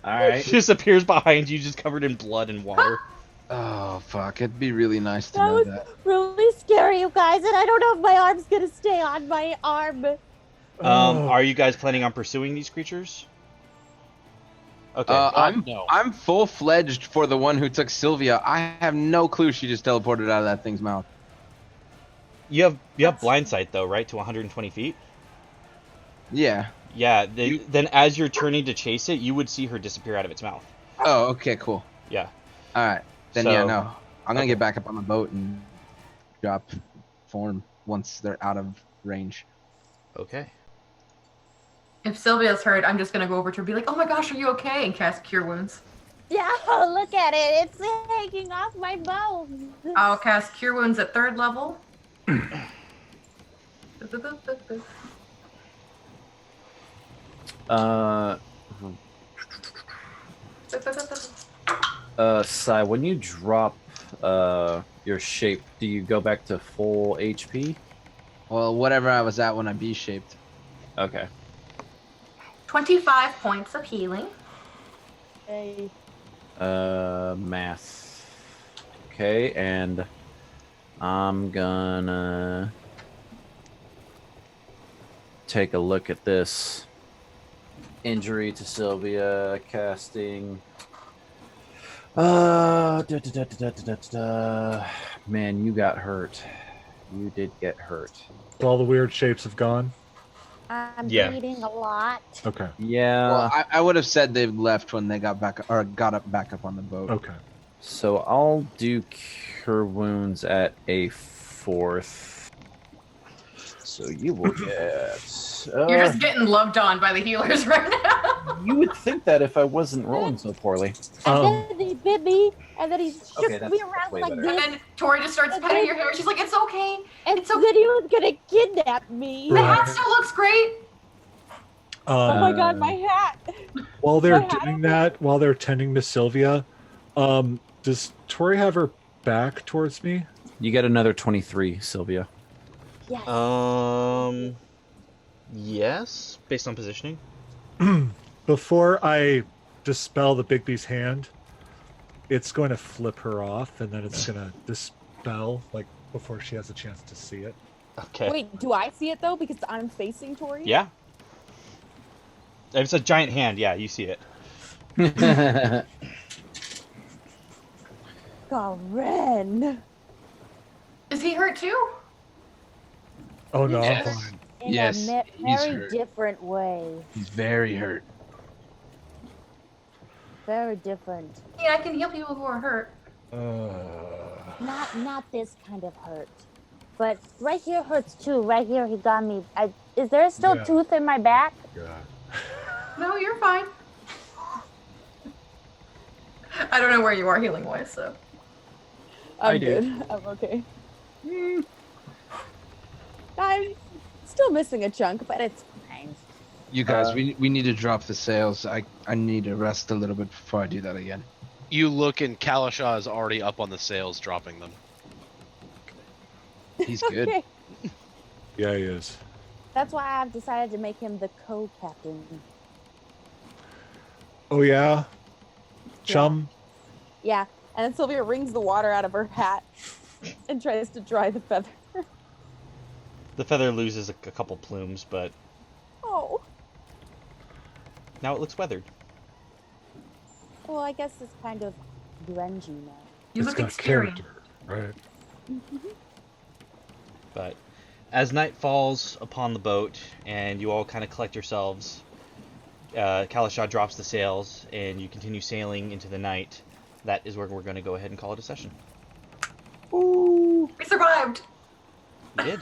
Alright. She just appears behind you, just covered in blood and water. Oh, fuck. It'd be really nice to That know was that. really scary, you guys, and I don't know if my arm's going to stay on my arm. Are you guys planning on pursuing these creatures? Okay. I'm full-fledged for the one who took Sylvia. I have no clue she just teleported out of that thing's mouth. You have blind sight though, right? To 120 feet? Yeah. Yeah, then as you're turning to chase it, you would see her disappear out of its mouth. Oh, okay, cool. Yeah. All right. Then, So- yeah, no. I'm going to get back up on the boat and drop form once they're out of range. Okay. If Sylvia's hurt, I'm just gonna go over to her and be like, "Oh my gosh, are you okay?" and cast Cure Wounds. Yeah, look at it. It's hanging off my bones. I'll cast Cure Wounds at 3rd level. Sai, when you drop your shape, do you go back to full HP? Well, whatever I was at when I B-shaped. Okay. 25 points of healing. Hey. Math. Okay, and I'm gonna take a look at this. Injury to Sylvia, casting. Man, you got hurt. You did get hurt. All the weird shapes have gone. I'm Yeah. bleeding a lot. Okay. Yeah. Well, I would have said they left when they got back up on the boat. Okay. So I'll do Cure Wounds at a 4th. So you will get. You're just getting loved on by the healers right now. You would think that if I wasn't rolling so poorly. And then he bit me, and then he shook Okay, me that's around way like better. this. And then Tori just starts And petting then- your hair. She's like, "It's okay. And It's okay. then he was gonna kidnap me. The hat still looks great." Oh my god, my hat! While they're My hat doing over- that, while they're tending to Sylvia, does Tori have her back towards me? You get another 23, Sylvia. Yes. Yes, based on positioning. Before I dispel the Big B's hand, it's going to flip her off, and then it's going to dispel, like, before she has a chance to see it. Okay. Wait, do I see it though? Because I'm facing Tori? Yeah. If it's a giant hand, yeah, you see it. Garen. Is he hurt too? Oh, no, I'm Yes. fine. In Yes, a he's very hurt. different way. He's very hurt. Very different. Yeah, I can heal people who are hurt. Not this kind of hurt. But right here hurts too. Right here he got me. Is there still Yeah. tooth in my back? God. No, you're fine. I don't know where you are healing wise, so. I'm I do. good. I'm okay. I'm still missing a chunk, but it's fine. You guys, we need to drop the sails. I need to rest a little bit before I do that again. You look and Kalasha is already up on the sails, dropping them. He's good. Okay. Yeah, he is. That's why I've decided to make him the co-captain. Oh, yeah? Chum? Yeah. And then Sylvia wrings the water out of her hat and tries to dry the feather. The feather loses a couple plumes, but Oh. now it looks weathered. Well, I guess it's kind of grungy now. You It's look got experienced. character, right? But as night falls upon the boat and you all kind of collect yourselves, Kalasha drops the sails and you continue sailing into the night. That is where we're going to go ahead and call it a session. We survived. You did.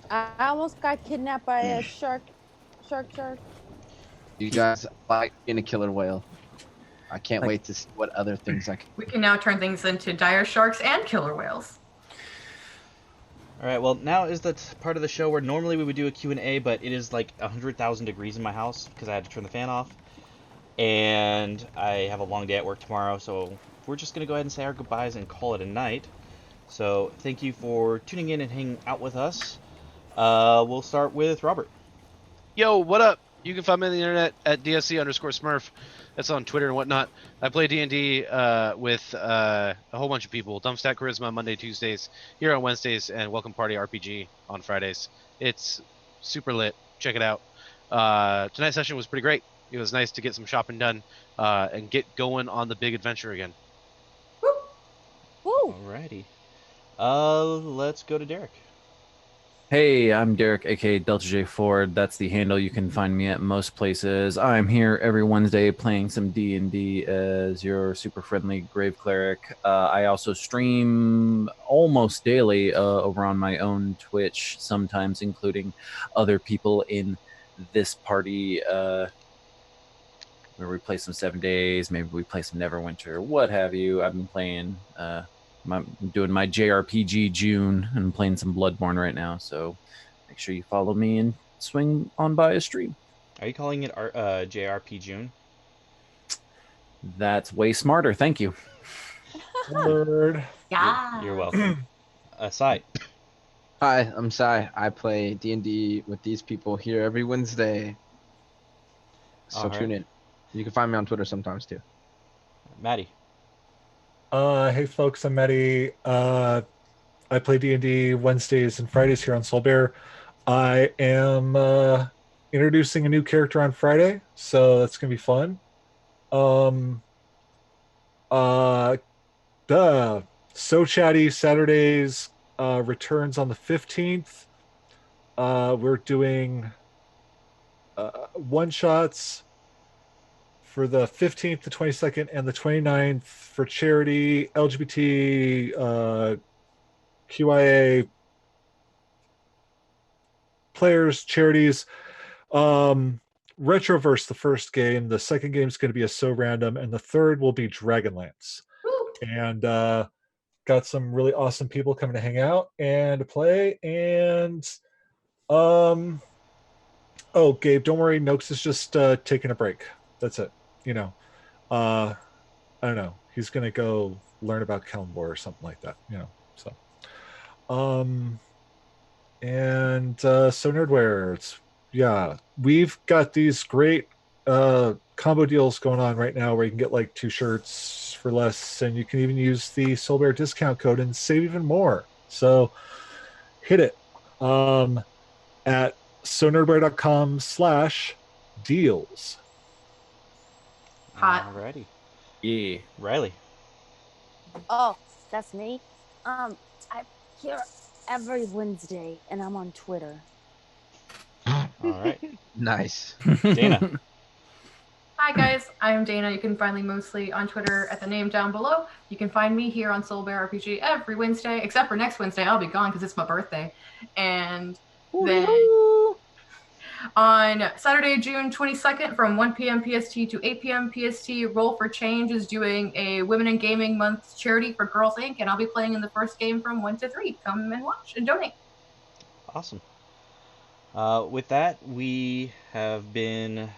I almost got kidnapped by a shark. You guys like being a killer whale. I can't wait to see what other things I can. We can now turn things into dire sharks and killer whales. All right, well, now is the part of the show where normally we would do a Q&A, but it is like 100,000 degrees in my house because I had to turn the fan off. And I have a long day at work tomorrow, so we're just going to go ahead and say our goodbyes and call it a night. So thank you for tuning in and hanging out with us. We'll start with Robert. Yo, what up? You can find me on the internet at DSC_Smurf. That's on Twitter and whatnot. I play D&D with a whole bunch of people. Dumpstack Charisma Monday, Tuesdays, here on Wednesdays, and Welcome Party RPG on Fridays. It's super lit. Check it out. Tonight's session was pretty great. It was nice to get some shopping done and get going on the big adventure again. Woo! Alrighty. Let's go to Derek. Hey, I'm Derek, aka Delta J Ford. That's the handle. You can find me at most places. I'm here every Wednesday playing some D&D as your super friendly Grave Cleric. I also stream almost daily over on my own Twitch, sometimes including other people in this party where we play some 7 days, maybe we play some Neverwinter, what have you. I've been playing... I'm doing my JRPG June and playing some Bloodborne right now, so make sure you follow me and swing on by a stream. Are you calling it JRP June? That's way smarter, thank you. Word. Yeah. You're welcome. Sai. Hi, I'm Sai. I play D&D with these people here every Wednesday. So Alright. tune in. You can find me on Twitter sometimes too. Maddie. Hey folks, I'm Maddie. I play D&D Wednesdays and Fridays here on Soul Bear. I am introducing a new character on Friday, so that's gonna be fun. The So Chatty Saturdays returns on the 15th. We're doing one shots for the 15th, the 22nd, and the 29th for charity, LGBT, QIA players, charities. Retroverse, the first game. The second game is going to be a So Random, and the third will be Dragonlance. Woo! And got some really awesome people coming to hang out and to play. And oh, Gabe, don't worry, Noakes is just taking a break. That's it. I don't know. He's gonna go learn about Kellenborg or something like that. So. And So Nerdware, we've got these great combo deals going on right now where you can get like 2 shirts for less, and you can even use the Soulbear discount code and save even more. So hit it at sonerdware.com/deals. Hot. Alrighty. Yeah. Riley. Oh, that's me. I'm here every Wednesday, and I'm on Twitter. All right. Nice. Dana. Hi guys, I am Dana. You can find me mostly on Twitter at the name down below. You can find me here on Soul Bear RPG every Wednesday, except for next Wednesday. I'll be gone because it's my birthday. And then on Saturday, June 22nd from 1 p.m. PST to 8 p.m. PST, Roll for Change is doing a Women in Gaming Month charity for Girls Inc. And I'll be playing in the first game from 1 to 3. Come and watch and donate. Awesome. With that, we have been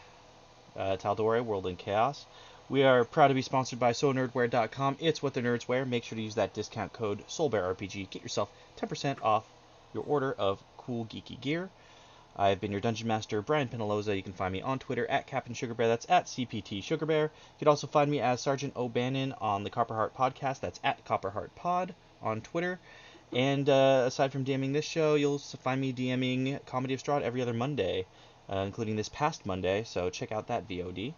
Tal'Dorei, World in Chaos. We are proud to be sponsored by SoNerdWare.com. It's what the nerds wear. Make sure to use that discount code SoulBearRPG. Get yourself 10% off your order of cool geeky gear. I've been your Dungeon Master, Brian Penaloza. You can find me on Twitter at Captain Sugarbear. That's at CPT Sugarbear. You can also find me as Sergeant O'Bannon on the Copperheart Podcast. That's at CopperheartPod on Twitter. And aside from DMing this show, you'll find me DMing Comedy of Strahd every other Monday, including this past Monday, so check out that VOD.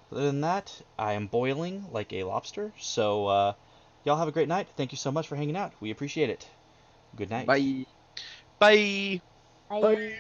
Other than that, I am boiling like a lobster, so y'all have a great night. Thank you so much for hanging out. We appreciate it. Good night. Bye. Bye. Bye.